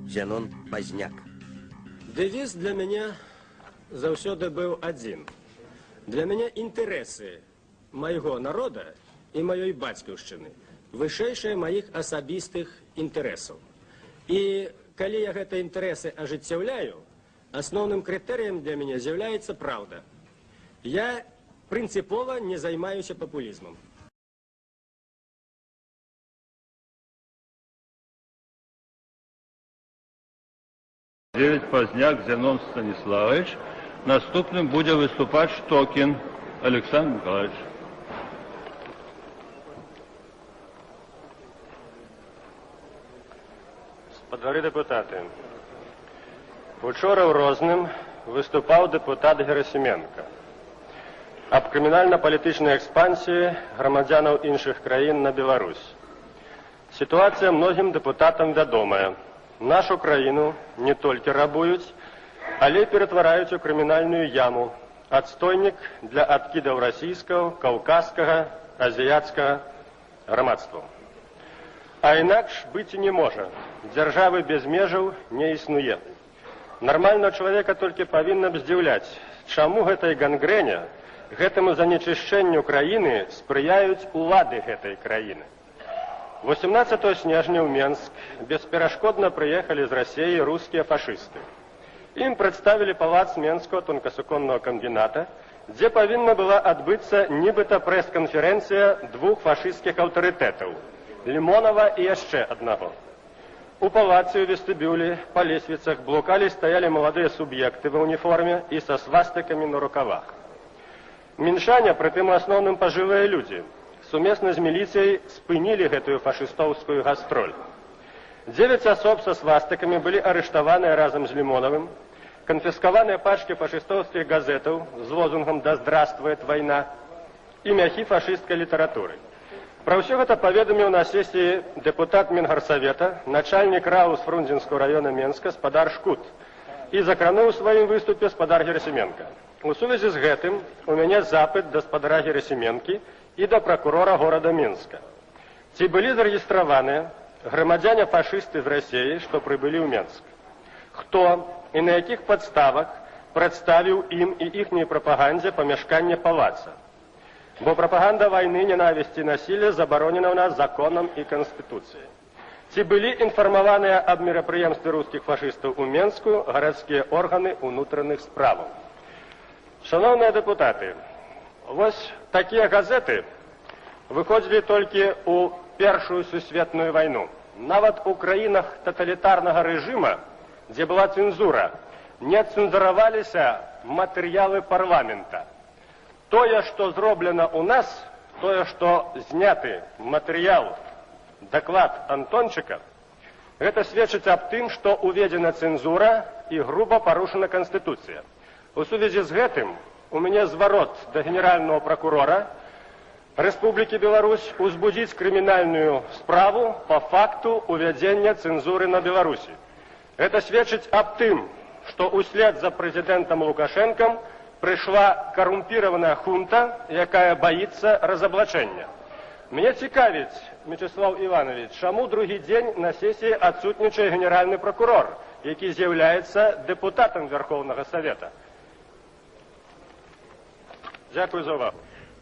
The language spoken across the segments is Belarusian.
Зянон Пазняк. Дэвіз для мяне заўсёды быў адзін. Для мяне інтарэсы майго народа і маёй бацькаўшчыны вышэйшыя маіх асабістых інтарэсаў. І калі я гэтыя інтарэсы ажыццяўляю, асноўным крытэрыем для мяне з'яўляецца праўда. Я прынцыпова не займаюся папулізмам. Пазняк Зянон Станиславович. Наступным будет выступать Штокин Александр Николаевич. Спадары дэпутаты, учора ў Розным выступаў дэпутат Герасименко аб крымінальна-палітычнай экспансіі грамадзянаў іншых краін на Беларусь. Сітуацыя многім дэпутатам вядомая. Нашу краіну не толькі рабуюць, але ператвараюць у крымінальную яму, адстойнік для адкідаў расійскага, каўказскага, азіяцкага грамадства. А інакш быць і не можа. Дзяржавы без межаў не існуе. Нармального чалавека толькі павінна б здзіўляць, чаму гэтай гангрэне, гэтаму занечышчэнню краіны спрыяюць улады гэтай краіны. 18 снежня ў Менск бесперашкодна прыехалі з Расіі рускія фашысты. Ім прадставілі палац Менскага тонкасуконнага камбіната, дзе павінна была адбыцца нібыта прэс-канферэнцыя двух фашысцкіх аўтарытэтаў – Лімонова і яшчэ аднаго. У палацы ў вестыбюлі па лесвіцах блукалі стаялі маладыя суб'екты ва ўніформе і са свастыкамі на рукавах. Мінчане, прытым у асноўным пажылыя людзі, сумесна з міліцыяй спынілі гэтую фашыстоўскую гастроль. 9 асоб са свастыкамі былі арыштаваныя разам з Лімонавым, канфіскаваныя пачкі фашыстоўскіх газетаў з лозунгам «Да здравствует вайна» і мяхі фашысцкай літаратуры. Пра ўсё гэта паведаміў на сесіі дэпутат Мінгарсавета, начальнік РАУ з Фрунзенскага района Менска спадар Шкут і закрануў у сваім выступе спадар Герасименко. У сувязі з гэтым у мяне запыт да спадара Герасименкі і да пракурора горада Мінска. Ці былі зарэгістраваныя грамадзяне фашысты з Расіі, што прыбылі ў Менск? Хто і на якіх падставах прадставіў ім і іхняй прапагандзе памяшканне палаца? Бо прапаганда вайны, ненавісці і насілля забаронена ў нас законам і канстытуцыяй. Ці былі інфармаваныя аб мерапрыемстве рускіх фашыстаў у Менску гарадскія органы ўнутраных справаў? Шановныя дэпутаты, вось такія газеты выходзілі толькі ў Першую сусветную вайну. Нават у краінах таталітарнага рэжыма, дзе была цэнзура, не цэнзураваліся матэрыялы парламента. Тое, што зроблена ў нас, тое, што зняты матэрыял, даклад Антончыка, гэта сведчыць аб тым, што уведзена цэнзура і груба парушана Канстытуцыя. У сувязі з гэтым у мяне зварот да генеральнага пракурора Рэспублікі Беларусь узбудзіць крымінальную справу па факту увядзення цэнзуры на Беларусі. Гэта сведчыць аб тым, што услед за прэзідэнтам Лукашэнкам прыйшла карумпіраваная хунта, якая баіцца разаблачэння. Мне цікавіць, Мячеслав Іванович, чаму другі дзень на сесіі адсутнічае генеральны пракурор, які з'яўляецца дэпутатам Верховнага Савета? Дзякую за ўвагу.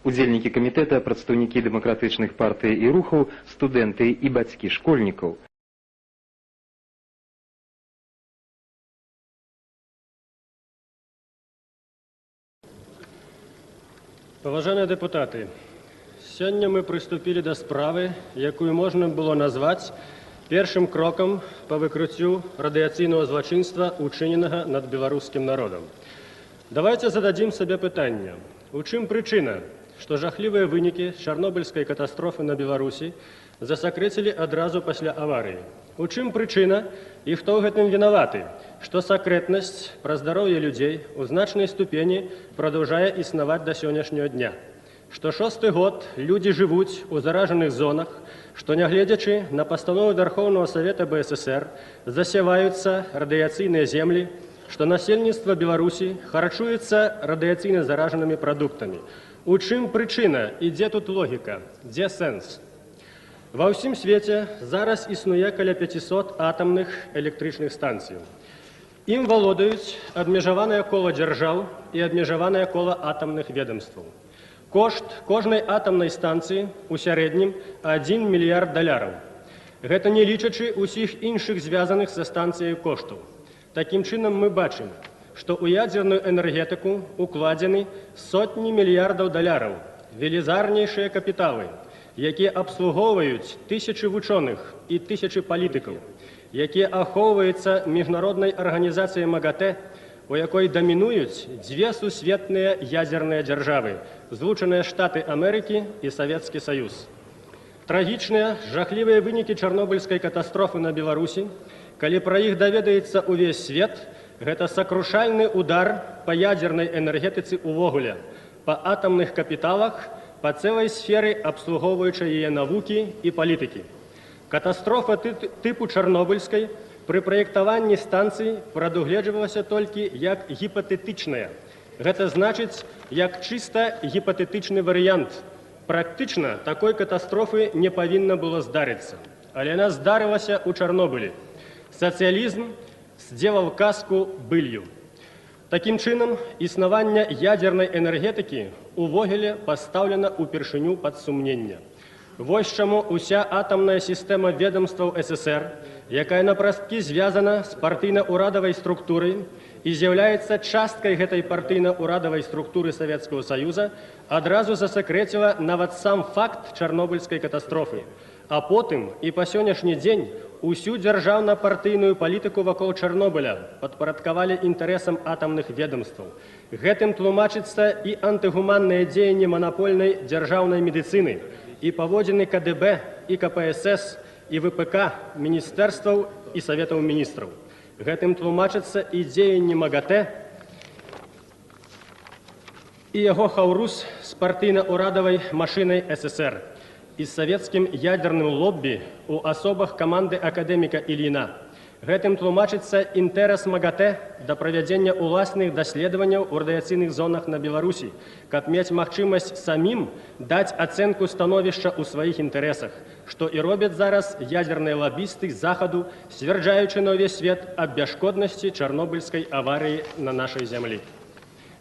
Удзельнікі камітэта, прадстаўнікі дэмакратычных партый і рухаў, студэнты і бацькі школьнікаў. Паважаныя дэпутаты, сёння мы прыступілі да справы, якую можна было назваць першым крокам па выкрыццю радыяцыйнага злачынства, учыненага над беларускім народам. Давайте зададзім сабе пытанне, у чым прычына, што жахлівыя вынікі чарнобыльскай катастрофы на Беларусі засакрэцілі адразу пасля аварыі. У чым прычына і хто ў гэтым вінаваты, што сакрэтнасць пра здароўе людзей у значнай ступені прадаўжае існаваць да сённяшняга дня. Што 6-й год людзі жывуць у заражаных зонах, што нягледзячы на пастанову Верховнага Савета БССР засяваюцца радыяцыйныя землі, што насельніцтва Беларусі харчуецца радыяцыйна заражанымі прадуктамі. У чым прычына і дзе тут логіка, дзе сэнс? Ва ўсім свеце зараз існуе каля 500 атамных электрычных станцый. Ім валодаюць абмежаванае кола дзяржаў і абмежаванае кола атамных ведомстваў. Кошт кожнай атамнай станцыі ў сярэднім 1 мільярд даляраў. Гэта не лічачы ўсіх іншых звязаных са станцыяй коштаў. Такім чынам мы бачым, што ў ядзерную энергетыку укладзены сотні мільярдаў даляраў, велізарнейшыя капіталы, якія абслугоўваюць тысячы вучоных і тысячы палітыкаў, якія ахоўваюцца міжнароднай арганізацыяй МАГАТЭ, у якой дамінуюць дзве сусветныя ядзерныя дзяржавы – Злучаныя Штаты Амерыкі і Савецкі Саюз. Трагічныя, жахлівыя вынікі чарнобыльскай катастрофы на Беларусі, калі пра іх даведаецца ўвесь свет, гэта сакрушальны удар па ядзернай энергетыцы ўвогуле, па атамных капіталах, па цэлай сферы абслугоўваючай яе навукі і палітыкі. Катастрофа тыпу чарнобыльскай пры праектаванні станцый прадугледжвалася толькі як гіпатэтычная. Гэта значыць, як чыста гіпатэтычны варыянт. Практычна такой катастрофы не павінна было здарыцца. Але яна здарылася ў Чарнобылі. Сацыялізм здзелаў казку былью. Такім чынам, існаванне ядзернай энергетыкі увогуле пастаўлена ўпершыню пад сумненне. Вось чаму ўся атамная сістэма ведомстваў ССР, якая напрасткі звязана з партыйна-урадавай структурай і з'яўляецца часткай гэтай партыйна-урадавай структуры Савецкага Саюза, адразу засакрэціла нават сам факт чарнобыльскай катастрофы. А потым і па сённяшні дзень усю дзяржаўна-партыйную палітыку вакол Чарнобыля падпарадкавалі інтарэсам атамных ведомстваў. Гэтым тлумачыцца і антыгуманнае дзеянне манапольнай дзяржаўнай медыцыны, і паводзіны КДБ, і КПСС, і ВПК, міністэрстваў і саветаў міністраў. Гэтым тлумачыцца і дзеянне МАГАТЭ, і яго хаўрус з партыйна-урадавай машынай ССР, і з савецкім ядерным лоббі ў асобах каманды акадэміка Ільіна. Гэтым тлумачыцца інтэрас МАГАТЭ да правядзення ўласных даследаванняў у радыяцыйных зонах на Беларусі, каб мець магчымасць самім даць ацэнку становішча ў сваіх інтарэсах, што і робяць зараз ядзерныя лабісты захаду, сцвярджаючы на ўвесь свет аб бясшкоднасці чарнобыльскай аварыі на нашай зямлі.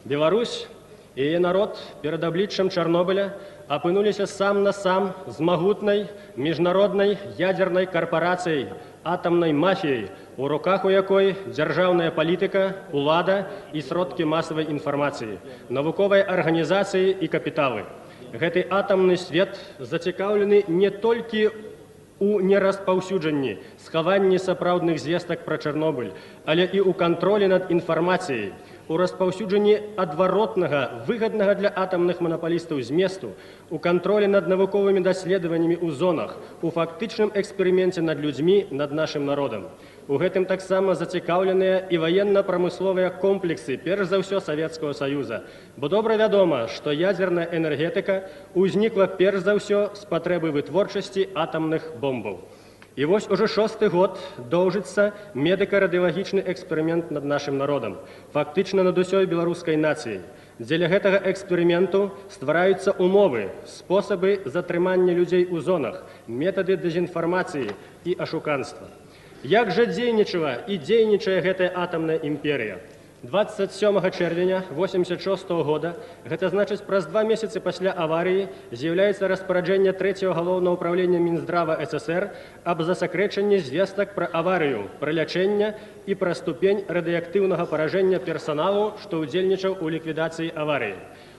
Беларусь і яе народ перад абліччам Чарнобыля апынуліся сам на сам з магутнай міжнароднай ядзернай карпарацыяй, атамнай мафіяй, у руках у якой дзяржаўная палітыка, улада і сродкі масавай інфармацыі, навуковыя арганізацыі і капіталы. Гэты атамны свет зацікаўлены не толькі у нераспаўсюджанні, схаванні сапраўдных звестак пра Чарнобыль, але і ў кантролі над інфармацыяй, у распаўсюджанні адваротнага, выгаднага для атамных манапалістаў зместу, у кантролі над навуковымі даследаваннямі ў зонах, у фактычным эксперыменце над людзьмі, над нашым народам. У гэтым таксама зацікаўленыя і ваенна-прамысловыя комплексы, перш за ўсё Савецкага Саюза. Бо добра вядома, што ядзерная энергетыка ўзнікла перш за ўсё з патрэбы вытворчасці атамных бомбаў. І вось уже 6-й год доўжыцца медыка-радыялагічны эксперымент над нашым народам, фактычна над усёй беларускай нацыяй. Дзеля гэтага эксперыменту ствараюцца умовы, спосабы затрымання людзей у зонах, метады дэзінфармацыі і ашуканства. Як жа дзейнічала і дзейнічае гэтая атамная імперія? 27 чэрвеня 1986 года, гэта значыць праз 2 месяцы пасля аварыі, з'яўляецца распараджэнне 3-го галоўнага ўправлення Мінздрава ССР аб засакрэчанні звестак пра аварыю, пра лячэнне і пра ступень радыеактыўнага паражэння персаналу, што ўдзельнічаў у ліквідацыі аварыі.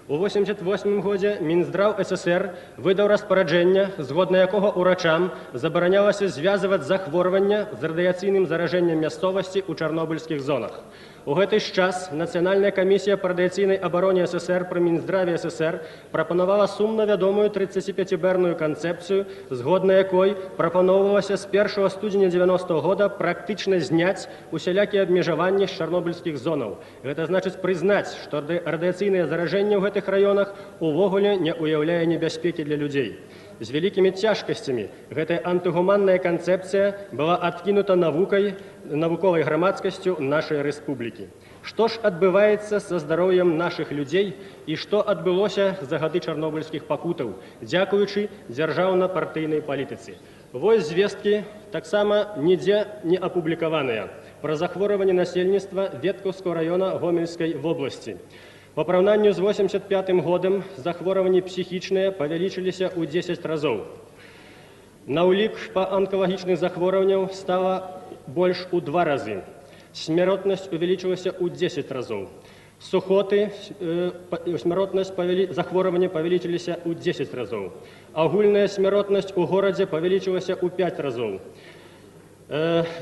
У 1988 годзе Мінздраў ССР выдаў распараджэнне, згодна якога ўрачам забаранялася звязваць захворвання з радыяцыйным заражэннем мясцовасці ў чарнобыльскіх зонах. У гэты ж час Нацыянальная камісія па радыяцыйнай абароне ССР пры Мінздраве ССР прапанавала сумна вядомую 35-бэрную канцэпцыю, згодна якой прапаноўвалася з 1 студзеня 90-го года практычна зняць усялякія абмежаванні з чарнобыльскіх зонаў. Гэта значыць прызнаць, што радыяцыйнае заражэнне ў гэтых раёнах увогуле не ўяўляе небяспекі для людзей. З вялікімі цяжкасцямі гэтая антыгуманная канцэпцыя была адкінута навуковай грамадскасцю нашай рэспублікі. Што ж адбываецца са здароўем нашых людзей і што адбылося за гады чарнобыльскіх пакутаў, дзякуючы дзяржаўна-партыйнай палітыцы. Вось звесткі таксама нідзе не апублікаваныя пра захворванне насельніцтва Веткаўскага района Гомельскай вобласці. Па параўнанню з 1985 годам захворванні псіхічныя павялічыліся ў 10 разоў. На ўлік па анкалагічных захворванняў стала больш у 2 разы. Смяротнасць увеличилась у 10 разоў. Сухоты, смяротнасць захворвання павялічыліся ў 10 разоў. Агульная смяротнасць у горадзе павялічылася ў 5 разоў.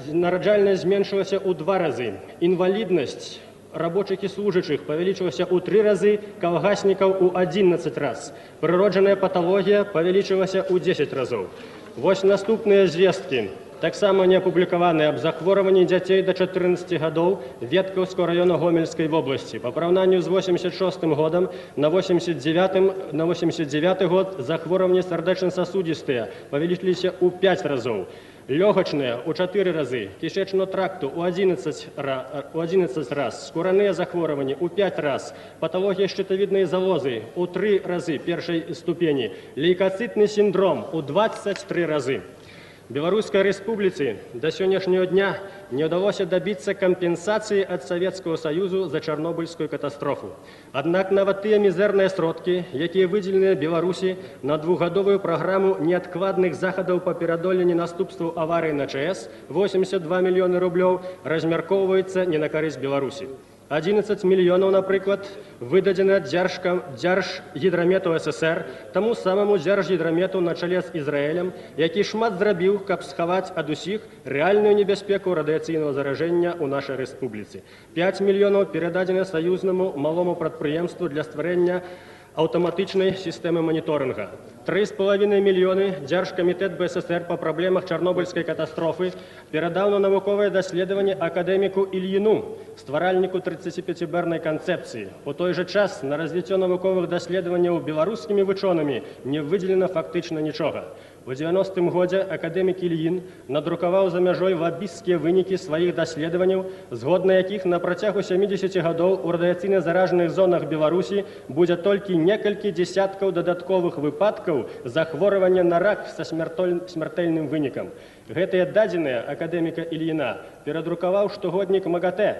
Нараджальнасць зменшылася ў 2 разы. Інваліднасць рабочых і служачых павялічылася ў 3 разы, калгаснікаў у 11 раз. Прыроджаная паталогія павялічылася ў 10 разоў. Вось наступныя звесткі. Таксама не апублікаваныя аб захворванні дзяцей да 14 гадоў Веткаўскага района Гомельскай вобласці. Па параўнанню з 86 годам на 89 год захворванні сардэчна-сасудзістыя павялічыліся ў 5 разоў. Лёгачныя ў 4 разы, кішечного тракту ў 11 раз, скураныя захворванні ў 5 раз, паталогія шчытавіднай залозы ў 3 разы першай ступені, лейкацытны сіндром ў 23 разы. Беларускай Рэспубліцы да сённяшняго дня не ўдалося дабіцца кампенсацыі ад Савецкага Саюзу за чарнобыльскую катастрофу. Аднак нават тыя мізэрныя сродкі, якія выдзеленыя Беларусі на двухгадовую праграму неадкладных захадаў па пераадоленні наступстваў аварыі на ЧАЭС 82 мільёны рублёў, размяркоўваецца не на карысць Беларусі. 11 мільёнаў, напрыклад, выдадзена Дзяржгідрамету СССР, таму самаму Дзяржгідрамету на чале з Ізраілем, які шмат зрабіў, каб схаваць ад усіх рэальную небяспеку радыяцыйнага заражэння ў нашай рэспубліцы. 5 мільёнаў перададзена саюзнаму малому прадпрыемству для стварэння аўтаматычнай сістэмы маніторынга. 3,5 мільёны Дзяржкамітэт БССР па праблемах чарнобыльскай катастрофы перадаў на навуковае даследаванне акадэміку Ільіну, стваральніку 35-бэрнай канцэпцыі. У той жа час на развіццё навуковых даследаванняў беларускімі вучонымі не выдзелена фактычна нічога. У 90-м годзе акадэмік Ільін надрукаваў за мяжой лабісцкія вынікі сваіх даследаванняў, згодна якіх на працягу 70 гадоў у радыяцыйна заражаных зонах Беларусі будзе толькі некалькі дзесяткаў дадатковых выпадкаў захворвання на рак са смяртэльным вынікам. Гэтыя дадзеныя акадэміка Ільіна перадрукаваў штогоднік МАГАТЭ.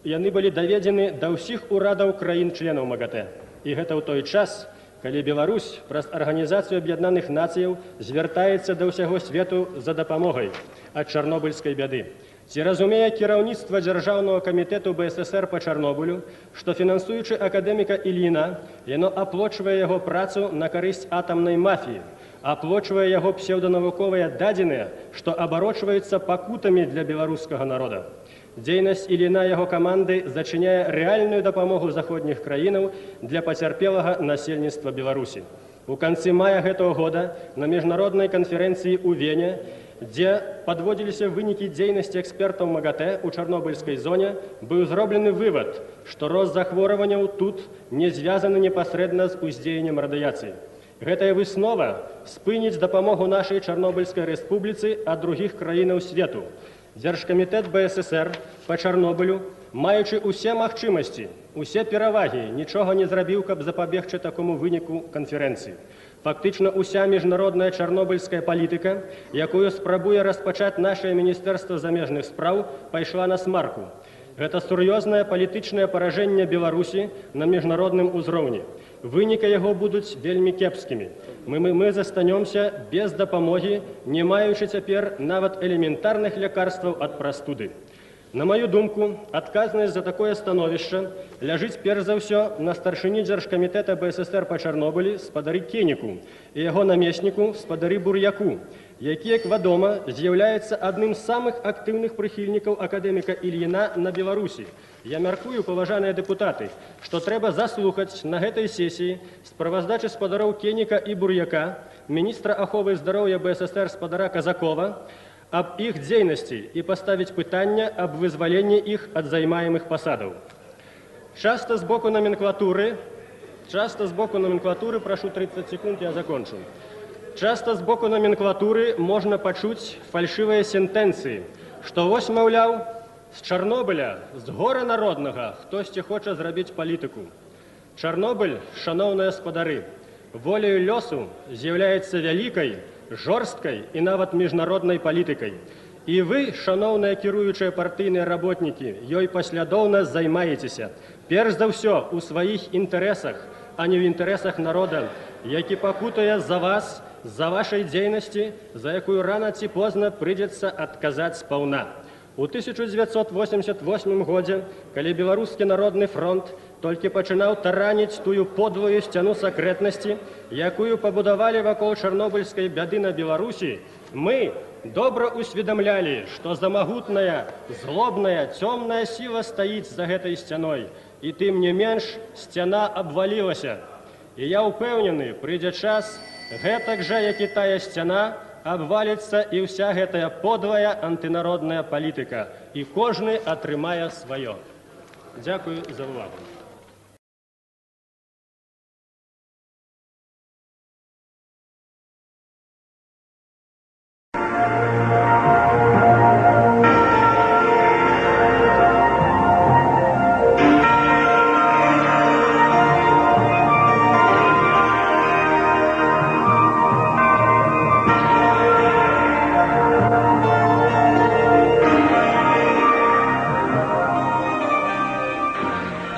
Яны былі даведзены да ўсіх урадаў краін-членаў МАГАТЭ. І гэта ў той час, калі Беларусь праз Арганізацыю Аб'яднаных Нацыяў звяртаецца да ўсяго свету за дапамогай ад чарнобыльскай бяды. Ці разумее кіраўніцтва Дзяржаўнага камітэту БССР па Чарнобылю, што фінансуючы акадэміка Ільіна, яно аплочвае яго працу на карысць атамнай мафіі, аплочвае яго псеўданавуковыя дадзеныя, што абарочваюцца пакутамі для беларускага народа. Дзейнасць Іліна яго каманды зачыняе рэальную дапамогу заходніх краінаў для пацярпелага насельніцтва Беларусі. У канцы мая гэтага года на міжнароднай канферэнцыі ў Вене, дзе падводзіліся вынікі дзейнасці экспертаў МАГАТЭ ў чарнобыльскай зоне, быў зроблены вывад, што рост захворванняў тут не звязаны непасрэдна з уздзеяннем радыяцыі. Гэтая выснова спыніць дапамогу нашай Чарнобыльскай рэспубліцы ад другіх краінаў свету. Дзяржкамітэт БССР па Чарнобылю, маючы ўсе магчымасці, усе перавагі, нічога не зрабіў, каб запабегчы такому выніку канферэнцыі. Фактычна ўся міжнародная чарнобыльская палітыка, якую спрабуе распачаць нашае Міністэрства замежных спраў, пайшла на смарку. Гэта сур'ёзнае палітычнае паражэнне Беларусі на міжнародным узроўні. Вынікі яго будуць вельмі кепскімі. Мы застанёмся без дапамогі, не маючы цяпер нават элементарных лякарстваў ад прастуды. На маю думку, адказнасць за такое становішча ляжыць перш за ўсё на старшыні Дзяржкамітэта БССР па Чарнобылі спадары Кеніку і яго намесніку спадары Буряку, які, як вядома, з'яўляецца адным з самых актыўных прыхільнікаў акадэміка Ільіна на Беларусі. Я мяркую, паважаныя дэпутаты, што трэба заслухаць на гэтай сесіі справаздачы спадароў Кеніка і Буряка, міністра аховы здароўя БССР спадара Казакова, аб іх дзейнасці і паставіць пытанне аб вызваленні іх ад займаемых пасадаў. Часта з боку номенклатуры, прашу 30 секунд, я закончу. Часта з боку номенклатуры можна пачуць фальшывыя сентэнцыі, што вось, маўляў, З Чарнобыля, з гора народнага, хтосьці хоча зрабіць палітыку. Чарнобыль, шаноўныя спадары, волею лёсу з'яўляецца вялікай, жорсткай і нават міжнароднай палітыкай. І вы, шаноўныя кіруючыя партыйныя работнікі, ёй паслядоўна займаецеся, перш за ўсё у сваіх інтарэсах, а не ў інтарэсах народа, які пакутае за вас, за вашай дзейнасці, за якую рана ці позна прыйдзецца адказаць спаўна. У 1988 годзе, калі Беларускі народны фронт толькі пачынаў тараніць тую подвую сцяну сакрэтнасці, якую пабудавалі вакол чарнобыльскай бяды на Беларусі, мы добра усведамлялі, што замагутная, злобная, цёмная сіла стаіць за гэтай сцяной, і тым не менш сцяна абвалілася. І я ўпэўнены, прыйдзе час, гэтак жа, як і тая сцяна, абваліцца і ўся гэтая подвая антынародная палітыка, і кожны атрымае сваё. Дзякую за ўвагу.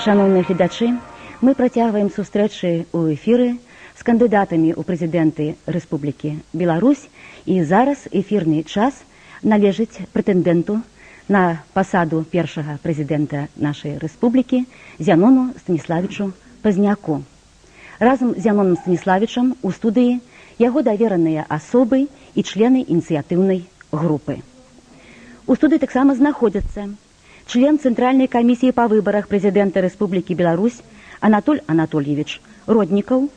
Шановні глядачі, ми працягваем сустрэчы ў эфіры з кандыдатамі ў прэзідэнты Рэспублікі Беларусь, і зараз эфірны час належыць прэтэндэнту на пасаду першага прэзідэнта нашай рэспублікі Зянону Станіславічу Пазняку. Разам з Зяноном Станіславічам у студыі яго давераныя асобы і члены ініцыятыўнай групы. У студыі таксама знаходзяцца член Цэнтральнай камісіі па выбарах прэзідэнта Рэспублікі Беларусь Анатоль Анатольевич Роднікаў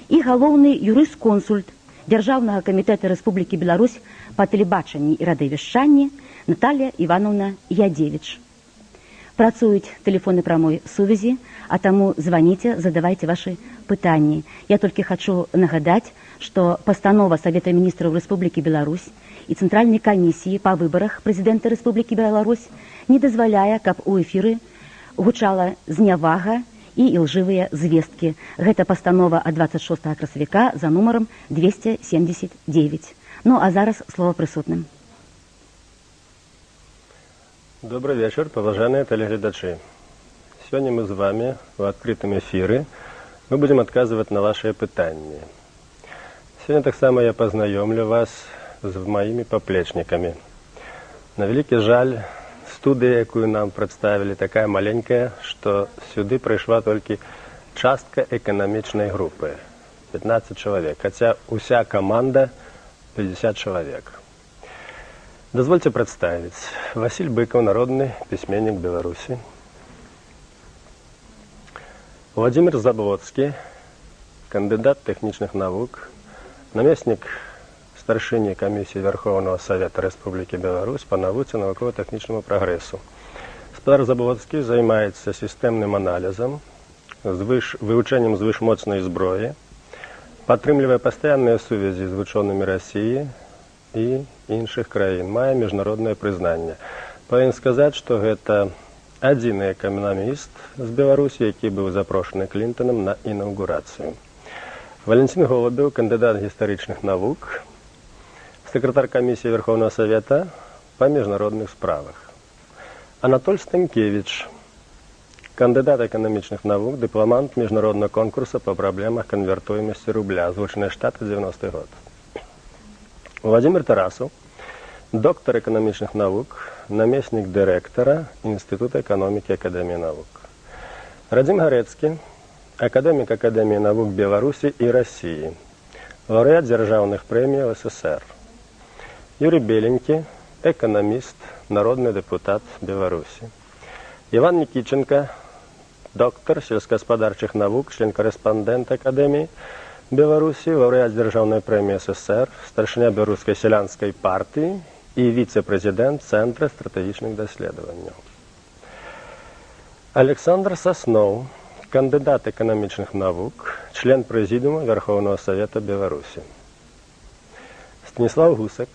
і галоўны юрыст-консульт Дзяржаўнага камітэта Рэспублікі Беларусь па тэлебачанні і радыёвяшчанні Наталья Ивановна Ядзевіч. Працуюць тэлефоны прамой сувязі, а таму званіце, задавайце вашы пытанні. Я толькі хачу нагадаць, што пастанова Савета міністраў Рэспублікі Беларусь і Цэнтральнай камісіі па выбарах прэзідэнта Рэспублікі Беларусь не дазваляе, каб у эфіры гучала знявага і ілжывыя звесткі. Гэта пастанова ад 26 красавіка за нумарам 279. Ну, а зараз слово прысутным. Добрый вечер, поважаныя телеглядачи. Сегодня мы с вами в открытом эфире. Мы будем отказывать на ваши пытания. Сегодня так само я познакомлю вас с моими поплечниками. На великий жаль, студия, якую нам представили, такая маленькая, что сюда пришла только частка экономичной группы. 15 человек, хотя вся команда 50 человек. Дозвольте представить. Василь Быков, народный письменник Беларуси. Владимир Заблоцкий, кандидат технических наук, наместник старшыні комиссии Верховного Совета Республики Беларусь по науке и науково-техническому прогрессу. Спадар Заблоцкий занимается системным анализом, выучением звышмоцной зброи, поддерживая постоянные связи с учеными России и іншых краін, мае міжнароднае прызнанне. Павінен сказаць, што гэта адзіны эканаміст з Беларусі, які быў запрошаны Клінтонам на інаўгурацыю. Валентин Голубев, кандидат гістарычных навук, секретарь комиссии Верховного Совета по международных справах. Анатоль Станкевич, кандидат экономичных наук, дипломант международного конкурса по проблемах конвертуемости рубля, Звучные Штаты, 90-й год. Владимир Тарасов, доктор экономичных наук, наместник директора Института экономики Академии наук. Радим Горецкий, академик Академии наук Беларуси и России, лауреат державных премий СССР. Юрий Беленький, экономист, народный депутат Беларуси. Иван Никитченко, доктор сельскохозяйственных наук, член-корреспондент Академии Беларуси, лауреат державной премии СССР, старшиня Белорусской селянской партии и вице-президент Центра стратегических исследований. Александр Соснов, кандидат экономичных наук, член Президиума Верховного Совета Беларуси. Станислав Гусак,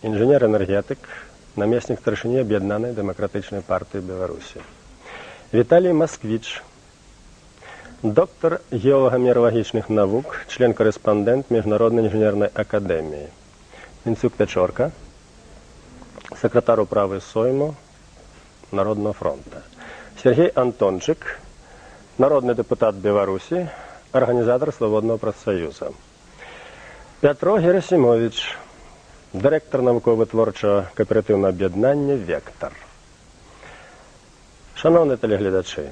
инженер-энергетик, намеснік старшыні Аб'яднанай дэмакратычнай партыі Беларусі. Віталій Масквіч, доктар геолага-метеаралагічных навук, член-карэспандэнт Міжнароднай інжынернай акадэміі. Вінцюк Пячорка, сакратар управы Сойму Народного фронта. Сергей Антончык, народны дэпутат Беларусі, арганізатар Свабоднага прафсаюза. Пятро Герасімович, дырэктар навукова-вытворчага кааператыўнага аб'яднання «Вектар». Шановні телеглядачі,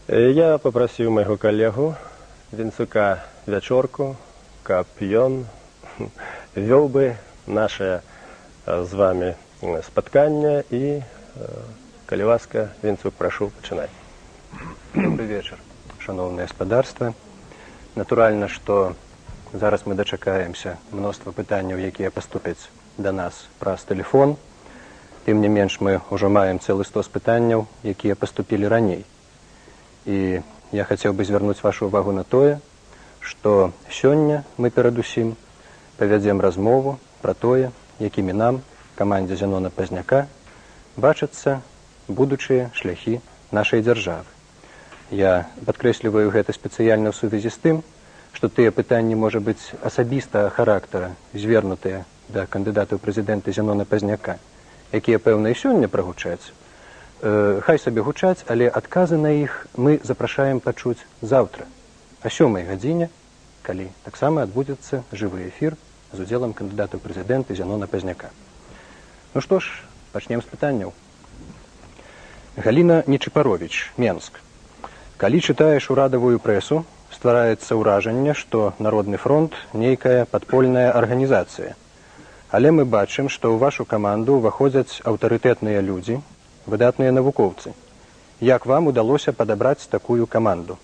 я попросив майго калегу Вінцука Вячорку, каб ён вёў бы наше з вами спатканне і, калі ласка, Вінцук, прашу, пачынай. Добрый вечер, шановное господарство. Натуральна, што зараз мы дачакаемся мноства пытанняў, якія паступяць да нас праз тэлефон. Тым не менш, мы ўжо маем цэлы стос пытанняў, якія паступілі раней. І я хацеў бы звярнуць вашу ўвагу на тое, што сёння мы перадусім павядзем размову пра тое, якімі нам, камандзе Зенона Пазняка, бачацца будучыя шляхі нашай дзяржавы. Я падкрэсліваю гэта спецыяльна ў сувязі з тым, што тыя пытанні, можа быць, асабістага характара, звернутыя да кандыдата ў прэзідэнты Зенона Пазняка, якія, пэўна, і сёння прагучаць, хай сабе гучаць, але адказы на іх мы запрашаем пачуць заўтра, о 7 гадзіне, калі таксама адбудзецца жывы эфір з удзелам кандыдата ў прэзідэнты Зенона Пазняка. Ну што ж, пачнем з пытанняў. Галіна Нечапаровіч, Менск. Калі чытаеш урадавую прэсу, ствараецца ўражанне, што Народны фронт нейкая падпольная арганізацыя. Але мы бачым, што ў вашу каманду ўваходзяць аўтарытэтныя людзі, выдатныя навукоўцы. Як вам удалося падабраць такую каманду?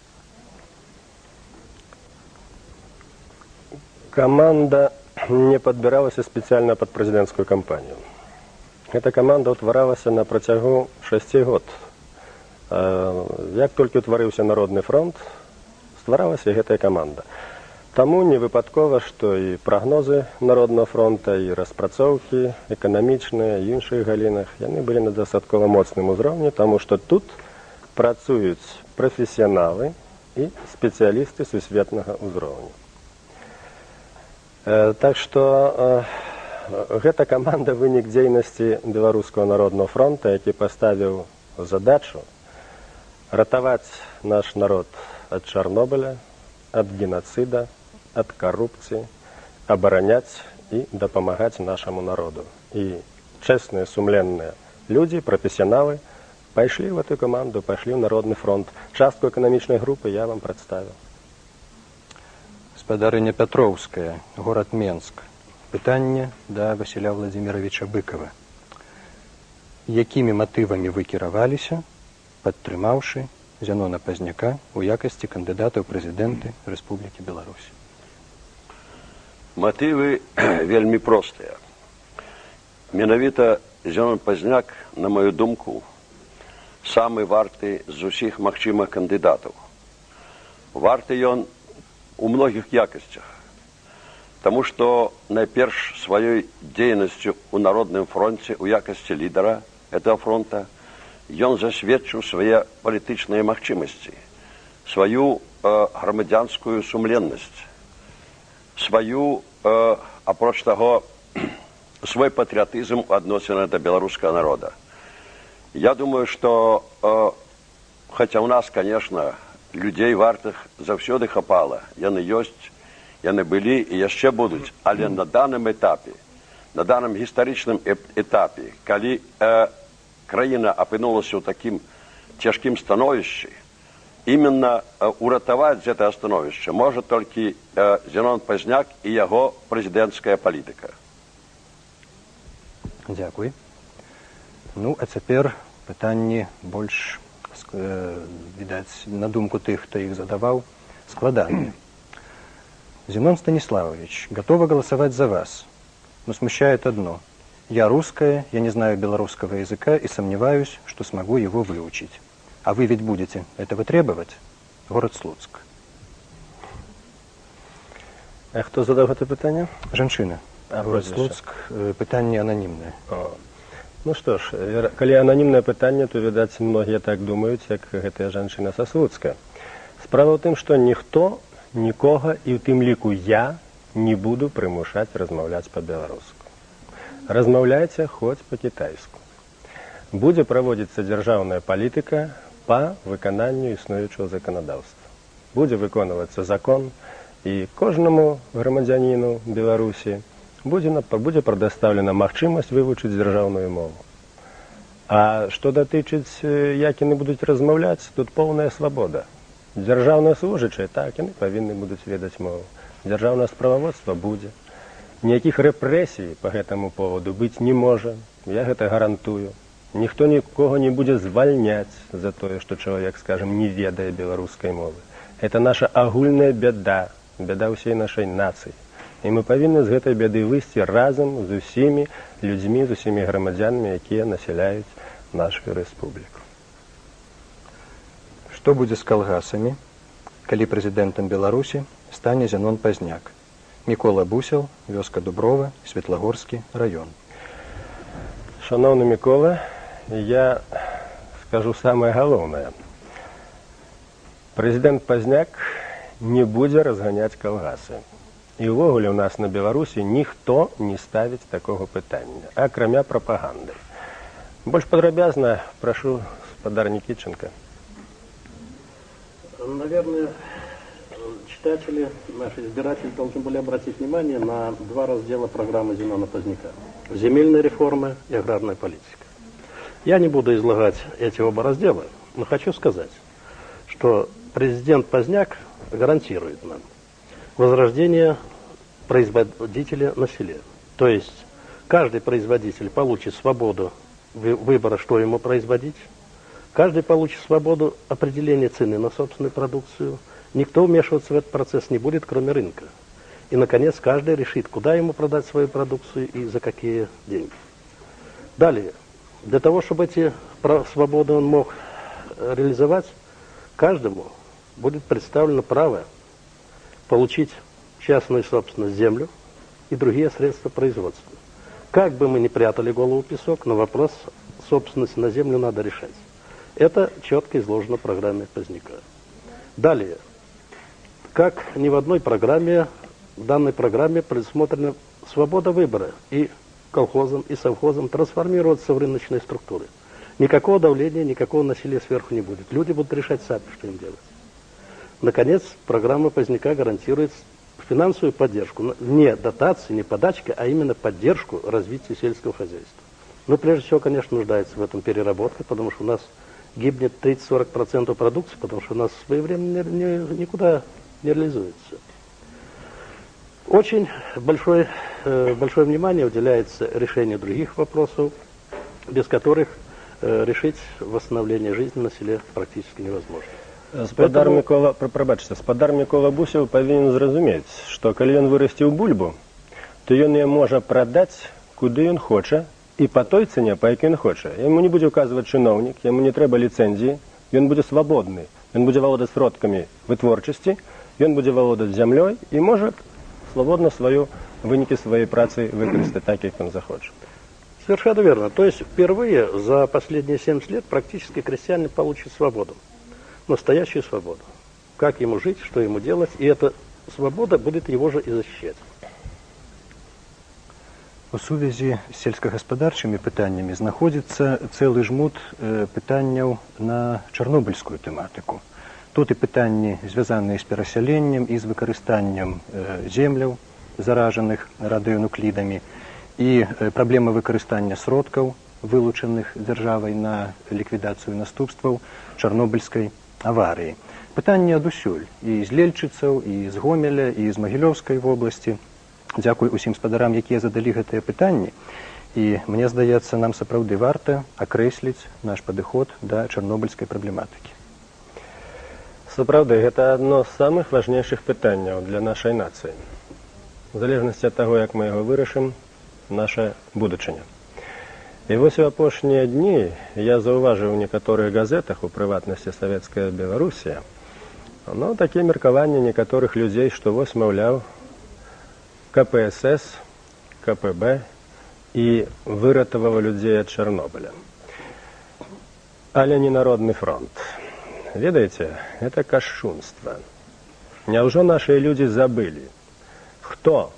Команда не подбиралася специально под президентскую кампанию. Эта команда утваралася на протягу 6 год. Як толькі утварыўся Народны фронт, стваралася гэтая команда. Таму не выпадкова, што і прагнозы Народнага фронта, і распрацоўкі эканамічныя, і іншых галінах, яны былі на дастаткова моцным узроўні, таму што тут працуюць прафесіяналы і спецыялісты сусветнага ўзроўню. Так што гэта каманда вынік дзейнасці Беларускага народнага фронта, які паставіў задачу ратаваць наш народ ад Чарнобыля, ад геноцида, ад коррупції, абараняць і дапамагаць нашаму народу. І честные, сумленные люди, профессионалы, пайшлі в эту команду, пайшлі в Народный фронт. Частку экономічнай групы я вам представил. Гаспадарыня Пятроўская, город Менск. Пытанне да Васіля Владимировича Быкова. Якімі матывамі вы кіраваліся, падтрымаўшы Зенона Пазняка у якасці кандыдата ў прэзідэнты Рэспублікі Беларусь? Матывы вельмі простыя. Менавіта Зенон Пазняк, на мою думку, самы варты з усіх магчымых кандыдатаў. Варты ён у многіх якасцях. Таму што найперш сваёй дзейнасцю ў Народным фронце у якасці лідара этого фронта ён засведчыў свае палітычныя магчымасці, сваю грамадзянскую сумленнасць, сваю, апроч таго, свой патрыятызм у адносінах да беларускага народа. Я думаю, што, хаця ў нас, конечно, людзей вартых заўсёды хапала, яны ёсць, яны былі і яшчэ будуць, але на данным этапе, на данным гістарычным этапе, калі краіна апынулася ў такім цяжкім становішчы, именно уратаваць гэтае становішча можа толькі Зенон Пазняк і яго прэзідэнцкая палітыка. Дзякуй. Ну, а цяпер пытанні больш, відаць, на думку тых, хто іх задаваў, складаныя. Зенон Станиславович, готова голосовать за вас, но смущает одно. Я русская, я не знаю белорусского языка и сомневаюсь, что смогу его выучить. А вы ведь будете этого требовать? Город Слуцк. А хто задав гэта пытанне? Жанчына. Город Слуцк, пытанне ананімнае. Ну што ж, калі ананімнае пытанне, то, відаць, многія так думаюць, як гэтая жанчына са Слуцка. Справа ў тым, што ніхто, нікога, і ў тым ліку я, не буду прымушаць размаўляць па-беларуску. Размаўляйце хоць па-кітайску. Будзе праводзіцца дзяржаўная палітыка па выкананню існуючага заканадаўства. Будзе выконвацца закон, і кожнаму грамадзяніну Беларусі будзе прадастаўлена магчымасць вывучыць дзяржаўную мову. А што датычыць, як яны будуць размаўляць, тут поўная свабода. Дзяржаўныя служачыя, так, яны павінны будуць ведаць мову. Дзяржаўнае справаводства будзе. Ніякіх рэпрэсій па гэтаму поводу быць не можа, я гэта гарантую. Ніхто нікога не будзе звальняць за тое, што чалавек, скажам, не ведае беларускай мовы. Гэта наша агульная бяда, бяда ўсей нашай нацыі. І мы павінны з гэтай бяды выйсці разам з усімі людзьмі, з усімі грамадзянамі, якія насяляюць нашу рэспубліку. Што будзе з калгасамі, калі прэзідэнтам Беларусі стане Зянон Пазняк? Мікола Бусел, вёска Дуброва, Светлагорскі раён. Шановны Мікола, я скажу самае галоўнае. Прэзідэнт Пазняк не будзе разганяць калгасы. І ўвогуле ў нас на Беларусі ніхто не ставіць такога пытання, акрамя прапаганды. Больш падрабязна прашу спадар Никитченко. Наверное, читатели, наши избиратели должны были обратить внимание на два раздела программы Зенона Пазняка. Земельная реформа и аграрная политика. Я не буду излагать эти оба раздела, но хочу сказать, что президент Пазняк гарантирует нам возрождение производителя на селе. То есть каждый производитель получит свободу выбора, что ему производить. Каждый получит свободу определения цены на собственную продукцию. Никто вмешиваться в этот процесс не будет, кроме рынка. И, наконец, каждый решит, куда ему продать свою продукцию и за какие деньги. Далее, для того, чтобы эти свободы он мог реализовать, каждому будет представлено право получить частную собственность землю и другие средства производства. Как бы мы ни прятали голову в песок, но вопрос собственности на землю надо решать. Это четко изложено в программе Пазняка. Далее, как ни в одной программе, в данной программе предусмотрена свобода выбора и колхозам, и совхозам трансформироваться в рыночные структуры. Никакого давления, никакого насилия сверху не будет. Люди будут решать сами, что им делать. Наконец, программа Пазняка гарантирует финансовую поддержку, не дотации, не подачки, а именно поддержку развития сельского хозяйства. Но прежде всего, конечно, нуждается в этом переработка, потому что у нас гибнет 30-40% продукции, потому что у нас своевременно никуда не реализуется. Очень большое внимание уделяется решению других вопросов, без которых решить восстановление жизни на селе практически невозможно. Спадар Мікола Бусел павінен зразумець, што калі ён вырасціў бульбу, то ён яе можа прадаць, куды ён хоча, і па той цане, па якой ён хоча. Яму не будзе указваць чыноўнік, яму не трэба ліцэнзіі, ён будзе свабодны, ён будзе валодаць сродкамі вытворчасці, ён будзе валодаць зямлёй і можа свободно вынікі сваёй працы выкарыстаць так, як ён захоча. Совершенно верно. То есть впервые за последние 70 лет практически крестьянин получит свободу. Настоящую свободу. Как ему жить, что ему делать, и эта свобода будет его же и защищать. У сувязі з сельскагаспадарчымі пытаннямі знаходзіцца цэлы жмут пытанняў на чарнобыльскую тэматыку. Тут і пытанні, звязаныя з перасяленнем і з выкарыстаннем земляў, заражаных радыёнуклідамі, і праблема выкарыстання сродкаў, вылучаных дзяржавай на ліквідацыю наступстваў чарнобыльскай аварыі. Пытанні адусюль, і з Лельчыцаў, і з Гомеля, і з Магілёўскай вобласці. Дзякуй усім спадарам, якія задалі гэтыя пытанні. І мне здаецца, нам сапраўды варта акрэсліць наш падыход да чарнобыльскай праблематыкі. Сапраўды, гэта адно з самых важнейшых пытанняў для нашай нацыі. В залежнасці ад таго, як мы яго вырашым, наша будучыня. І вось у апошнія дні я заўважыў у некаторых газетах, у прыватнасці Савецкая Беларусія, такія меркаванні некаторых людзей, што вось, маўляў, КПСС КПБ і виратував людей від Чорнобиля. Але не Народний фронт. Ведаеце, это кашчунство. Няўжо наши люди забыли, хто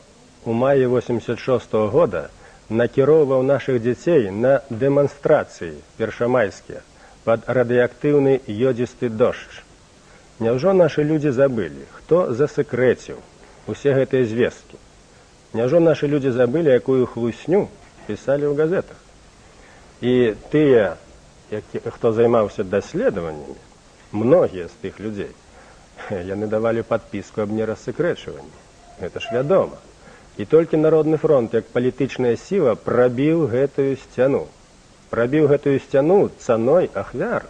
у маі 86-го года накіроўваў наших дзяцей на дэманстрацыі першамайскія под радыеактыўны йодзісты дождж? Няўжо наши люди забыли, хто засекрэціў усе гэтыя звесткі? Няўжо наши люди забыли, якую хлусню писали ў газетах? І тыя, хто займаўся даследаваннямі, многія з тых людзей, яны давалі падпіску аб нерассекрэчванні. Гэта ж вядома. І толькі Народны фронт, як палітычная сіла, прабіў гэтую сцяну. Прабіў гэтую сцяну цаной ахвяр,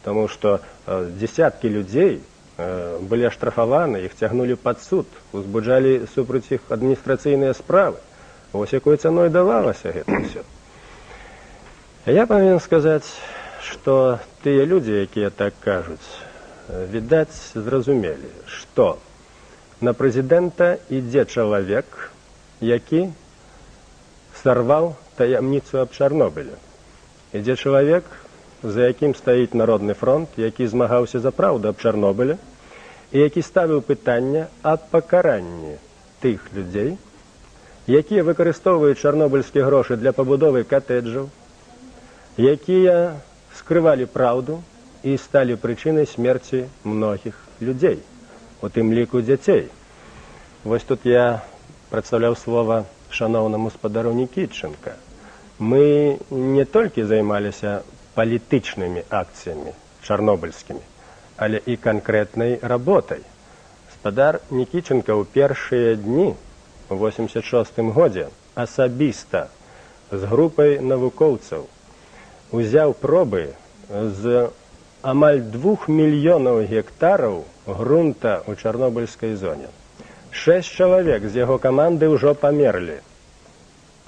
тому што десяткі людзей былі аштрафаваны, іх цягнулі пад суд, узбуджалі супраць іх адміністрацыйныя справы. Вось якой цаной давалася гэта ўсё. Я павінен сказаць, што тыя людзі, якія так кажуць, відаць, зразумелі, што на прэзідэнта ідзе чалавек, які сарваў таямніцу аб Чарнобылі. Ідзе чалавек, за якім стаіць Народны фронт, які змагаўся за праўду аб Чарнобылі і які ставіў пытанне аб пакаранні тых людзей, якія выкарыстоўваюць чарнобыльскія грошы для пабудовы катэджаў, якія скрывалі праўду і сталі прычынай смерці многіх людзей, у тым ліку дзяцей. Вось тут я прадстаўляў слова шаноўнаму спадару Нікітченка. Мы не толькі займаліся палітычнымі акцыямі чарнобыльскімі, але і канкрэтнай работай. Спадар Нікітченка ў першыя дні у 86-м годзе асабіста з групай навукоўцаў узяў пробы з амаль 2 мільёнаў гектараў грунта ў чарнобыльскай зоне. 6 чалавек з яго каманды ўжо памерлі.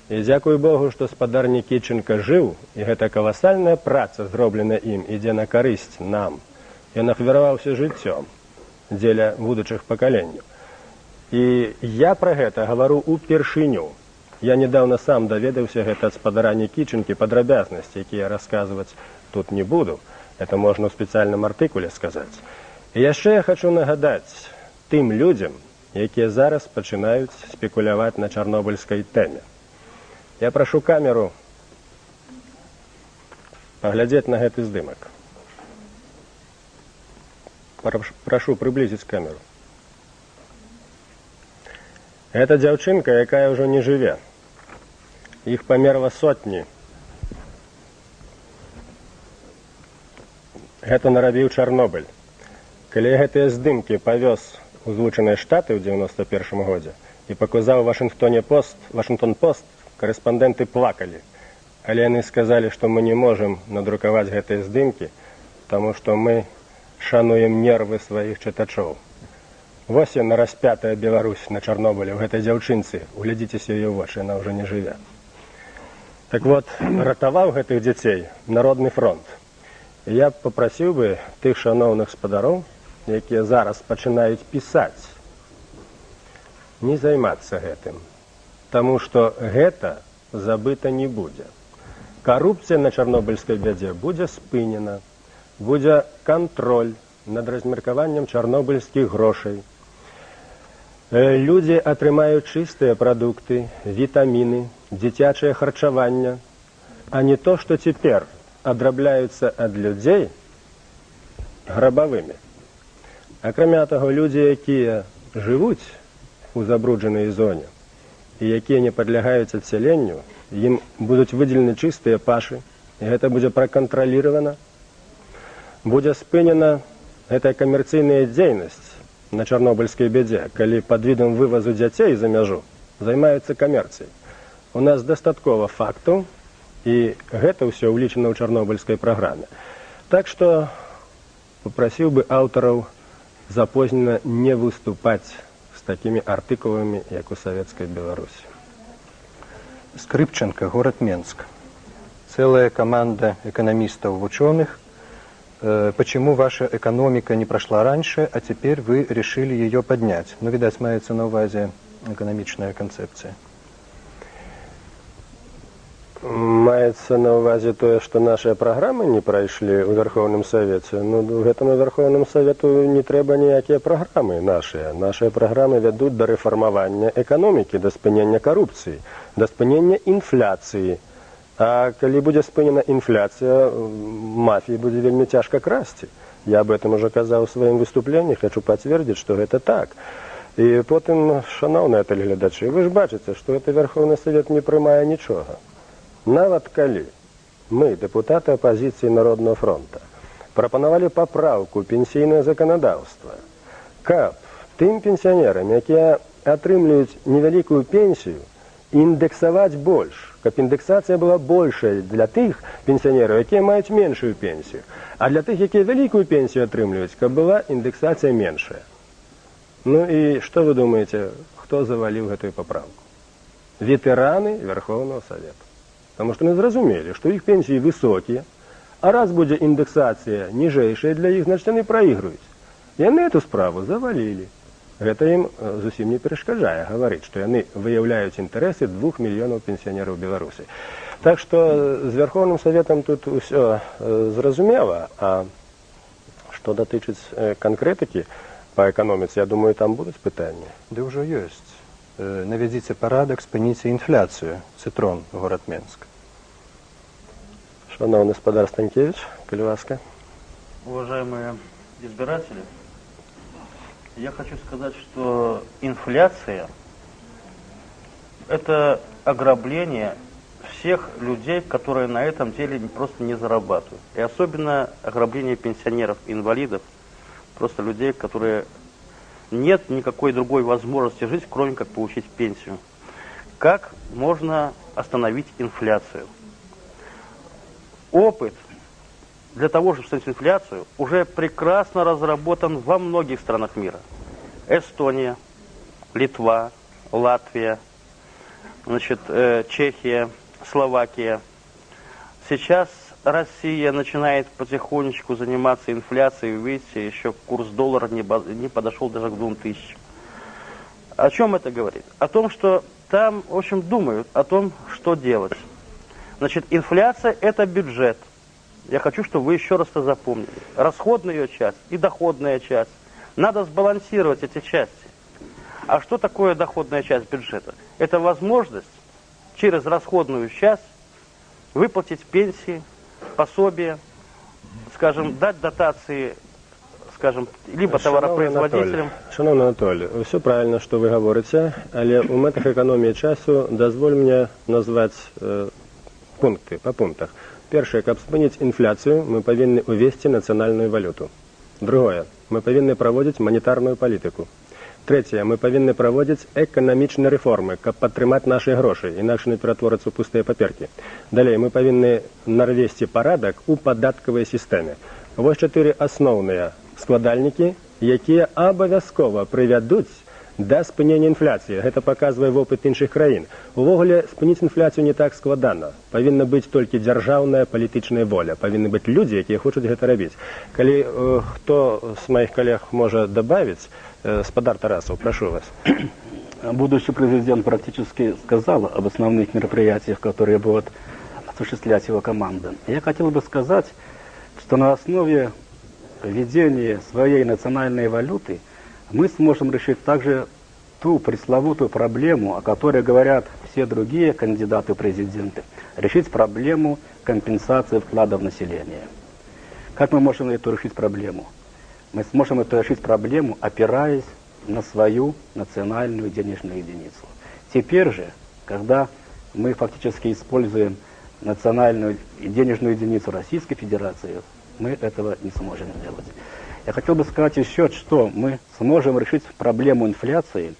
І дзякуй Богу, што спадар Нікітченка жыў, і гэта каласальная праца, зроблена ім, ідзе на карысць нам. Ён ахвяраваўся жыццём дзеля будучых пакаленняў. І я пра гэта гавару ўпершыню. Я недавно сам даведаўся гэта ад спадара Нікітченкі, падрабязнасці, якія расказваць тут не буду. Это можна ў спецыяльным артыкуле сказаць. І яшчэ я хачу нагадаць тым людзям, якія зараз пачынаюць спекуляваць на чарнобыльскай тэме. Я прашу камеру паглядзець на гэты здымак. Прашу прыблізіць камеру. Гэта дзяўчынка, якая ўжо не жыве. Іх памерла сотні. Гэта нарабіў Чарнобыль. Калі гэтыя здымкі павёз у Злучаныя Штаты ў 91-м годзе і паказаў Вашингтон Пост, корэспандэнты плакалі. Але яны сказалі, што мы не можам надрукаваць гэтыя здымкі, таму што мы шануем нервы сваіх чытачоў. Вось яна распятая Беларусь на Чарнобылі, у гэтай дзяўчынцы. Углядзіцеся яе вочы, яна ўжо не жыве. Так вот, ратаваў гэтых дзяцей Народны фронт. Я б папрасіў бы тых шаноўных спадароў, якія зараз пачынаюць пісаць, не займацца гэтым, таму што гэта забыта не будзе. Карупцыя на чарнобыльскай бядзе будзе спынена, будзе кантроль над размеркаваннем чарнобыльскіх грошай. Людзі атрымаюць чыстыя прадукты, вітаміны, дзіцячае харчаванне, а не то, што цяпер адрабляюцца ад людзей грабавымі. Акрамя таго, людзі, якія жывуць у забруджанай зоне і якія не падлягаюць адсяленню, ім будуць выдзелены чыстыя пашы, і гэта будзе пракантраліравана. Будзе спынена гэтая камерцыйная дзейнасць на чарнобыльскай бядзе, калі пад відам вывазу дзяцей за мяжу займаюцца камерцыяй. У нас дастаткова фактаў, і гэта ўсё ўлічана ў чарнобыльскай праграме. Так што папрасіў бы аўтараў запознена не выступаць з такімі артыкуламі, як у Савецкай Беларусі. Скрипченко, город Менск. Целая команда экономистов, ученых. Почему ваша экономика не прошла раньше, а теперь вы решили ее поднять? Ну, видать, мається на увазі экономичная концепция. Маецца на ўвазе тое, што нашыя праграмы не прайшлі ў Верховным Савеце. Ну, гэтаму Верховному Савету не трэба ніякія праграмы нашыя. Нашыя праграмы вядуць да рэфармавання эканомікі, да спынення карупцыі, да спынення інфляцыі. А калі будзе спынена інфляцыя, мафіі будзе вельмі цяжка красці. Я об этом уже казаў у сваім выступленні, хочу пацвердзіць, што гэта так. І потым, шаноўныя тэлегледачы, вы ж бачыце, што гэты Верховны Савет не прымае нічога. Нават калі мы, дэпутаты апазіцыі Народнага фронта, прапанавалі папраўку пенсійнае заканадаўства, каб тым пенсіянерам, якія атрымліваюць невялікую пенсію, індексаваць больш, каб індексацыя была большая для тых пенсіянераў, якія маюць меншую пенсію, а для тых, якія вялікую пенсію атрымліваюць, каб была індексацыя меншая. Ну і што вы думаеце, хто заваліў гэтую папраўку? Ветэраны Верховного Савета. Потому что мы зразумелі, што іх пенсіі высокія, а раз будзе індексацыя ніжэйшая для іх, значит, яны праіграюць. Яны эту справу завалілі. Гэта ім зусім не перашкаджае гаварыць, што яны выяўляюць інтарэсы 2 мільёнаў пенсіянераў Беларусі. Так што з Верховным Саветам тут усё зразумела, а што датычыць канкрэтыкі па эканоміцы, я думаю, там будуць пытанні. Да ўжо ёсць. Наведзіце парадак, спыніце інфляцыю. Цытрон, горад Менск. Шановный господар Станкевич, коли ласка. Уважаемые избиратели, я хочу сказать, что инфляция – это ограбление всех людей, которые на этом деле просто не зарабатывают. И особенно ограбление пенсионеров, инвалидов, просто людей, которые нет никакой другой возможности жить, кроме как получить пенсию. Как можно остановить инфляцию? Опыт для того, чтобы остановить инфляцию, уже прекрасно разработан во многих странах мира. Эстония, Литва, Латвия, значит, Чехия, Словакия. Сейчас Россия начинает потихонечку заниматься инфляцией. Видите, еще курс доллара не подошел даже к 2000. О чем это говорит? О том, что там, в общем, думают о том, что делать. Значит, инфляция – это бюджет. Я хочу, чтобы вы еще раз это запомнили. Расходная ее часть и доходная часть. Надо сбалансировать эти части. А что такое доходная часть бюджета? Это возможность через расходную часть выплатить пенсии, пособия, скажем, дать дотации, скажем, либо товаропроизводителям. Шановний Анатолій, все правильно, що ви говорите, але у метах економії часу дозволь мені назвати пункты по пунктах. Первое, каб спыніць інфляцыю, мы павінны увесці нацыянальную валюту. Другое, мы павінны праводзіць манетарную палітыку. Третье, мы павінны праводзіць эканамічныя рэформы, каб падтрымаць нашы грошы, інакш не ператворацца ў пустыя паперкі. Далей, мы павінны навесці парадак у падаткавай сістэме. Вось 4 асноўныя складальнікі, якія абавязкова прывядуць да спынення інфляцыі. Гэта паказвае вопыт іншых краін. Увогуле, спыніць інфляцыю не так складана. Павінна быць толькі дзяржаўная палітычная воля. Павінны быць людзі, якія хочуць гэта рабіць. Калі хто з маіх калег можа добавить, господар Тарасов, прошу вас. Будущий президент практически сказал об основных мероприятиях, которые будут осуществлять его команда. Я хотел бы сказать, что на основе введения своей национальной валюты мы сможем решить также ту пресловутую проблему, о которой говорят все другие кандидаты в президенты. Решить проблему компенсации вкладов населения. Как мы можем эту решить проблему? Мы сможем эту решить проблему, опираясь на свою национальную денежную единицу. Теперь же, когда мы фактически используем национальную денежную единицу Российской Федерации, мы этого не сможем сделать. Я хотел бы сказать еще, что мы сможем решить проблему инфляции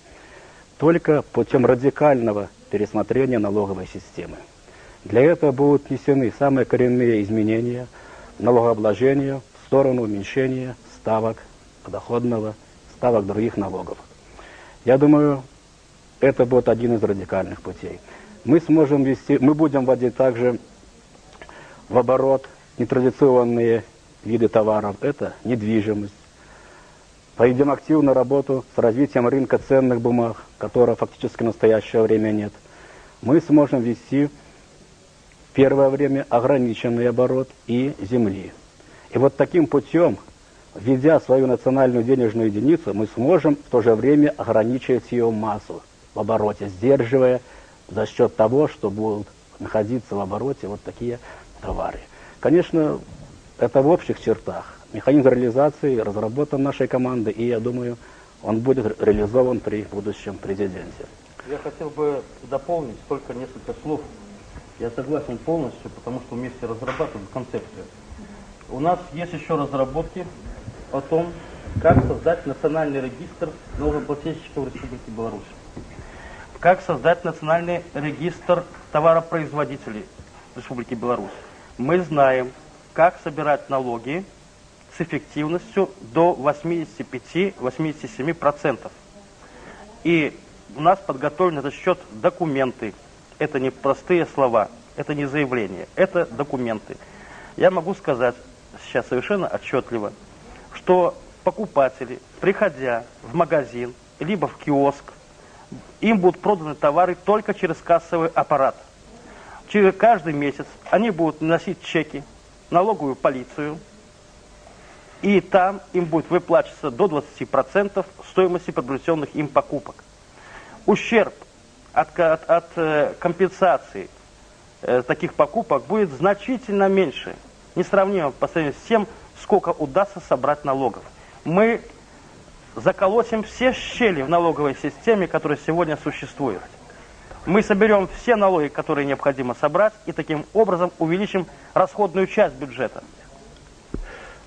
только путем радикального пересмотрения налоговой системы. Для этого будут внесены самые коренные изменения налогообложения в сторону уменьшения ставок подоходного, ставок других налогов. Я думаю, это будет один из радикальных путей. Мы будем вводить также в оборот нетрадиционные виды товаров, это недвижимость. Пойдем активно работу с развитием рынка ценных бумаг, которого фактически в настоящее время нет. Мы сможем ввести первое время ограниченный оборот и земли. И вот таким путем, введя свою национальную денежную единицу, мы сможем в то же время ограничивать ее массу в обороте, сдерживая за счет того, что будут находиться в обороте вот такие товары. Конечно, это в общих чертах. Механизм реализации разработан нашей командой, и я думаю, он будет реализован при будущем президенте. Я хотел бы дополнить только несколько слов. Я согласен полностью, потому что вместе разрабатываем концепцию. У нас есть еще разработки о том, как создать национальный регистр налогоплательщиков Республики Беларусь. Как создать национальный регистр товаропроизводителей Республики Беларусь. Мы знаем, как собирать налоги с эффективностью до 85-87%. И у нас подготовлены на этот счет документы. Это не простые слова, это не заявления, это документы. Я могу сказать сейчас совершенно отчетливо, что покупатели, приходя в магазин, либо в киоск, им будут проданы товары только через кассовый аппарат. Через каждый месяц они будут носить чеки в налоговую полицию, и там им будет выплачиваться до 20% стоимости приобретенных им покупок. Ущерб от компенсации таких покупок будет значительно меньше, несравнимо по сравнению с тем, сколько удастся собрать налогов. Мы заколотим все щели в налоговой системе, которая сегодня существует. Мы соберем все налоги, которые необходимо собрать, и таким образом увеличим расходную часть бюджета.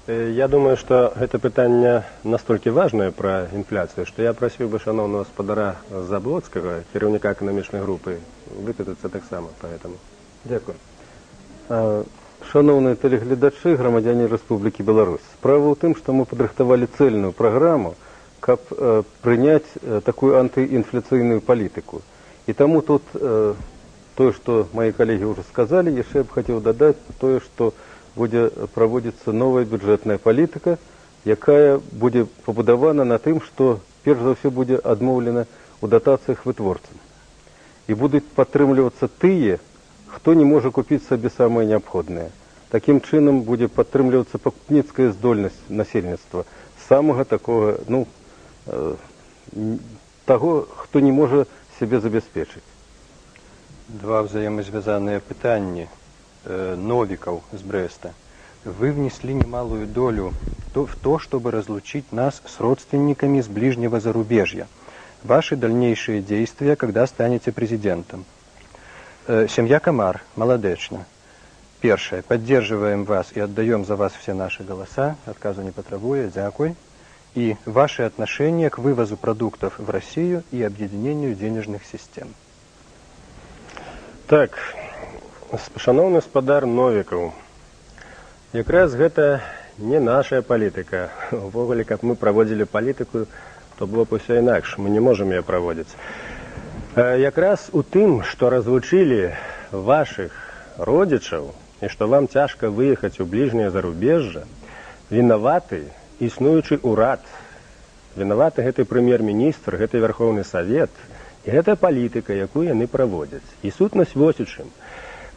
Я думаю, що це питання настільки важне про інфляцію, що я просив би шановного господара Заблоцького, керівника економічної групи, випитатися так само. Поэтому. Дякую. Шановні телеглядачі, громадяни Республіки Білорусь, справа в тім, що ми підготували цільну програму, щоб прийняти таку антиінфляційну політику. І тому тут то, що мої колеги вже сказали, ще я б хотів додати то, що буде проводиться нова бюджетна політика, яка буде побудована на тим, що перш за все буде відмовлено у дотаціях витворцям. І будуть підтримуватися ті, хто не може купити собі саме необхідне. Таким чином буде підтримуватися покупницька здольність населення, самого такого, того, хто не може себе забезпечити. Два взаимозвязанные питания. Новиков с Бреста. Вы внесли немалую долю в то, чтобы разлучить нас с родственниками с ближнего зарубежья. Ваши дальнейшие действия, когда станете президентом. Семья Комар, Молодечно. Первое. Поддерживаем вас и отдаем за вас все наши голоса. Отказу не потребует. Дякую. И ваши отношения к вывозу продуктов в Россию и объединению денежных систем. Так, шановний господар Новіков, якраз гэта не наша палітыка. Увогуле, каб мы праводзілі палітыку, то было б усё інакш, мы не можам яе праводзіць. Якраз у тым, што разлучылі вашых родзічаў і што вам цяжка выехаць у бліжняе зарубежжа, вінаваты існуючы ўрад, вінаваты гэты прэм'ер-міністр, гэты Верховны Савет, і гэта палітыка, якую яны праводзяць. І сутнасць вось у чым.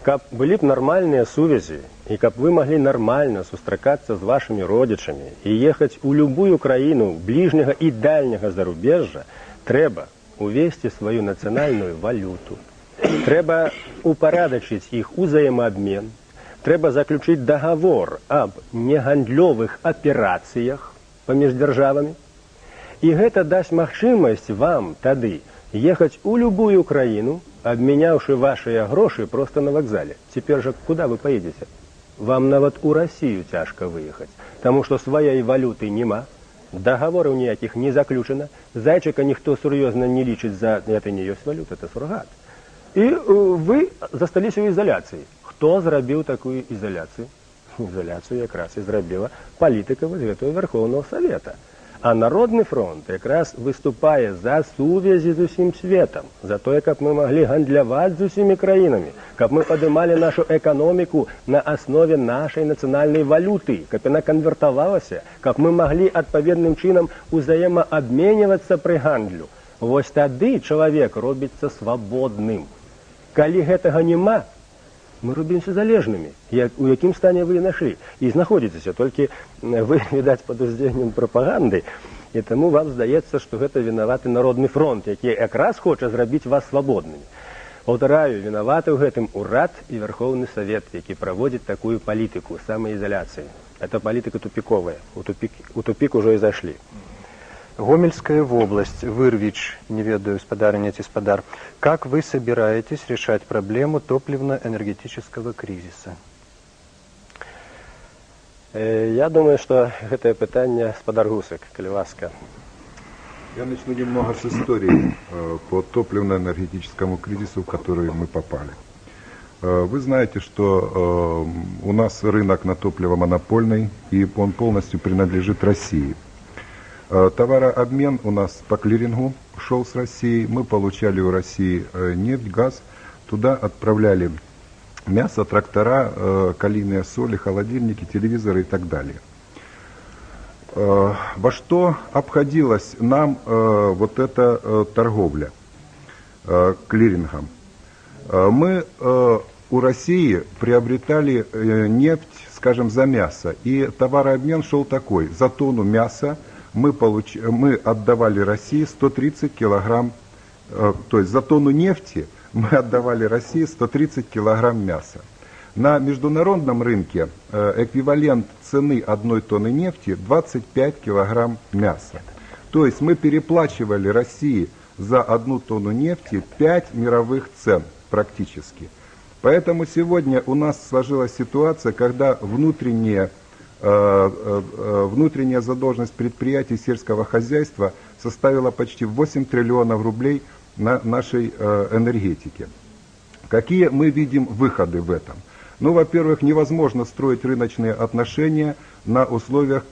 Каб былі б нармальныя сувязі, і каб вы маглі нармальна сустракацца з вашымі родзічамі і ехаць у любую краіну бліжняга і дальняга зарубежжа, трэба увесці сваю нацыянальную валюту. Трэба упарадачыць іх узаемаабмен, трэба заключыць дагавор аб негандлёвых аперацыях паміж дзяржавамі. І гэта дасць магчымасць вам тады ехаць у любую краіну, обменявши ваши гроши просто на вокзале. Теперь же куда вы поедете? Вам нават у Россию тяжко выехать, потому что своей валюты нема, договоров никаких не заключено, зайчика никто серьезно не лечит за это не есть валюта, это суррогат. И вы застались в изоляции. Кто зробил такую изоляцию? Изоляцию якраз и зробила політика этого Верховного Совета. А Народный фронт якраз выступае за сувязі з усім светом, за тое, каб мы маглі гандляваць з усімі краінамі, каб мы падымалі нашу эканоміку на аснове нашай нацыянальнай валюты, каб яна канвертавалася, каб мы маглі адпаведным чынам узаемаабменьвацца пры гандлю. Вось тады чалавек робіцца свабодным. Калі гэтага няма, мы робімся залежнымі. У якім стане вы нашлі? І знаходзіцеся, толькі вы, відаць, пад уздзеяннем прапаганды, і таму вам здаецца, што гэта вінаваты Народны фронт, які якраз хоча зрабіць вас свабоднымі. Паўтараю, вінаваты ў гэтым урад і Верховны Савет, які праводзіць такую палітыку самаізаляцыі. Эта палітыка тупіковая. У тупік ужо і зайшлі. Гомельская область, Вырвич, не ведаю, спадарыня ці спадар. Как вы собираетесь решать проблему топливно-энергетического кризиса? Я думаю, что это питание спадар Гусак, калі ласка. Я начну немного с истории по топливно-энергетическому кризису, в который мы попали. Вы знаете, что у нас рынок на топливо монопольный, и он полностью принадлежит России. Товарообмен у нас по клирингу шел с Россией. Мы получали у России нефть, газ. Туда отправляли мясо, трактора, калийные соли, холодильники, телевизоры и так далее. Во что обходилась нам вот эта торговля клирингом? Мы у России приобретали нефть, скажем, за мясо. И товарообмен шел такой. За тонну мяса мы отдавали России 130 килограмм, то есть за тонну нефти мы отдавали России 130 килограмм мяса. На международном рынке эквивалент цены одной тонны нефти 25 килограмм мяса. То есть мы переплачивали России за одну тонну нефти 5 мировых цен практически. Поэтому сегодня у нас сложилась ситуация, когда внутренняя задолженность предприятий сельского хозяйства составила почти 8 триллионов рублей на нашей энергетике. Какие мы видим выходы в этом? Ну, во-первых, невозможно строить рыночные отношения на условиях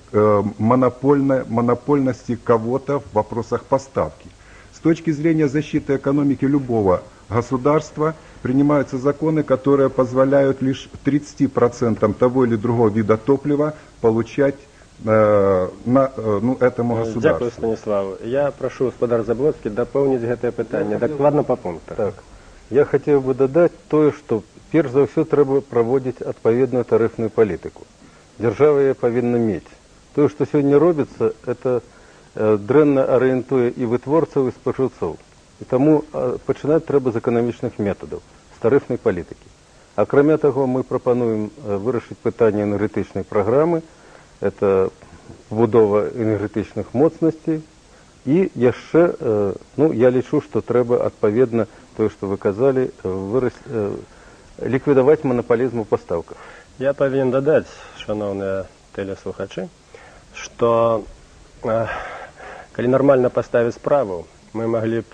монопольности кого-то в вопросах поставки. С точки зрения защиты экономики любого государства принимаются законы, которые позволяют лишь 30% того или другого вида топлива получать этому государству. Дякую, Станислав. Я прошу господар Заблоцкий дополнить это питание. Докладно по пунктам. Так. Я хотів би додати те, що перш за все треба проводити відповідну тарифну політику. Держава її повинна мати. Те, що сьогодні робиться, це дренно орієнтує і витворців, і споживців. І тому починати треба з економічних методів, з тарифної політики. А крім того, ми пропонуємо вирішити питання енергетичної програми, це побудова енергетичних моцностей. І ще, я лічу, що треба відповідно то, що ви казали, ліквідувати монополізм у поставках. Я повинен додать, шановні телеслухачі, що коли нормально поставить справу, ми могли б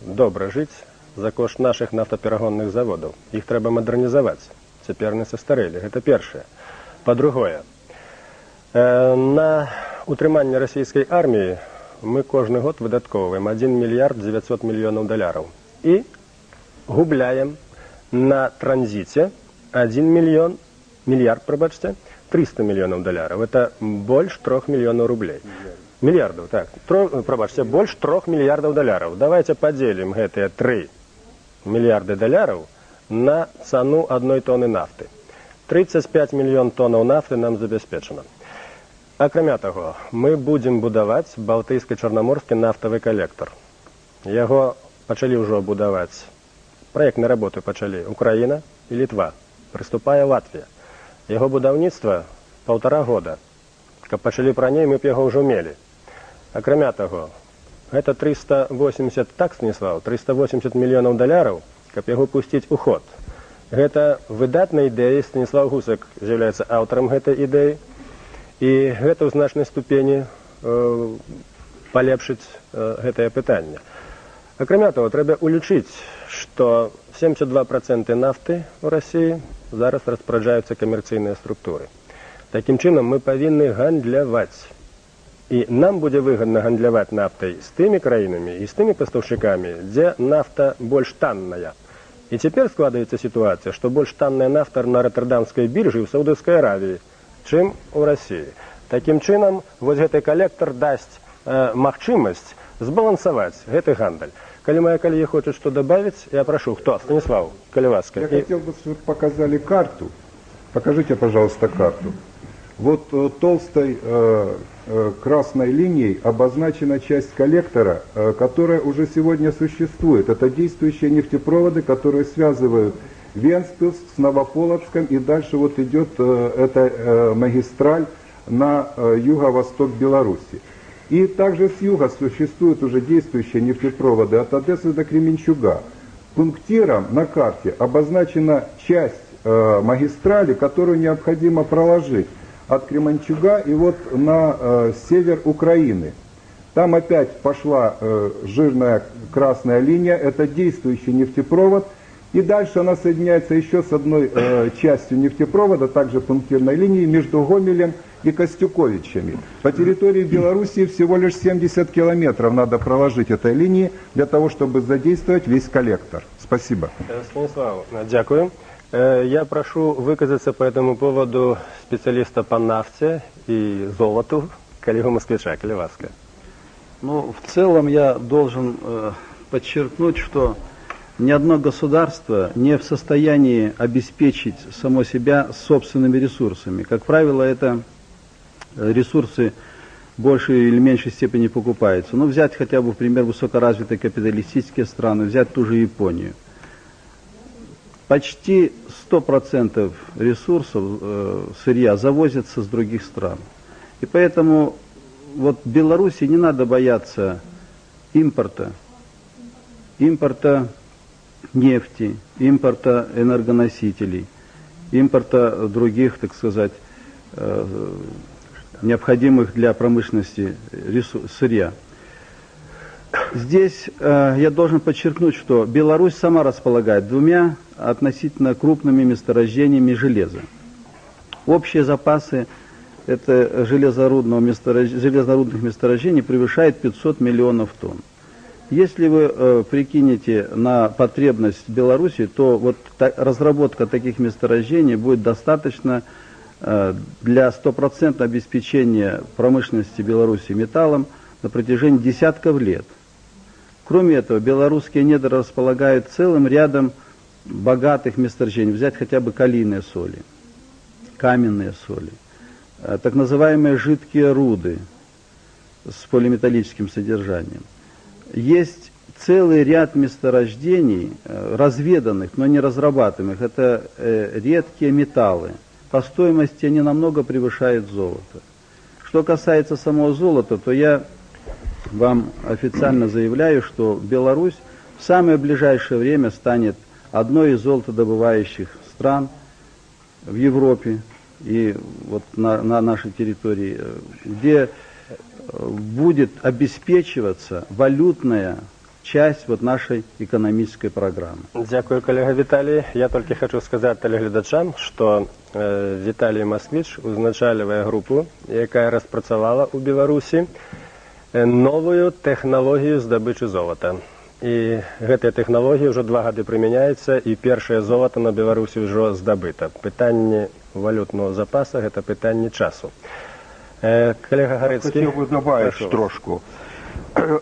добре жити за кошт наших нафтоперегонних заводів. Їх треба модернізувати. Тепер не состарели. Це перше. По-друге, на утримання російської армії ми кожен год видатковуємо 1 мільярд 900 мільйонів доларів. І губляем на транзите 1 миллиард, 300 миллионов долларов. Это больше 3 миллионов рублей. Миллиардов, так. Больше 3 миллиардов долларов. Давайте поделим эти 3 миллиарда долларов на цену одной тонны нафты. 35 миллионов тонн нафты нам забезпечено. А кроме того, мы будем будовать Балтийско-Чорноморский нафтовый коллектор. Его почали уже будовать. Проектные работы почали Украина и Литва, приступая Латвия. Его будовництво 1,5 года. Как почали про ней, мы б его уже умели. А кроме того, это 380, так, Станислав, 380 миллионов долларов, как его пустить у ход. Это выдатная идея, Станислав Гусак является автором этой идеи. И это в значной ступени полепшить это питание. А кроме того, треба улічити, що 72% нафти у Росії зараз розпоряджаються комерційні структури. Таким чином, ми повинні гандлювати. І нам буде вигідно гандлювати нафтою з тими країнами і з тими поставщиками, де нафта більш танна. І тепер складається ситуація, що більш танна нафта на Роттердамській біржі в Саудовській Аравії, чим у Росії. Таким чином, ось цей колектор дасть можливість збалансувати цей гандль. Коли мои коллеги хотят что добавить, я прошу, кто? Станислав, Колеваска. Я хотел бы, чтобы показали карту. Покажите, пожалуйста, карту. Вот толстой красной линией обозначена часть коллектора, которая уже сегодня существует. Это действующие нефтепроводы, которые связывают Вентспилс с Новополоцком, и дальше вот идет эта магистраль на юго-восток Беларуси. И также с юга существуют уже действующие нефтепроводы от Одессы до Кременчуга. Пунктиром на карте обозначена часть магистрали, которую необходимо проложить от Кременчуга и вот на север Украины. Там опять пошла жирная красная линия, это действующий нефтепровод. И дальше она соединяется еще с одной частью нефтепровода, также пунктирной линией, между Гомелем и Костюковичами. По территории Белоруссии всего лишь 70 километров надо проложить этой линии для того, чтобы задействовать весь коллектор. Спасибо. Станислав, дякую. Я прошу выказаться по этому поводу специалиста по нафте и золоту, коллегу Москвича, Колеваска. Ну, в целом я должен подчеркнуть, что ни одно государство не в состоянии обеспечить само себя собственными ресурсами. Как правило, это ресурсы в большей или меньшей степени покупаются. Ну, взять хотя бы, в пример, высокоразвитые капиталистические страны, взять ту же Японию. Почти 100% ресурсов сырья завозятся с других стран. И поэтому вот Беларуси не надо бояться импорта нефти, импорта энергоносителей, импорта других, так сказать, необходимых для промышленности сырья. Здесь я должен подчеркнуть, что Беларусь сама располагает двумя относительно крупными месторождениями железа. Общие запасы железнорудных месторождений превышают 500 миллионов тонн. Если вы прикинете на потребность Беларуси, то вот разработка таких месторождений будет достаточно для стопроцентного обеспечения промышленности Беларуси металлом на протяжении десятков лет. Кроме этого, белорусские недра располагают целым рядом богатых месторождений. Взять хотя бы калийные соли, каменные соли, так называемые жидкие руды с полиметаллическим содержанием. Есть целый ряд месторождений, разведанных, но не разрабатываемых. Это редкие металлы. По стоимости они намного превышают золото. Что касается самого золота, то я вам официально заявляю, что Беларусь в самое ближайшее время станет одной из золотодобывающих стран в Европе и вот на нашей территории, где будет обеспечиваться валютная часть вот нашей экономической программы. Дякую, коллега Виталий. Я только хочу сказать телеглядачам, что Виталий Москвич узначальвае групу, яка распрацавала у Беларусі новую технологію здабычы золота. І гэтая тэхналогія ўжо 2 гады прымяняецца, і першае золата на Беларусі ўжо здабыта. Пытанне валютного запаса – гэта пытанне часу. Коллега Гарецкий. Хотел бы добавить трошку.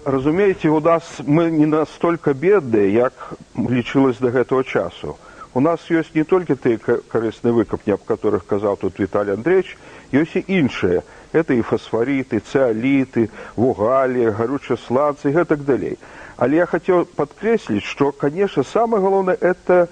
Разумеете, у нас мы не настолько бедные, як лічилось до этого часу. У нас есть не только те корыстные выкопни, об которых сказал тут Виталий Андреевич, есть и іншие. Это и фосфориты, циолиты, вугали, горючие сланцы и так далее. Але я хотел подкреслить, что, конечно, самое главное, это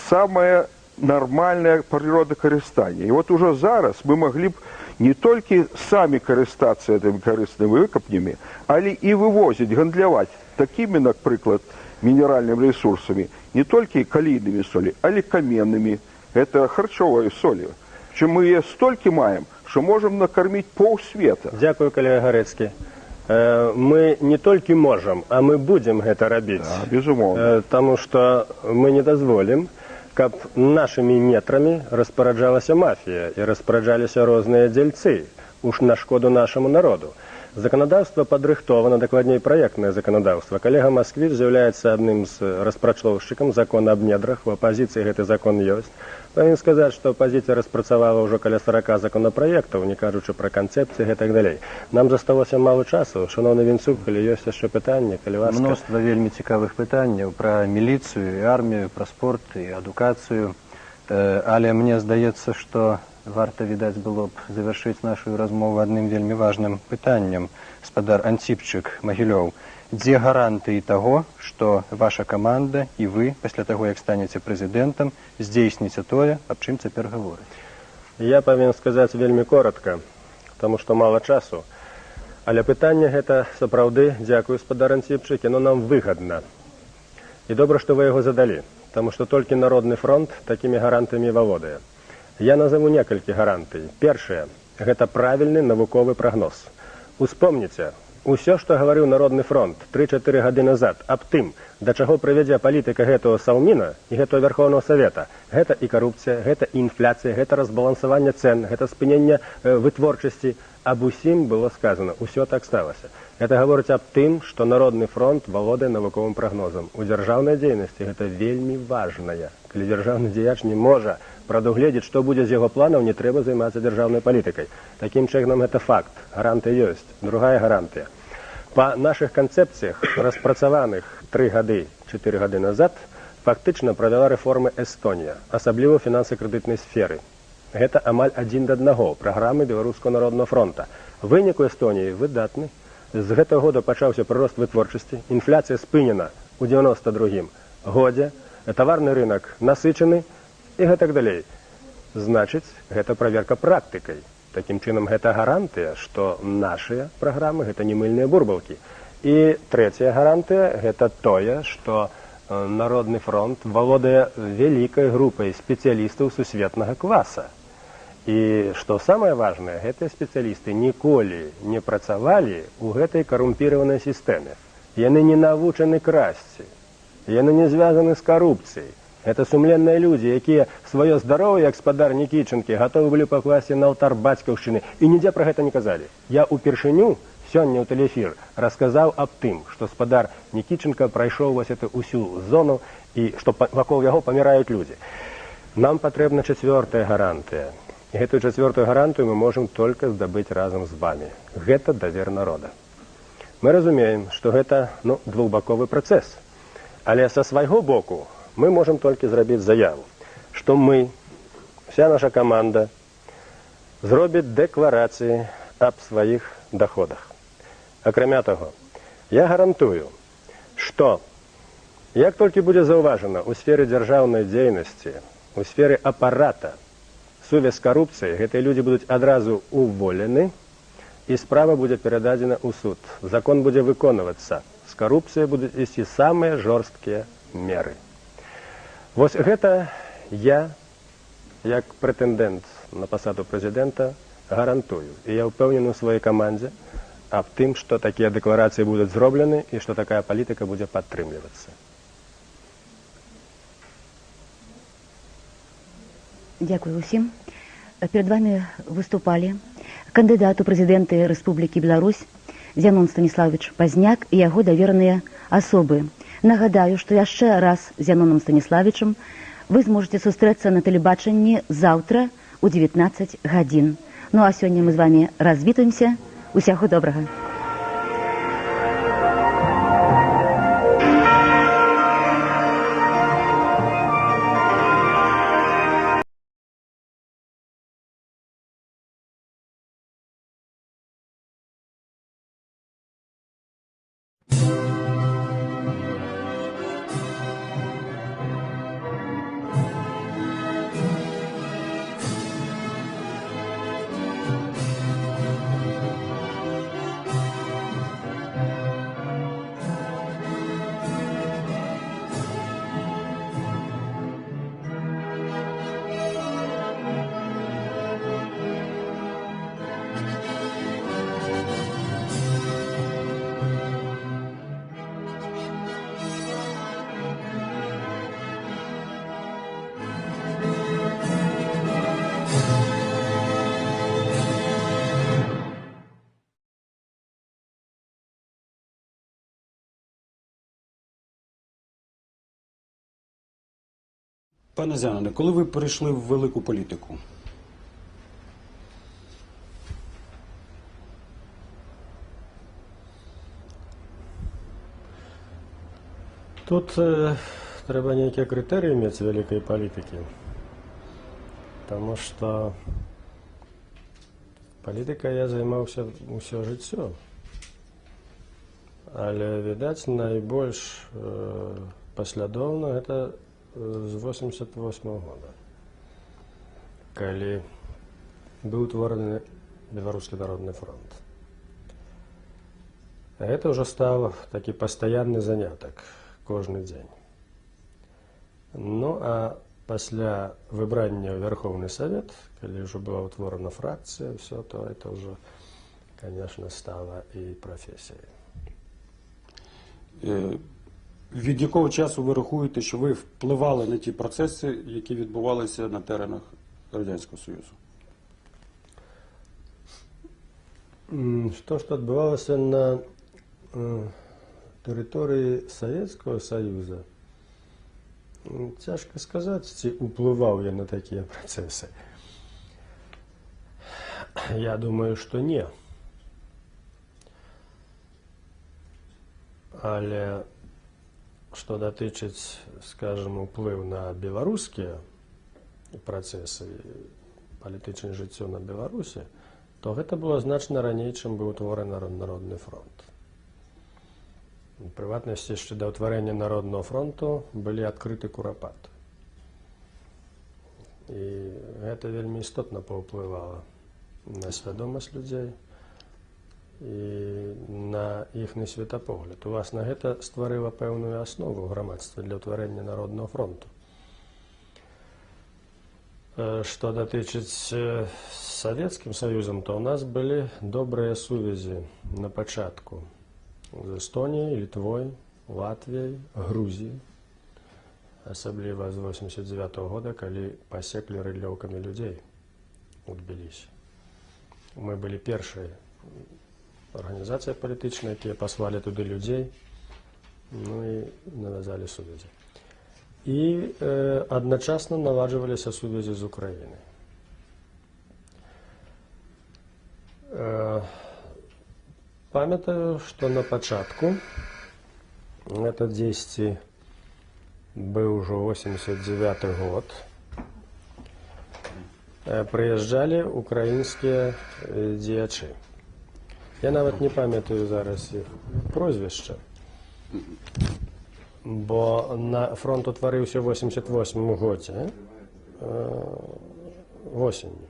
самое нормальное природокористание. И вот уже зараз мы могли бы не только сами користаться этими корыстными выкопнями, але и вывозить, гандлявать такими, например, минеральными ресурсами, не только калийными соли, але каменными, это харчовые соли. Чем мы ее столько маем, что можем накормить полсвета. Дякую, коллега Гарецкий. Мы не только можем, а мы будем это робить. Да, безумовно. Потому что мы не дозволим, каб нашими нетрами распараджалася мафія і распараджаліся розныя дзельцы. уж на шкоду нашему народу. Законодаўства падрыхтована, дакладней праектнае заканадаўства. Калега Масквіч з'яўляецца адным з распрацоўшчыкам закона аб недрах. У апазіцыі гэты закон ёсць. Павінен сказаць, што апазіцыя распрацавала ўжо каля 40 законапраектаў, не кажучы пра канцэпцыі і так далей. Нам засталося мала часу. Шановны Вінцук, калі ёсць яшчэ пытанні, калі ласка. Мноства вельмі цікавых пытанняў пра міліцыю і армію, пра спорт і адукацыю. Але мне здаецца, што варта, відаць, было б завяршыць нашу размову адным вельмі важным пытаннем. Спадар Антипчык, Магілёў, дзе гарантыі таго, што ваша каманда і вы, пасля таго, як станеце прэзідэнтам, здзейсніце тое, аб чым цяпер гаворыць? Я павінен сказаць вельмі коротка, таму што мала часу. Але пытанне гэта сапраўды, дзякую, спадар Антипчык, яно нам выгадна. І добра, што вы яго задалі, таму што толькі Народны фронт такімі гарантыямі валодае. Я назову некалькі гарантый. Першае – гэта правільны навуковы прагноз. Успомніце, усё, што гаварыў Народны фронт 3-4 гады назад аб тым, да чаго прывядзе палітыка гэтага Саўміна і гэтага Вярхоўнага Савета. Гэта і карупцыя, гэта і інфляцыя, гэта разбалансаванне цэн, гэта спыненне вытворчасці. Аб усім было сказана, усё так сталася. Гэта гаворыць аб тым, што Народны фронт валодае навуковым прагнозам. У дзяржаўнай дзейнасці гэта вельмі важнае. Калі дзяржаўны дзеяч не можа прадугледзець, што будзе з яго планаў, не трэба займацца дзяржаўнай палітыкай. Такім чынам, гэта факт. Гарантыя ёсць. Другая гарантыя. Па нашых канцэпцыях, распрацаваных 3 гады, 4 гады назад, фактычна правяла рэформы Эстонія, асабліва ў фінанса-крэдытнай сферы. Гэта амаль 1:1 праграмы Беларускага народнага фронта. Вынік у Эстоніі выдатны. З гэтага года пачаўся прырост вытворчасці, інфляцыя спынена ў 92-м годзе, таварны рынок насычаны і гэтак далей. Значыць, гэта праверка практыкай. Такім чынам, гэта гарантыя, што нашыя праграмы гэта не мыльныя бурбалкі. І трэцяя гарантыя гэта тое, што Народны фронт валодае вялікай групай спецыялістаў сусветнага класа. І што самае важнае, гэтыя спецыялісты ніколі не працавалі ў гэтай карумпіраванай сістэме. Яны не навучаны красці, яны не звязаны з карупцыяй. Гэта сумленныя людзі, якія сваё здароўе, як спадар Нікічынкі, гатовы былі пакласці на алтар бацькаўшчыны. І нідзе пра гэта не казалі. Я ўпершыню сёння ў тэлеэфір расказаў аб тым, што спадар Нікічынка прайшоў вось эту ўсю зону і што вакол яго паміраюць людзі. Нам патрэбна 4-я гарантыя. І гэтую 4-ю гарантыю мы можам толькі здабыць разам з вамі. Гэта давер народа. Мы разумеем, што гэта двухбаковы працэс. Але са свайго боку мы можам толькі зрабіць заяву, што мы, вся наша каманда, зробіць дэкларацыі аб сваіх даходах. Акрамя таго, я гарантую, што як толькі будзе заўважана ў сферы дзяржаўнай дзейнасці, у сферы апарата, сувязь з карупцыяй, гэтыя людзі будуць адразу уволены, і справа будзе перададзена ў суд. Закон будзе выконвацца. З карупцыяй будуць ісці самыя жорсткія меры. Вось гэта я, як прэтэндэнт на пасаду прэзідэнта, гарантую. І я ўпэўнены ў сваёй камандзе аб тым, што такія дэкларацыі будуць зроблены і што такая палітыка будзе падтрымлівацца. Дякую усім. Перед вами выступали кандидат у прэзідэнты Рэспублікі Беларусь Зянон Станіславович Пазняк і яго давераныя асобы. Нагадаю, што яшчэ раз з Зяноном Станіславовичам вы зможаце сустрэцца на тэлебачанні заўтра у 19 гадзін. Ну а сёння мы з вами развітаемся. Усяго добрага. Пане Зянине, коли ви перейшли в велику політику? Тут треба некие критерии иметь великой политики, потому что политикой я займаўся ўсё жыццё, але, відаць, найбольш паслядоўна гэта з 88 года, калі быў утвораны Беларускі народны фронт. Это ўжо стаў такі пастаянны занятак кожны дзень. Ну, а пасля выбрання ў Верховны Савет, калі ўжо была ўтворана фракцыя, все, то это ўжо, конечно, стала і професіяй. Від якого часу ви рахуєте, що ви впливали на ті процеси, які відбувалися на теренах Радянського Союзу? Што адбывалася на тэрыторыі Савецкага Саюза, цяжка сказаць, ці ўплываў я на такія працэсы. Я думаю, што не. Але што датычыць, скажем, уплыў на беларускія працэсы, палітычнае жыццё на Беларусі, то гэта было значна раней, чым быў утвораны Народны фронт. У прыватнасці, яшчэ да ўтварэння Народнага фронту былі адкрыты курапаты. І гэта вельмі істотна паўплывала на свядомасць людзей і на іхні светапогляд. Уласна, гэта стварыла пэўную аснову ў грамадстве для ўтварэння Народнага фронту. Што датычыць Савецкім Саюзам, то ў нас былі добрыя сувязі на пачатку з Эстоніяй, Літвой, Латвіяй, Грузіяй, асабліва з 89 года, калі пасеклі рыдлёўкамі людзей у Тбілісі. Мы былі першай арганізацыя палітычная, якія паслалі туды людзей, ну і навязалі сувязі. І адначасна наладжваліся сувязі з Украінай. Памятаю, што на пачатку, гэта дзесьці быў ужо 89 год, прыязджалі украінскія дзеячы. Я нават не памятаю зараз іх прозвішча, бо фронт утварыўся ў 88 годзе, восенню.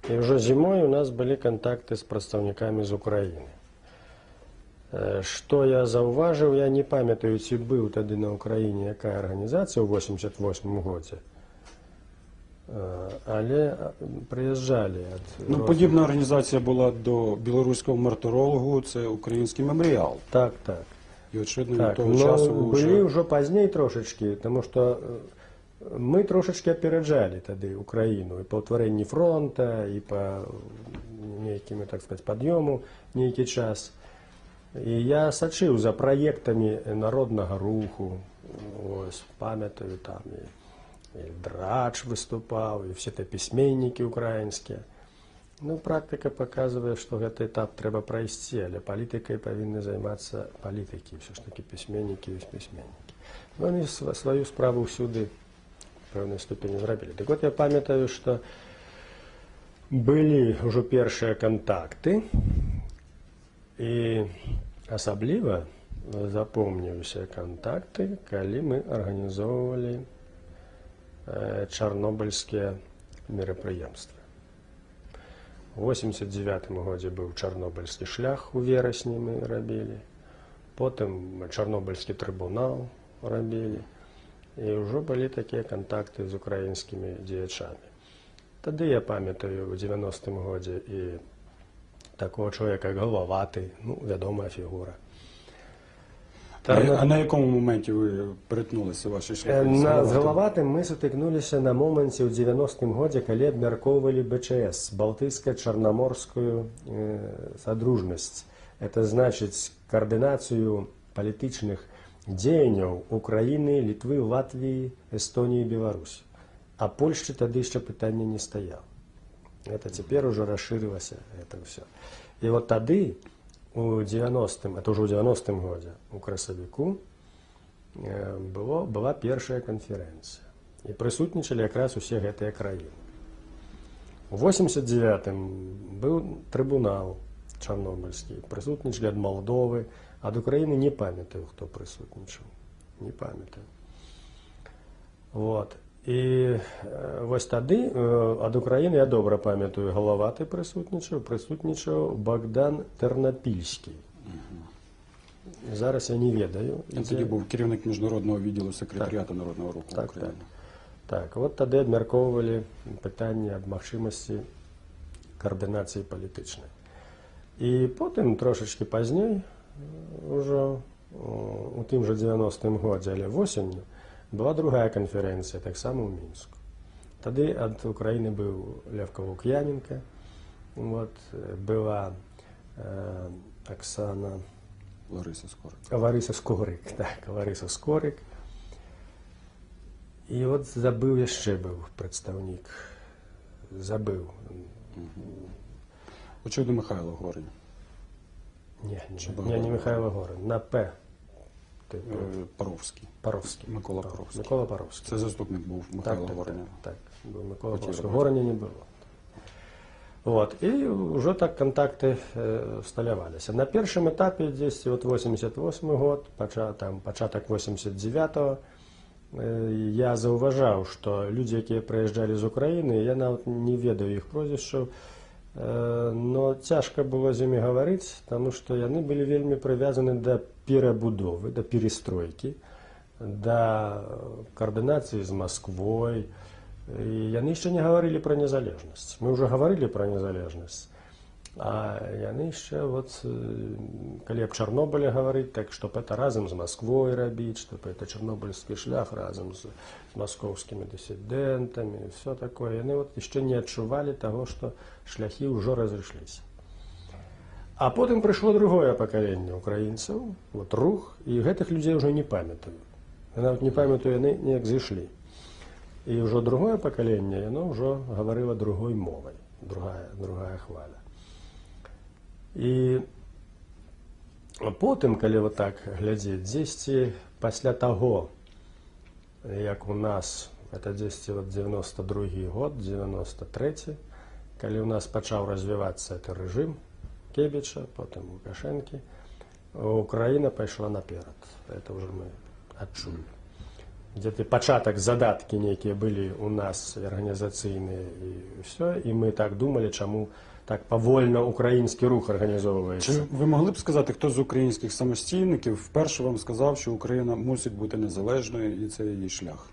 І ўжо зімой у нас былі кантакты з прадстаўнікамі з Украіны. Што я заўважыў, я не памятаю, ці быў тады на Украіне якая арганізацыя ў 88 годзе, але прыязджалі. Подібна організація була до білоруського мартирологу, це український меморіал. Так, так. І очевидно, від того часу ви вже... Былі ўжо пазней трошечки, тому што мы трошечки апераджалі тады Украіну і па ўтварэнні фронта, і па нейкім, так сказаць, пад'ёму нейкі час. І я сачыў за праектамі народнага руху, ось, памятаю, там і Драч выступаў, і все те пісьменнікі украінскія. Ну, практыка паказвае, што гэты этап трэба прайсці, але палітыкай павінны займацца палітыкі, ўсё ж такі пісьменнікі і пісьменнікі. Ну, они сваю справу ўсюды в пэўнай ступені зрабілі. Так вот, я памятаю, што былі ўжо першыя кантакты, і асабліва запомніліся кантакты, калі мы арганізоўвалі чарнобыльскія мерапрыемствы. У 89 годзе быў чарнобыльскі шлях у верасні мы рабілі, потым чарнобыльскі трыбунал рабілі, і ўжо былі такія кантакты з украінскімі дзеячамі. Тады я памятаю, у 90-м годзе і такого чоловіка, як Головатий, ну, відома фігура. А на якому моменті ви перетнулися ваші шляхи? З Головатым мы сутыкнуліся на моменце ў 90-м годзе, калі абмяркоўвалі БЧС, Балтыйска-Чарнаморскую содружнасць. Это значыць координацию палітычных дзеянняў Украіны, Літвы, Латвіі, Эстоніі, Беларусі. А Польшчы тады яшчэ пытання не стаяла. Это цяпер ужо расшырылася это ўсё. І вот тады у 90-м, это ўжо ў 90-м годзе, у красавіку была першая канферэнцыя. І прысутнічалі якраз усе гэтыя краіны. У 89-м быў трыбунал чарнобыльскі, прысутнічалі ад Малдовы, ад Украіны не памятаю, хто прысутнічаў. Не памятаю. Вот. І вось тады ад Украіны, я добра памятаю, Галаваты прысутнічаў Богдан Тэрнапільскі. Зараз я не ведаю. Він тоді був керівник міжнародного відділу секретаріату Народного руху України. Так, от тады абмяркоўвалі пытанне аб магчымасці каардынацыі палітычнай. І потым, трошачкі пазней, ужо у тым жа 90-м годзе, але восенню, была другая канферэнцыя, таксама ў Мінску. Тады ад Украіны быў Левка Лук'яненка, вот, была Оксана... Лариса Скорик. Лариса Скорик. І от забыў яшчэ быў прадстаўнік. Забыў. Очевидно, Михайло Горень. Не Михайло Горень. На П. Паровський. Микола Паровський. Микола Паровський. Це заступник був Михайла Гореня. Так, був Микола Паровський. Гореня не було. Вот. І вже так контакти сталявалися. На першому етапі, десь от 88 год, початок 89-го, я заўважаў, што людзі, якія прыязджалі з Украіны, я нават не ведаю іх прозвішчаў, но цяжка было з імі гаварыць, таму што яны былі вельмі прывязаны да перабудовы, да перестройкі, да каардынацыі з Масквой. І яны яшчэ не гаварылі пра незалежнасць. Мы ўжо гаварылі пра незалежнасць, а яны яшчэ, вот, калі аб Чарнобылі гаварыць, так што гэта разам з Масквой рабіць, што гэта чарнобыльскі шлях разам з маскоўскімі дысідэнтамі, все такое. Яны вот яшчэ не адчувалі таго, што шляхі ўжо разышліся. А потым прыйшло другое пакаленне украінцаў, вот рух, і гэтых людзей ўжо не памятаю. Я нават не памятаю, яны неяк зышлі. І ўжо другое пакаленне, яно ўжо гаварыла другой мовай, другая хваля. І потым, калі вот так глядзець, дзесьці пасля таго, як у нас, это дзесьці вот 92-й год, 93-й, калі у нас пачаў развівацца гэты рэжым Кебіча, потым Лукашэнкі, Украіна пайшла наперад. Это ўжо мы адчулі. Где-то пачатак, задаткі нейкія былі у нас арганізацыйныя і ўсё, і мы так думалі, чаму так павольна український рух організовується. Чи ви могли б сказати, хто з українських самостійників вперше вам сказав, що Україна мусить бути незалежною і це її шлях?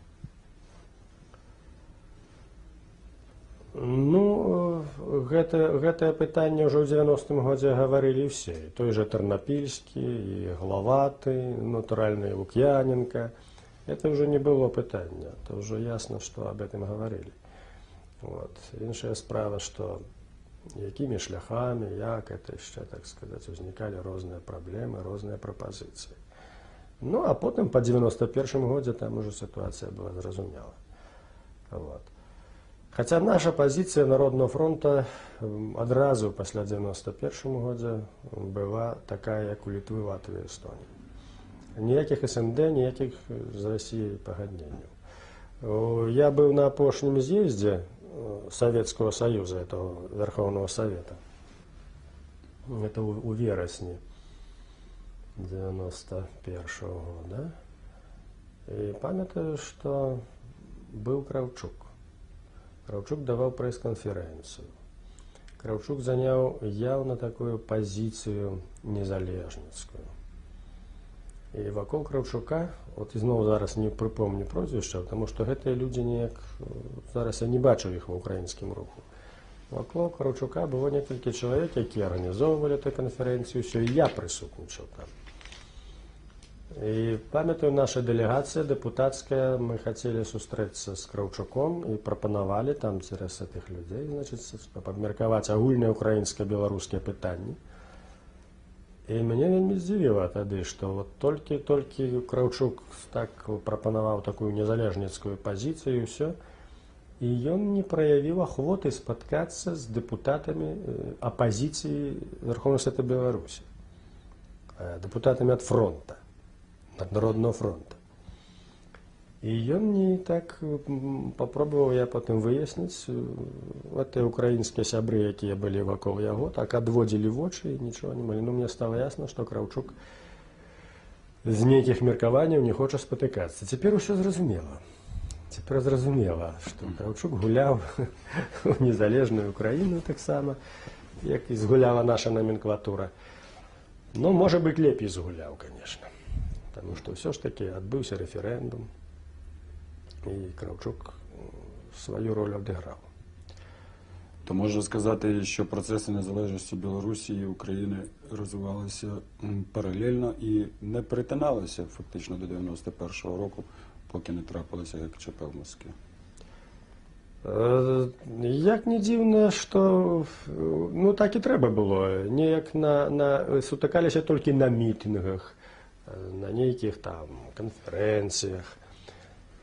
Ну, гэтае пытанне ўжо ў 90-м годзе гаварылі ўсе. Той же Тэрнапільскі, і Галаваты, натуральна, і Лук'яненка. Это уже не было пытання, это уже ясно, что об этом говорили. Вот. Іншая справа, что якімі шляхами, як это яшчэ, так сказать, узнікалі розныя праблемы, розныя прапазіцыі. Ну, а потым по 91-м годзе там уже ситуация была зразумела. Вот. Хотя наша позиция Народного фронта адразу пасля 91-м годзе была такая, як у Літвы, Латвіі, Эстонії. Ніяких СНД, ніяких з Росією пагадненняў. Я был на апошнім з'ездзе Советского Союза, этого Верховного Совета. Это у вересні 91-го года. И памятаю, что был Кравчук. Кравчук давал пресс-конференцию. Кравчук занял явно такую позицию незалежніцкую. І вакол Кравчука, от і зноў зараз не прыпомню прозвішча, тому што гэтыя людзі неяк, зараз я не бачу іх ва ўкраінскім руху. Вакол Кравчука было некалькі чалавек, якія арганізоўвалі эту канферэнцыю, ўсё, і я прысутнічаў там. І памятаю, наша дэлегацыя дэпутацкая, мы хацелі сустрэцца з Кравчуком і прапанавалі там цераз гэтых людзей, значыць, абмеркаваць агульныя ўкраінска-беларускія пытанні. І мяне вельмі здзівіла тады, што вот толькі Краўчук так прапанаваў такую незалежніцкую пазіцыю і ўсё, і ён не праявіў ахвоты спаткацца з дэпутатамі апазіцыі Верховнага Савета Беларусі, дэпутатамі ад фронта, ад Народнага фронта. І ён не так папробаваў, я потым выясніць, тыя украінскія сябры, якія былі вакол яго, так адводзілі вочы і нічога не малі. Ну, мне стала ясна, што Краўчук з нейкіх меркаванняў не хоча спатыкацца. Цяпер усё зразумела. Цяпер зразумела, што Краўчук гуляў у незалежную Украіну таксама, як і згуляла наша номенклатура. Ну, можа быць, лепей згуляў, конечно. Таму што ўсё ж такі адбыўся рэферэндум, і Краўчук свою роль адыграў. То можна сказати, що процеси незалежності Білорусі і України розвивалися паралельно і не перетиналися фактично до 91-го року, поки не трапилося ГКЧП в Москві. Як не дзіўна, што ну так і трэба было. Неяк сутыкаліся толькі на мітынгах, на нейкіх там канферэнцыях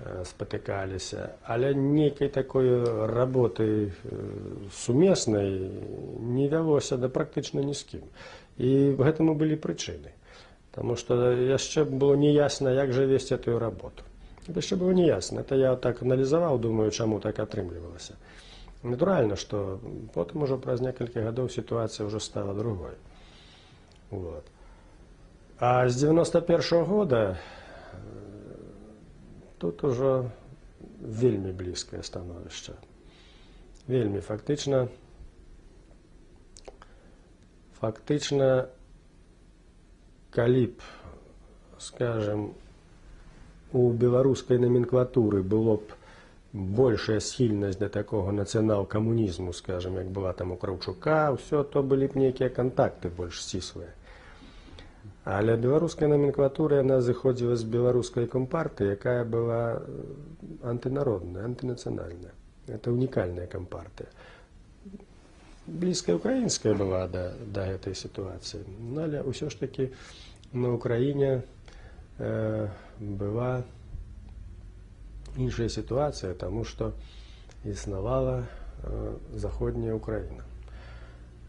спатыкаліся, але нейкай такой работы сумеснай не вялося да практычна ні з кім. І гэтаму былі прычыны. Таму што яшчэ было неясна, як жа весці эту работу. Это яшчэ было неясна. Это я так аналізаваў, думаю, чаму так атрымлівалася. Натуральна, што потым ужо праз некалькі гадоў сітуацыя ўжо стала другой. Вот. А з 91-го года тут ужо вельмі блізкае становішча. Вельмі фактычна, калі б, скажем, у беларускай номенклатуры было б большая схільнасць да такога нацыянал-камунізму, скажем, як была там у Краўчука, ўсё, то былі б нейкія кантакты больш сціслыя. Але беларуская номенклатура, яна зыходзіла з беларускай компартыі, якая была антынародная, антынацыянальная. Это унікальная компартыя. Блізкая украінская была да гэтай сітуацыі. Але ўсё ж такі на Украіне была іншая сітуацыя, таму што існавала заходняя Украіна,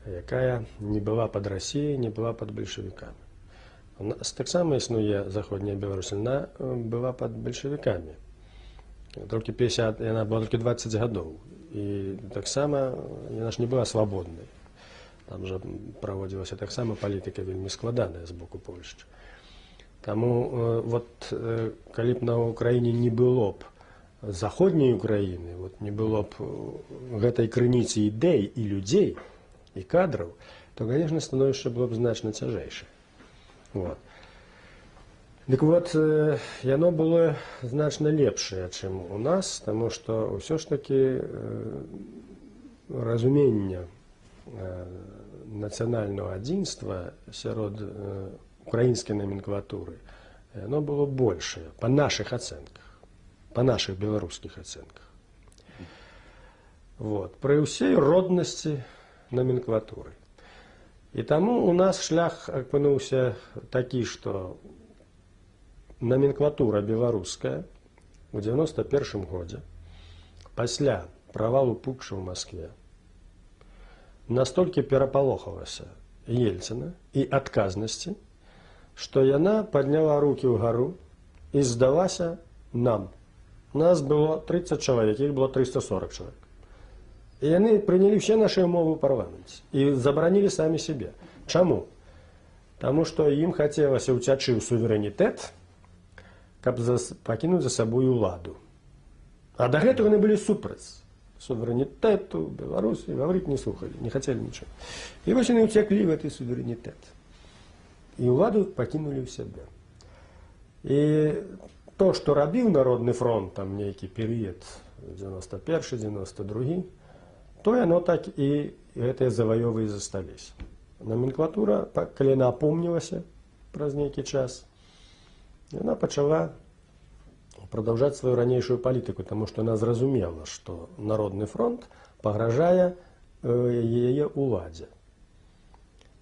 якая не была пад Расіяй, не была пад бальшавікамі. У нас таксама існуе заходняя Беларусь, яна была пад бальшавікамі. Яна была толькі 20 гадоў. І таксама яна ж не была свабоднай. Там жа праводзілася таксама палітыка вельмі складаная з боку Польшчы. Таму калі б на Украіне не было б заходняй Украіны, не было б гэтай крыніцы ідэй і людзей, і кадраў, то, конечно, становішча было б значна цяжэйшае. Дык яно было значна лепшае, чым у нас, таму што ўсё ж такі разуменне нацыянальнага адзінства сярод украінскай номенклатуры, яно было большае па нашых ацэнках, па нашых беларускіх ацэнках. Пры ўсей роднасці номенклатуры. І таму у нас шлях апынуўся такі, што номенклатура беларуская у 91-м годзе пасля правалу путча ў Маскве настолькі перапалохалася Ельцына і адказнасці, што яна падняла рукі ўгару і здалася нам. Нас было 30 чалавек, іх было 340 чалавек. І яны прынялі ўсе нашы ўмовы ў парламенце і забаранілі самі сябе. Чаму? Таму што ім хацелася ўцячы ў суверэнітэт, каб пакінуць за сабой уладу. А да гэтага яны былі супраць суверэнітэту, Беларусі, гаварыць не слухалі, не хацелі нічога. І вось яны ўцяклі в гэты суверэнітэт. І ўладу пакінулі ў сябе. І то, што рабіў Народны фронт, там нейкі перыяд 91-92, то яно так і гэтыя заваёвы і засталіся. Номенклатура, калі яна апомнілася праз нейкі час, яна пачала прадаўжаць сваю ранейшую палітыку, таму што яна зразумела, што Народны фронт пагражае яе ўладзе.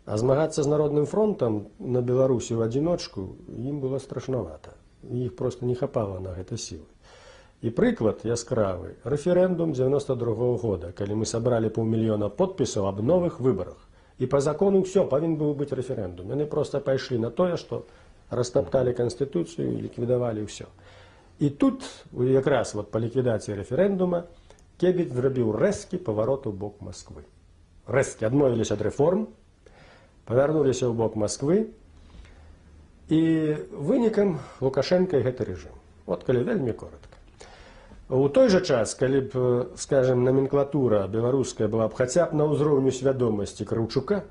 А змагацца з Народным фронтам на Беларусі ў адзіночку ім было страшнавата. Іх проста не хапала на гэта сілы. І прыклад яскравы – рэферэндум 92-го года, калі мы сабралі 500 000 подпісаў аб новых выбарах. І па закону ўсё, павінен быў быць рэферэндум. Яны проста пайшлі на тое, што растапталі Канстытуцыю і ліквідавалі ўсё. І тут, якраз па ліквідацыі рэферэндума, Кебіч зрабіў рэзкі паварот у бок Масквы. Рэзкі адмовіліся ад рэформ, павярнуліся ў бок Масквы, і вынікам Лукашенка і гэты рэжым. От калі вельмі коротка. У той жа час, калі б, скажем, номенклатура беларуская была б хаця б на ўзроўню свядомасці Краўчука,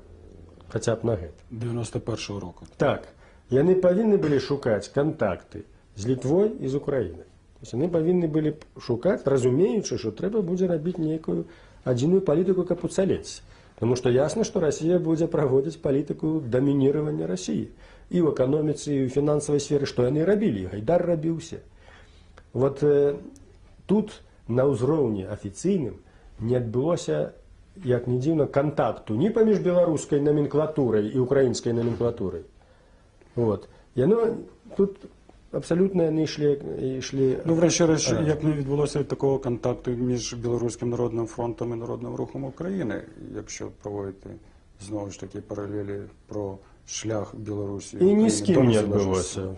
хаця б на гэта. 91-го року. Так, яны павінны былі шукаць кантакты з Літвой і з Украінай. Яны павінны былі б шукаць, разумеючы, што трэба будзе рабіць нейкую адзіную палітыку, каб уцалець. Таму што ясна, што Расія будзе праводзіць палітыку дамініравання Расіі. І ў эканоміцы, і ў фінансавай сферы, што яны рабілі, Гайдар рабіўся. Вот тут на ўзроўні афіцыйным не адбылося, як ні дзіўна, кантакту ні паміж беларускай номенклатурай і украінскай номенклатурай. Вот. Яно тут абсолютно яны йшли... Ну, врешті-решт, як не відбулося такого контакту між Білоруським народним фронтом і Народним рухом України, якщо проводити, знову ж таки, паралелі про шлях Білорусі і ні з ким не відбулося.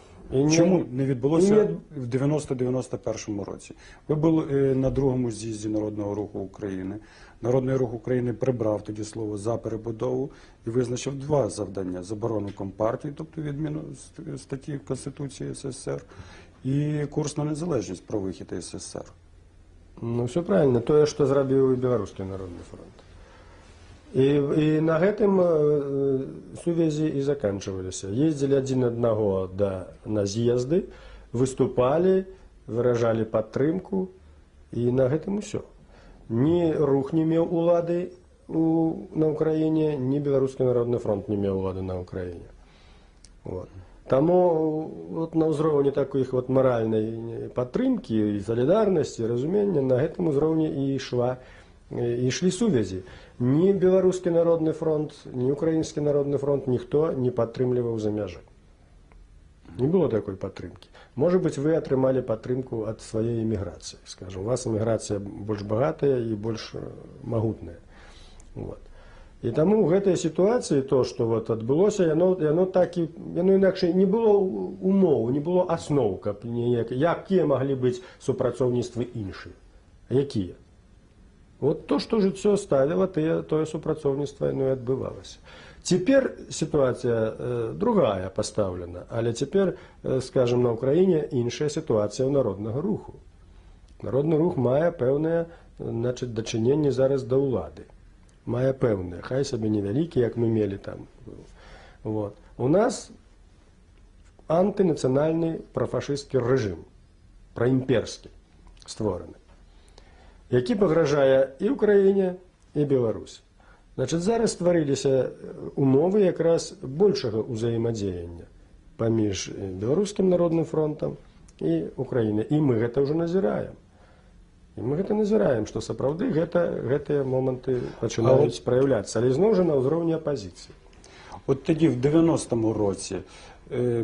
Чому не відбулося в 90-91 році? Ви були на другому з'їзді Народного руху України. Народний рух України прибрав тоді слово «за перебудову» і визначив два завдання – заборону Компартії, тобто відміну статті Конституції СССР, і курс на незалежність про вихід із СССР. Ну, все правильно. Тое, што зрабіў і Беларускі народны фронт. І на гэтым сувязі і заканчиваліся. Ездзілі адзін аднаго на з'езды, выступалі, выражалі падтрымку, і на гэтым усё. Ні рух не меў улады на Украіне, ні Беларускі народны фронт не меў улады на Украіне. Вот. Таму вот на ўзроўні такіх вот маральнай падтрымкі і салідарнасці, разумення, на гэтым узроўні і ішлі сувязі. Ні Беларускі народны фронт, ні Украінскі народны фронт ніхто не падтрымліваў за мяжы. Не было такой падтрымкі. Может быть, вы атрымалі падтрымку ад сваей эміграцыі. Скажем, у вас эміграцыя больш багатая і больш магутная. Вот. І таму ў гэтай сітуацыі то, што вот адбылося, яно інакш не было умоў, не было асноў, каб якія маглі быць супрацоўніцтвы іншыя. Якія? Вот то, што жыццё ставіла, тое супрацоўніцтва яно і адбывалася. Цяпер сітуацыя другая пастаўлена, але цяпер, скажем, на Ўкраіне іншая сітуацыя ў народнага руху. Народны рух мае пэўнае дачыненне зараз да ўлады. Мае пэўнае, хай сабе невялікі, як мы мелі там. Вот. У нас антынацыянальны прафашысцкі рэжым, праімперскі, створаны, які пагражае і Ўкраіне, і Беларусі. Значит, зараз стварыліся умовы якраз большага ўзаемадзеяння паміж Беларускім народным фронтам і Украінай. І мы гэта ўжо назіраем. І мы гэта назіраем, што сапраўды гэтыя моманты пачынаюць праяўляцца, але зноў жа на ўзроўні апазіцыі. От тоді, в 90-му році,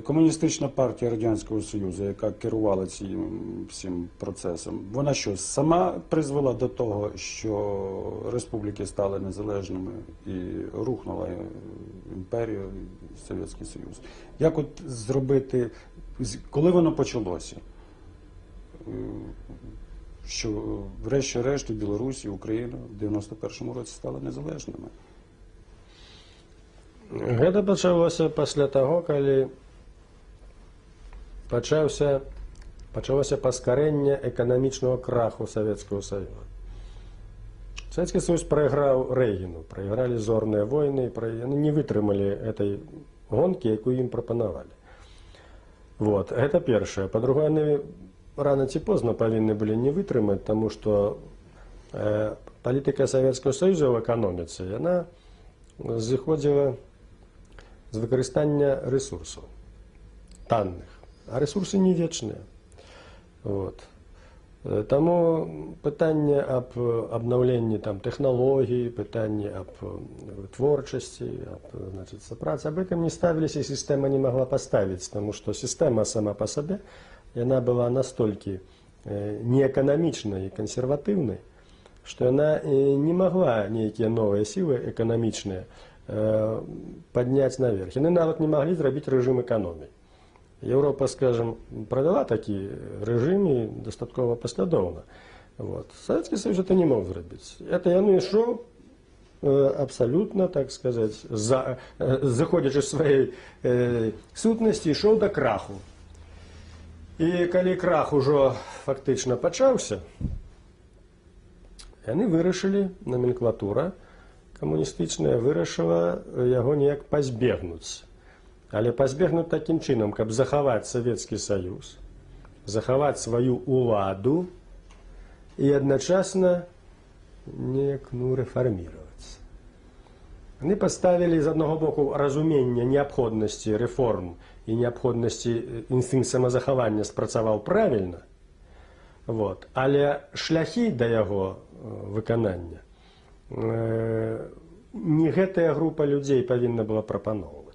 Комуністична партія Радянського Союзу, яка керувала цим процесом, вона що, сама призвела до того, що республіки стали незалежними і рухнула імперія, Совєтський Союз? Як от зробити, коли воно почалося? Що врешті-решт Білорусь і Україна в 91-му році стали незалежними? Гэта пачалося пасля таго, калі пачалося паскарэнне эканамічнага краху Савецкага Саюза. Савецкі Саюз прайграў Рэйгіну, прайгралі зорныя войны, яны не вытрымалі этой гонкі, якую ім прапанавалі. Вот, гэта першае. Па-другое, яны рана ці позна павінны былі не вытрымаць, таму што палітыка Савецкага Саюза ў эканоміцы, яна зыходзіла з выкарыстання рэсурсаў танных, а рэсурсы не вечныя. Вот. Таму пытанне аб абнаўленні там тэхналогій, пытанне аб творчасці, аб працы, аб гэтым не ставіліся, і сістэма не магла паставіць, таму што сістэма сама па сабе, яна была настолькі неэканамічнай і кансерватыўнай, што яна не магла нейкія новыя сілы эканамічныя падняць наверх. Яны нават не маглі зрабіць рэжым эканоміі. Европа, скажем, провела такі рэжым і дастаткова паслядоўна. Савецкі Саюз это не мог зрабіць. Это яно ішоў абсалютна, так сказаць, заходзячы сваёй сутнасці, ішоў да краху. І калі крах ужо фактычна пачаўся, яны вырашылі, номенклатура камуністычная вырашыла яго неяк пазбегнуць. Але пазбегнуць такім чынам, каб захаваць Савецкі Саюз, захаваць сваю ўладу і адначасна неяк рэфарміраваць. Яны паставілі з аднаго боку разумення неабходнасці рэформ і неабходнасці інстынкт самазахавання спрацаваў правільна, але шляхі да яго выканання не гэтая група людзей павінна была прапаноўваць.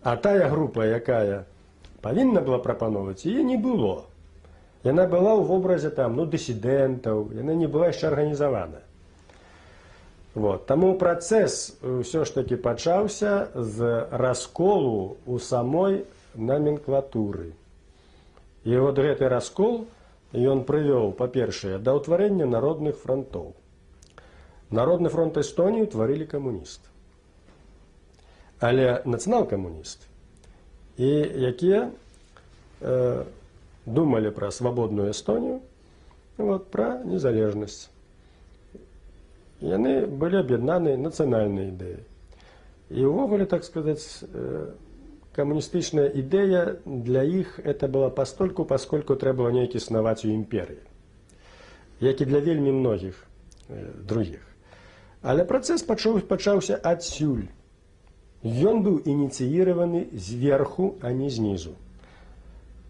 А тая група, якая павінна была прапаноўваць, яе не было. Яна была ў вобразе дысідэнтаў, яна не была яшчэ арганізавана. Таму працэс ўсё ж такі пачаўся з расколу ў самой номенклатуры. І гэты раскол ён прывёў, па-першае, да ўтварэння народных фронтоў. Народны фронт Эстонії ўтварылі камуністы. Але нацыянал-камуністы, і якія думалі пра свабодную Эстонію, пра незалежнасць. Яны былі аб'яднаны нацыянальнай ідэяй. І ўвогуле, так сказаць, камуністычная ідэя для іх это была пастольку, паскольку трэба было неяк існаваць у імперыі, як і для вельмі многіх другіх. Але працэс пачаўся адсюль. Ён быў ініцыіраваны зверху, а не знізу.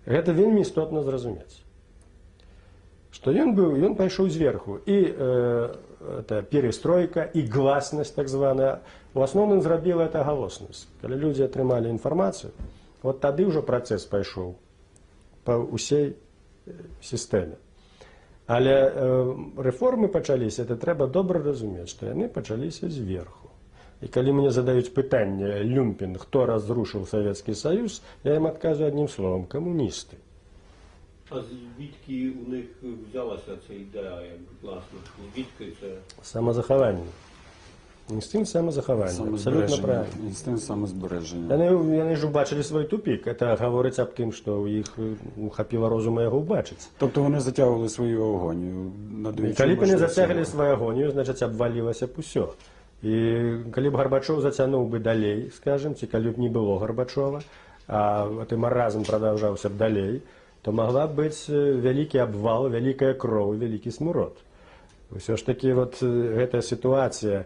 Гэта вельмі істотна зразумець. Што ён пайшоў зверху. І перестройка, і гласнасць, так званая. У асноўным зрабіла это галоснасць. Калі людзі атрымалі інфармацыю, тады ўжо працэс пайшоў па ўсей сістэме. Але рэформы пачаліся, это трэба добра разумець, што яны пачаліся зверху. І калі мне задаюць пытанне, Люмпін, хто разрушыў Савецкі Саюз, я ім адказваю адним словом – камуністи. А звідки у них взялася ця ідея, власне, звідки це? Самозаховання. Інстинкт самозаховання, абсолютно правильно. Інстинкт самозбереження. Яны ж убачили свой тупик, это говорить об тим, що їх ухапіло розуму його убачити. Тобто вони затягували свою агонію на двічі. Коли б вони затягли свою агонію, значить обвалилося б усе. І коли б Горбачов затягнув би далей, скажем, ці коли б не було Горбачова, а той маразм продовжався б далей, то могла б бути великий обвал, великая кров, великий смурод. Все ж таки, вот эта ситуація.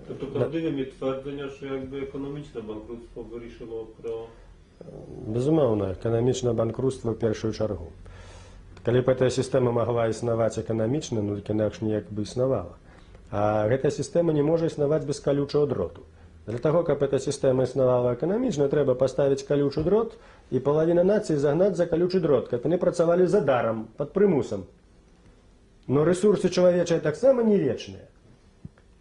Тобто правдиві твердження, що якби економічне банкрутство вирішило про... Безумовно, економічне банкрутство в першу чергу. Коли б эта система могла існувати економічно, ну так інакш ніяк би існувала. А эта система не може існувати без колючого дроту. Для того, как эта система існувала економічно, треба поставити колючий дрот і половина нації загнати за колючий дрот, как вони працювали за даром, під примусом. Но ресурси чоловічі так само не вічні.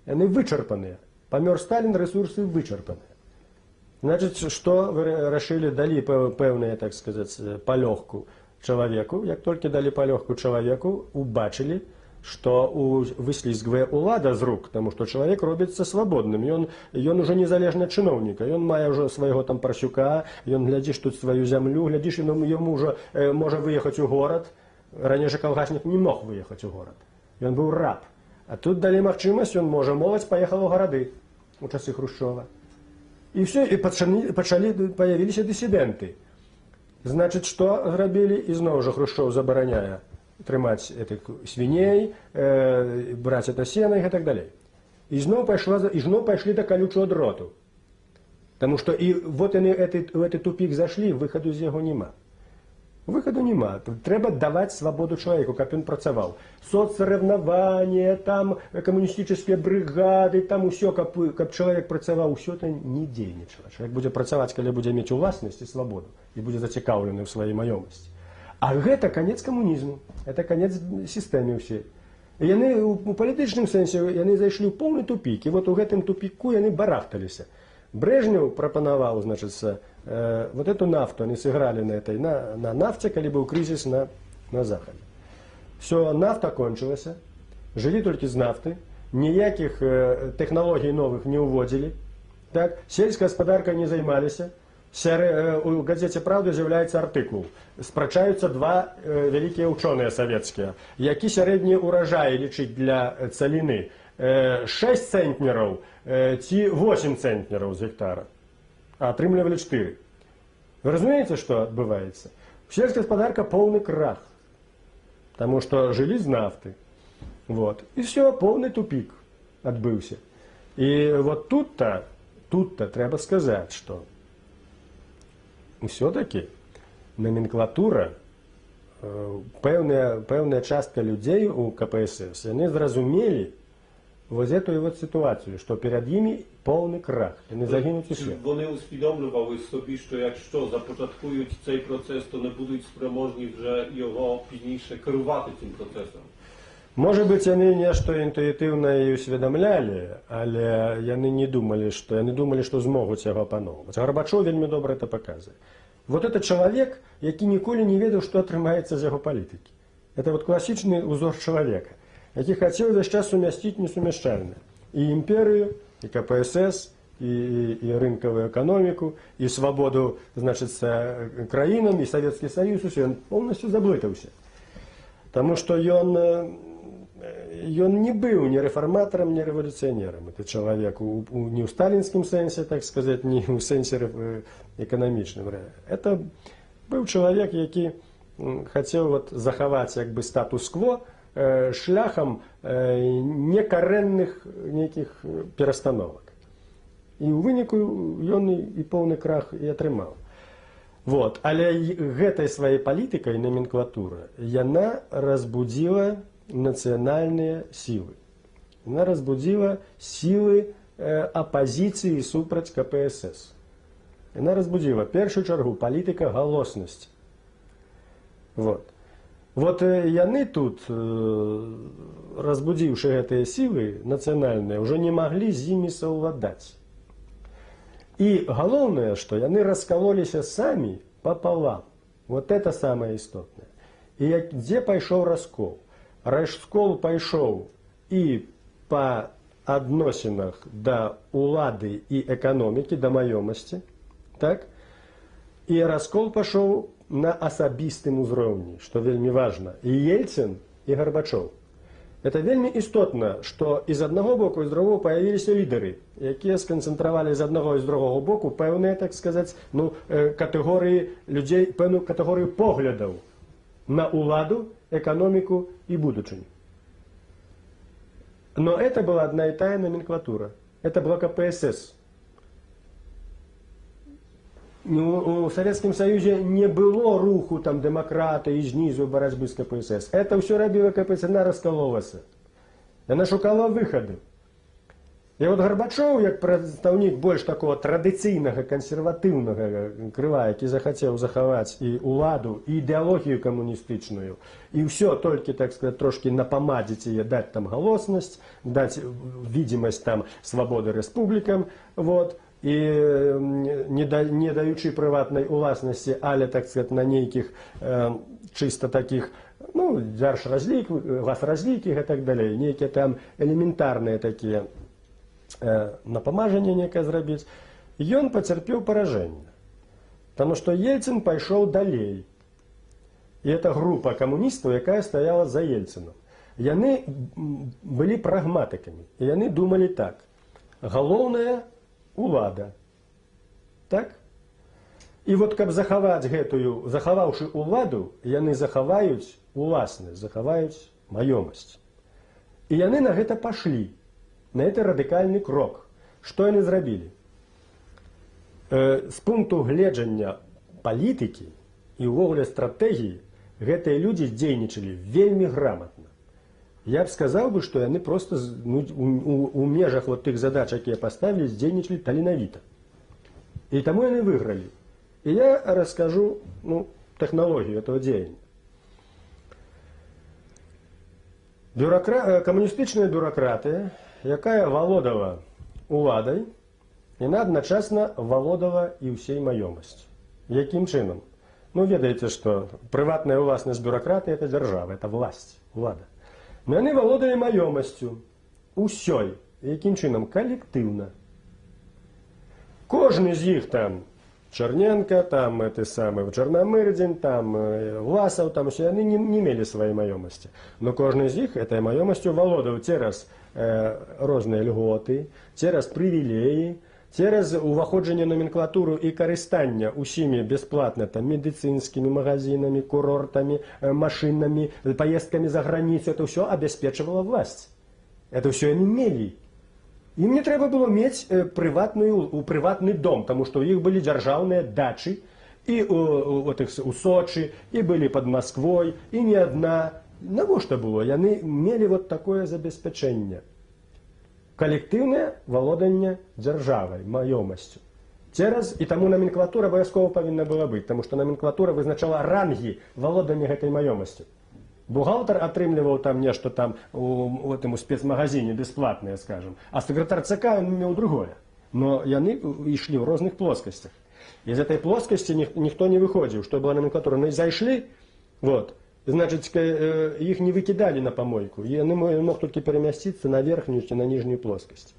Они вычерпаны. Помер Сталин, ресурсы вычерпаны. Значит, что вы решили, дали певные, так сказать, полегку человеку. Як только дали полегку человеку, убачили, что выслизгвае улада з рук, потому что человек робится свободным. И он уже незалежный от чиновника. Он мае уже своего там Парсюка, и он глядишь тут свою землю, глядишь, ему уже может выехать у город. Раньше колгасник не мог выехать у город. И он был раб. А тут дали магчымасць, ён можа, моладзь паехала ў гарады у часы Хрушчова. І все, і паявіліся дысідэнты. Значыць, што зрабілі? І зноў жа Хрушчоў забараняе трымаць свіней, браць это сена і так далей. І зноў пайшлі да колючого дроту. Таму што і вот яны ў гэты тупик зашлі, выхаду з яго няма. Выхаду няма. Трэба даваць свабоду чалавеку, каб ён працаваў. Соцсоревнования, там камуністычныя брыгады, там усё, каб чалавек працаваў, усё это не дзейнічала. Чалавек будзе працаваць, калі будзе мець уласнасць і свабоду, і будзе зацікаўлены ў сваёй маёмасці. А гэта канец камунізму, это канец сістэме ўсей. Яны у палітычным сэнсе яны зайшлі ў поўны тупік, і вот у гэтым тупіку яны барахталіся. Брежнев прапанаваў, значыцца, вот эту нафту, они сыграли на нафте, когда был кризис на Заходе. Все, нафта кончилась, жили только с нафты, никаких технологий новых не уводили, так, сельская господарка не занимались. У газете «Правда» з'являецца артыкул. Спрачаюцца два вялікія ўчоныя савецкія, які сярэднія ўражаі лічыць для цаліны 6 цэнтнераў ці 8 цэнтнераў з гектара, а атрымлівалі 4. Вы разумееце, што адбываецца? Сельская господарка поўны крах, таму што жылі з нафты. Вот. І все, поўны тупік адбыўся. І вот тут-то трэба сказаць, што все-таки номенклатура, пэўная частка людзей у КПСС, яны зразумелі вот эту вот ситуацію, що перед ними повний крах, і не загинуть усе. Вони усвідомлювали собі, що якщо започаткують цей процес, то не будуть спроможні вже його пізніше керувати цим процесом. Може бути, вони нешто інтуїтивно і усвідомляли, але яны не думали, що змогуть його опановувати. Горбачов вельми добре це показує. Вот это чоловік, який ніколи не ведав, що отримається з його політики. Це вот класичний узор чоловіка, який хотів весь час сумістити несуміщальне. І імперію, і КПСС, і ринкову економіку, і свободу, значить, країнам, і Совєтський Союз, усе. Він повністю заблитався. Тому що ён не быў ни реформатором, ни революционером. Это человек не ў сталинскім сэнсе, так сказать, не ў сэнсе эканамічным. Это быў человек, які хотел вот захаваць як бы статус-кво шляхам некарэнных нейкіх перастановак. І ў выніку ён і поўны крах і атрымаў. Вот. Але гэтай сваёй палітыкай номенклатура яна разбудзіла нацыянальныя сілы. Яна разбудзіла сілы апазіцыі супраць КПСС. Яна разбудзіла, першую чаргу, палітыка галоснасці. Вот. Вот яны тут, разбудзіўшы гэтыя сілы нацыянальныя, ўжо не маглі з імі саўладаць. І галоўнае, што яны раскалоліся самі пополам. Вот это самое істотнае. І дзе пайшоў раскол? Раскол пайшоў і па адносінах да улады і эканомікі, да маёмасці, так? І раскол пашоў на асабістым узроўні, што вельмі важна. І Ельцин, і Горбачов. Это вельмі істотна, што і з аднаго боку, і з другого появіліся лідары, якія сканцэнтравалі з аднаго і з другого боку пэўныя, так сказаць, катэгорыі людзей, пэўную катэгорыю поглядаў на уладу, экономику и будущее. Но это была одна и та номенклатура. Это была КПСС. У Советском Союзе не было руху там демократа и знизу борьбы с КПСС. Это все робила КПСС, она раскололась. Она шукала выходы. І от Горбачов, як прадстаўнік больш такого традыцыйнага кансерватыўнага крыла, які захацеў захаваць і уладу, і ідэалогію камуністычную, і ўсё толькі, так сказать, трошки напамадзіць яе, даць там галоснасць, даць відзімасць там свабоды рэспублікам, вот, і не даючы прыватнай уласнасці, але, так сказать, на нейкіх чыста такіх, дзяржразлік, гасразлікі і так далей, нейкія там элементарныя такія напамажанне некае зрабіць, ён пацярпеў паражэнне. Таму што Ельцин пайшоў далей. І это група камуністаў, якая стаяла за Ельцином. Яны былі прагматыкамі. І яны думалі так. Галоўная улада. Так? І вот каб захаваць гэтую, захаваўшы уладу, яны захаваюць уласнасць, захаваюць маёмасць. І яны на гэта пашлі. На это радыкальны крок. Што яны зрабілі? З пункту гледжання палітыкі, і ўвогуле стратэгіі гэтыя людзі дзейнічалі вельмі грамотна. Я б сказаў бы, што яны проста у межах вот тых задач, якія паставілі, дзейнічалі таленавіта. І таму яны выйгралі. І я раскажу тэхналогію этого дзеяння. Камуністычная бюракратыя, якая валодала уладай, яна адначасна валодала і ўсей маёмасцю. Якім чынам? Ведаеце, што прыватная ўласнасць бюракратыі – это дзяржава, это власць, улада. Но яны валодалі маёмасцю усёй. Якім чынам? Калектыўна. Кожны з іх там Черненко, там Чорномырдзін, там Власаў, там усе яны не мелі сваёй маёмасці. Но кожны з іх этой маёмасцю валодаў цераз розныя льготы, цераз прывілеі, цераз уваходжанне номенклатуру і карыстання усімі бясплатна там медыцынскімі магазинамі, курортамі, машинамі, паездкамі за граніцу. Это ўсё абяспечвала власць. Это ўсё яны мелі. Ім не трэба было мець прыватны дом, таму што ў іх былі дзяржаўныя дачы і у Сочы, і былі пад Масквой, і не адна. Навошта было? Яны мелі вот такое забеспячэнне. Калектыўнае валоданне дзяржавай, маёмасцю. І таму номенклатура абавязкова павінна была быць, таму што номенклатура вызначала рангі валодання гэтай маёмасцю. Бухгалтер атрымліваў там нешта там у спецмагазине бесплатнае, скажем, а сакратар ЦК меў другое. Но яны ішлі ў розных плоскасцях. І з этой плоскасці ніхто не выходзіў, што была номенклатура. Ну і зайшлі, значыць, іх не выкідалі на памойку. Яны мог толькі перамясціцца на верхнюю ці на ніжнюю плоскасць.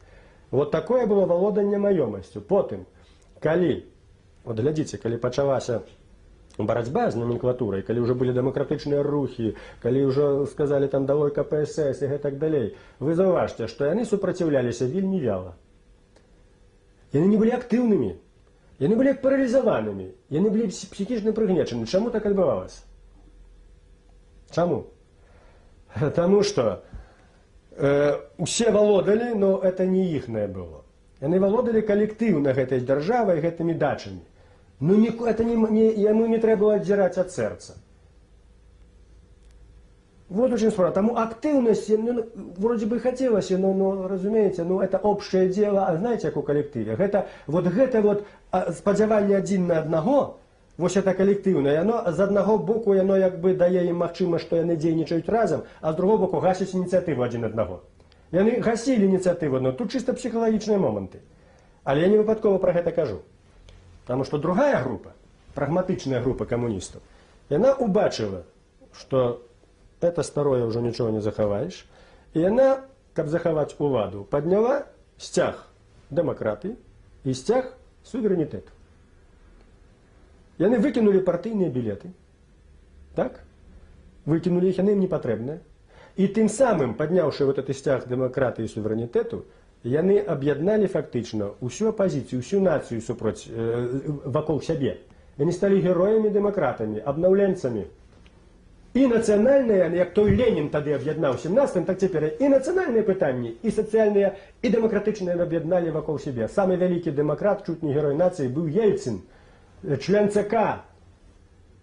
Вот такое было валоданне маёмасцю. Потым, калі, глядзіце, калі пачалася барацьба з номенклатурай, калі ўжо былі дэмакратычныя рухі, калі ўжо сказалі там давай КПСС і гэтак далей, вы заўважце, што яны супраціўляліся вельмі вяла. Яны не былі актыўнымі, яны былі паралізаванымі, яны былі псіхічна прыгнечаны. Чаму так адбывалася? Чаму? Таму што усе валодалі, но это не іхнае было. Яны валодалі калектыўна гэтай дзяржавай, гэтымі дачамі. Яму не трэба было аддзіраць ад сэрца. Вот очень справа. Таму актыўнасць, вроде бы хотелася, но разумеете, это общее дело, а знаете, як у калектыве? Гэта спадзяванне адзін на аднаго, вось это калектыўнае, яно з аднаго боку яно як бы дае ім магчымасць, што яны дзейнічаюць разам, а з другого боку гасяць ініцыятыву адзін аднаго. Яны гасілі ініцыятыву, но тут чыста псіхалагічныя моманты. Але я не выпадкова пра гэта кажу. Таму што другая група, прагматычная група камуністаў, яна убачыла, што это старое ўжо нічого не захаваеш, і яна, каб захаваць уладу, падняла сцяг дэмакратыі і сцяг суверэнітэту. Яны выкінулі партыйныя білеты, так? Выкінулі іх, яны ім не патрэбныя. І тым самым, падняўшы вот этот сцяг дэмакратыі і суверэнітэту, яны аб'ядналі фактычна ўсю апазіцыю, усю нацыю вакол сябе. Яны сталі героямі-дэмакратамі, абнаўленцамі. І нацыянальныя, як той Ленін тады аб'яднаў 17-м, так цяпер і нацыянальныя пытанні, і сацыяльныя, і дэмакратычныя аб'ядналі вакол сябе. Самы вялікі дэмакрат, чуць не герой нацыі, быў Ельцин, член ЦК,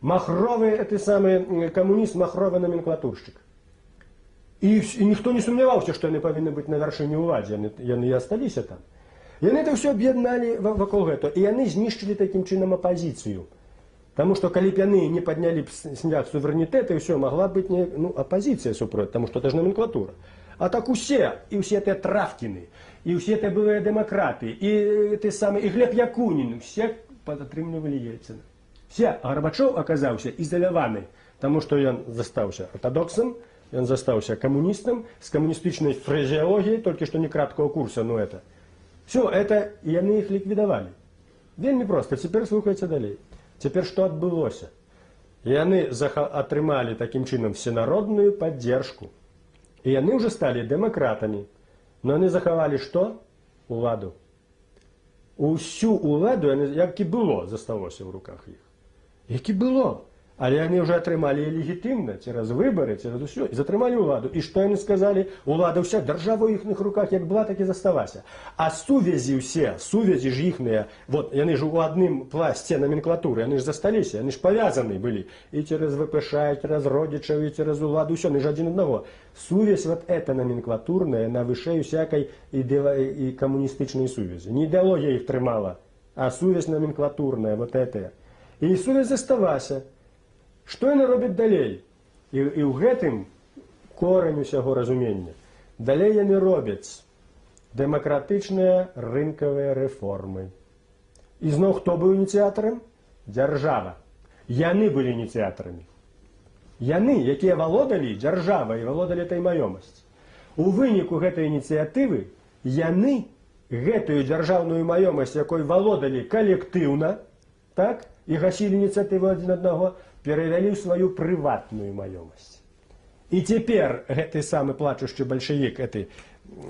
махровы, камуніст, махровы номенклатуршчык. І ніхто не сумняваўся, што яны павінны быць на вяршыні ўладзе, яны і асталіся там. Яны это ўсё аб'ядналі вакол гэтага, і яны знішчылі такім чынам апазіцыю. Таму што калі б яны не паднялі сцяг суверэнітэта, і ўсё, магла быць апазіцыя супроць, таму што это ж номенклатура. А так усе, і ўсе тыя Травкіны, і ўсе тыя былыя дэмакраты, і Глеб Якунін, усе падтрымлівалі Ельцына. Все, а Гарбачоў аказаўся ізаляваны, таму што ён застаўся ортодоксам, ён застаўся камуністам, з камуністычнай фразеологіяй, толькі што не краткого курса, Все, это яны іх ліквідавалі. Вельмі проста, цяпер слухайце далей. Цяпер што адбылося? Яны атрымалі такім чынам всенародную паддзержку. І яны ўжо сталі дэмакратамі. Но яны захавалі што? Уладу. Усю уладу, як і было, засталося ў руках іх. Як і было. Але яны ўжо атрымалі легітымна цераз выбары, цераз усё, і затрымалі ўладу. І што яны сказалі? Улада ўся, дзяржава ў іхных руках як была, так і засталася. А сувязі ўсе, сувязі ж іхныя, вот яны ж у адным пласце номенклатуры, яны ж засталіся, яны ж павязаны былі. І цераз ВПШ, і цераз родзічаў, і цераз уладу, ўсё, яны ж адзін аднаго. Сувязь вот эта номенклатурная на вышэй усякай і камуністычнай сувязі. Не ідэалогія іх трымала, а сувязь номенклатурная, вот эта. І сувязь заставася. Што яны робяць далей? І ў гэтым корань усяго разумення. Далей яны робяць дэмакратычныя рынкавыя рэформы. І зноў хто быў ініцыятарам? Дзяржава. Яны былі ініцыятарамі. Яны, якія валодалі дзяржавай і валодалі этой маёмасць. У выніку гэтай ініцыятывы яны гэтую дзяржаўную маёмасць, якой валодалі калектыўна, так, і гасілі ініцыятыву адзін аднаго, перавялі ў сваю прыватную маёмасць. І цяпер гэты самы плачушчы бальшавік,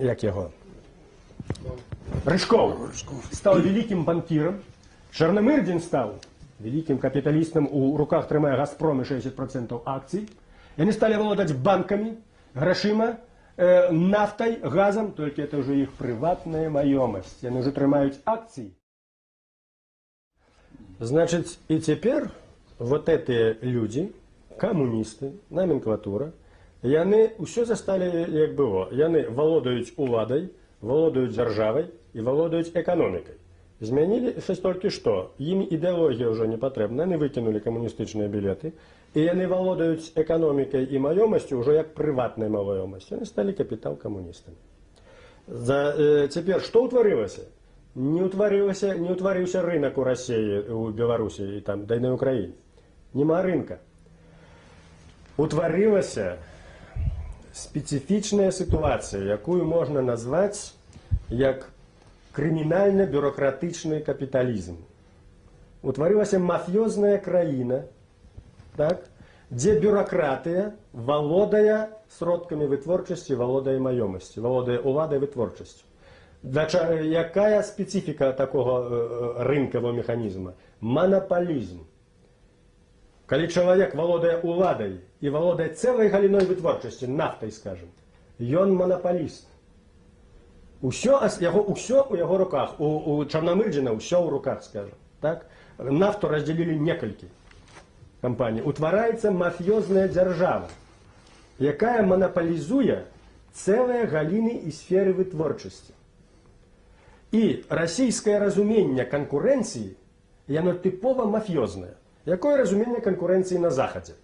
як яго? Рыжкоў стаў вялікім банкірам, Чарнамырдзін стаў вялікім капіталістам, у руках трымае «Газпром» і 60% акцый. Яны сталі валодаць банкамі, грашыма, нафтай, газам, толькі это ўжо іх прыватная маёмасць. Яны ўжо трымаюць акцыі. Значыць, і цяпер вот этыя людзі, камуністы, номенклатура, яны ўсё засталі як было. Яны валодаюць уладай, валодаюць дзяржавай і валодаюць эканомікай. Змянілі толькі што. Ім ідэалогія ўжо не патрэбна, яны выкінулі камуністычныя білеты, і яны валодаюць эканомікай і маёмасцю ўжо як прыватнай маёмасцю. Яны сталі капітал-камуністамі. Цяпер што ўтварылася? Не ўтварыўся рынок у Расіі, у Беларусі і там, да і на Украіне. Нема рынка. Утварылася спецыфічная сітуацыя, якую можна назваць як крымінальна-бюрократычны капіталізм. Утварылася мафіёзная краіна, так, дзе бюрократыя валодае сродкамі вытворчасці, валодае маёмасці, валодае уладай вытворчасцю. Якая спецыфіка такога рынкавага механізма? Манаполізм. Калі чалавек валодае уладай і валодае цэлай галіной вытворчасці, нафтай, скажем, ён манаполіст. Усё ў яго руках. У Чарнамырдзіна ўсё ў руках, скажем. Так? Нафту раздзялілі некалькі кампаній. Утвараецца мафіёзная дзяржава, якая манаполізуе цэлыя галіны і сферы вытворчасці. І расійскае разуменне канкурэнцыі, яно тыпова мафіёзнае. Якое разуменне канкурэнцыі на Захадзе?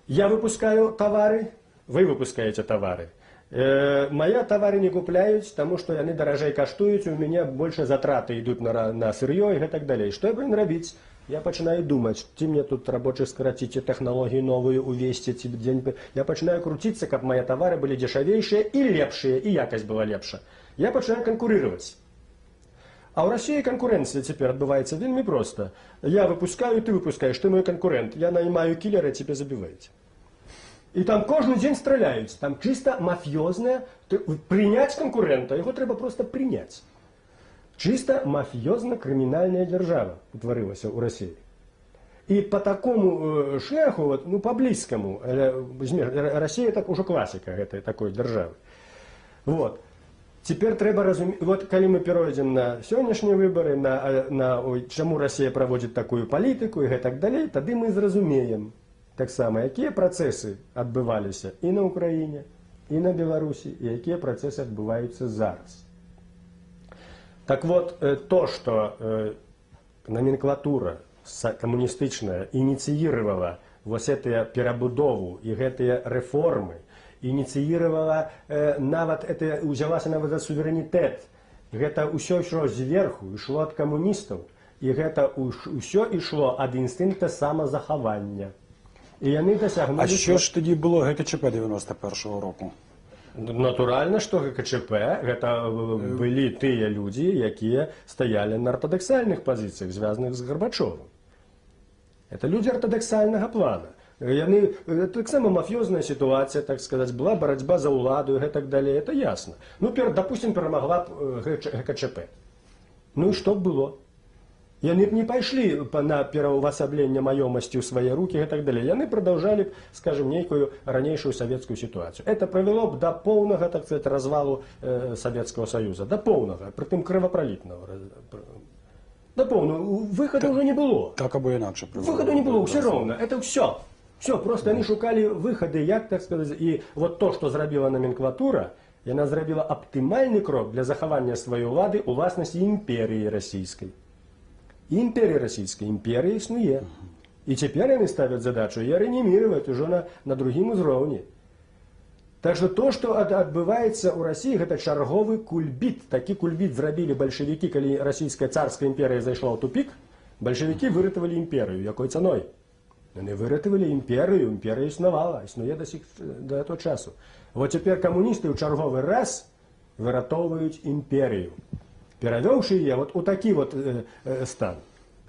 Я выпускаю тавары, вы выпускаеце тавары. Мае тавары не купляюць, таму што яны даражэй каштуюць, у мяне больше затраты ідуць на сырьё і гэтак далей. Што я павінен рабіць? Я пачынаю думаць, ці мне тут рабочых скараціць, ці тэхналогіі новыя увесці, ці дзень... Я пачынаю круціцца, каб мае тавары былі дзешавейшыя і лепшыя, і якасць была лепша. Я пачынаю канкурировать. А ў Расіі канкурэнцыя цяпер адбываецца вельмі проста. Я выпускаю, ты выпускаеш, ты мой канкурэнт. Я наймаю кілера, цябе забіваюць. І там кожны дзень страляюць. Там чыста мафіёзнае. Прыняць канкурэнта, яго трэба проста прыняць. Чыста мафіёзна-крымінальная дзяржава утварылася ў Расіі. І по такому шляху, ну, по-блізкаму, Расія так ужо класіка гэтай такой дзяржавы. Вот. Цяпер трэба разумець, вот калі мы перайдзем на сённяшнія выбары, чаму Расія праводзіць такую палітыку і гэтак далей, тады мы зразумеем таксама, якія працэсы адбываліся і на Украіне, і на Беларусі, і якія працэсы адбываюцца зараз. Так вот, то, что номенклатура камуністычная ініцыіравала вось гэтыя перабудову і гэтыя рэформы, ініцыіравала нават, узялася нават за суверэнітэт. Гэта ўсё ішло зверху, ішло ад камуністаў, і гэта ўсё ішло ад інстынкта самазахавання. І яны дасягнулі... А що ж тоді було ГКЧП 91-го року? Натуральна, што ГКЧП гэта былі тыя людзі, якія стаялі на артадаксальных пазіцыях, звязаных з Гарбачовым. Это людзі артадаксальнага плана. Яны, таксама мафіёзная сітуацыя, так сказаць, была барацьба за ўладу і гэтак далей, это ясна. Ну, допустим, перамагла ГКЧП. Ну і што б было? Яны б не пайшлі на пераўвасабленне маёмасці ў свае рукі і так далее. Яны продолжали б, скажем, нейкую ранейшую советскую ситуацию. Это привело б до полного, так сказать, развалу Советского Союза. До полного, притым кровопролитного. До полного. Выхода уже не было. Так або інакше. Выхода не было, все ровно. Это все. Все, просто они шукали выходы, як, так сказать, и вот то, что зрабила номенклатура, яна зрабила оптимальный крок для захавання сваёй улады у власности империи российской. Империя российская, империя існуе. И теперь они ставят задачу ее реанимировать уже на другим узроўні. Так что то, что отбывается у России, это чарговый кульбит. Такі кульбит зрабілі большевики, когда Российская царская империя зашла в тупик, большевики выратавалі империю. Якой ценой? Они выратавалі империю, империя існувала, існуе до этого часу. Вот теперь коммунисты в черговый раз выратоўваюць империю, перавёўшы яе вот у такі вот стан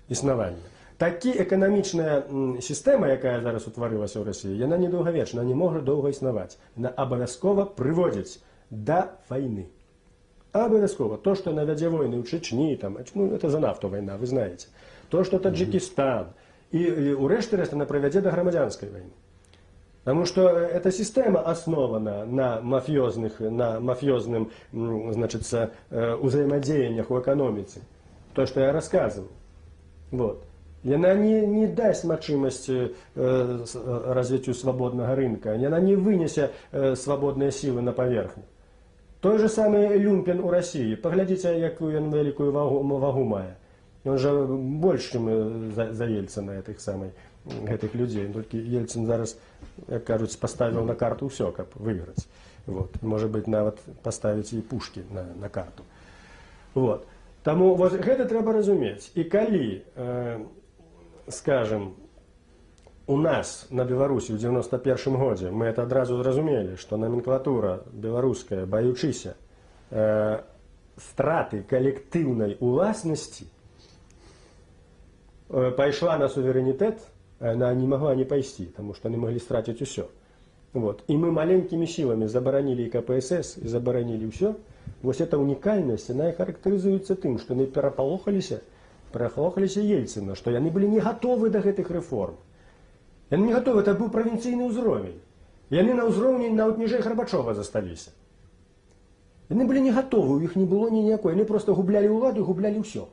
існавання. Такі эканамічная сістэма, якая зараз утварылася ў Расіі, яна недоўгавечна, не можа доўга існаваць. Яна абавязкова прыводзіць да вайны. Абавязкова. То, что она вядзе войны ў Чечні, там, ну, это за нафту война, вы знаете. То, что Таджикистан. И у рэшты-рэшт она приведет до громадянской войны. Потому что эта система основана на мафиозным, значит, взаимодеяниях в экономике. То, что я рассказывал. Вот. И она не даст магчымасць развитию свободного рынка. Она не вынесе свободные силы на поверхню. То же самое люмпен у России. Поглядите, якую он великую вагу мае. Он же больше, чем за Ельцина, этих людей. Только Ельцин зараз, как кажуть, поставил на карту все, как выиграть. Вот. Может быть, нават поставить и пушки на карту. Вот. Тому вот это треба разуметь. И коли, скажем, у нас на Беларуси в 91 годзе мы это адразу зразумелі, что номенклатура беларуская, баючыся страты коллективной уласнасці, пайшла на суверенитет, она не могла не пойти, потому что они могли стратить все. Вот. И мы маленькими силами заборонили и КПСС, и заборонили все. Вот эта уникальность, она и характеризуется тем, что они пераполохаліся Ельцина, что они были не готовы до этих реформ. Они не готовы, это был провинцийный уровень. И они на уровне нават ніжэй Горбачова засталіся. Они были не готовы, у них не было никакой, они просто губляли уладу, губляли все.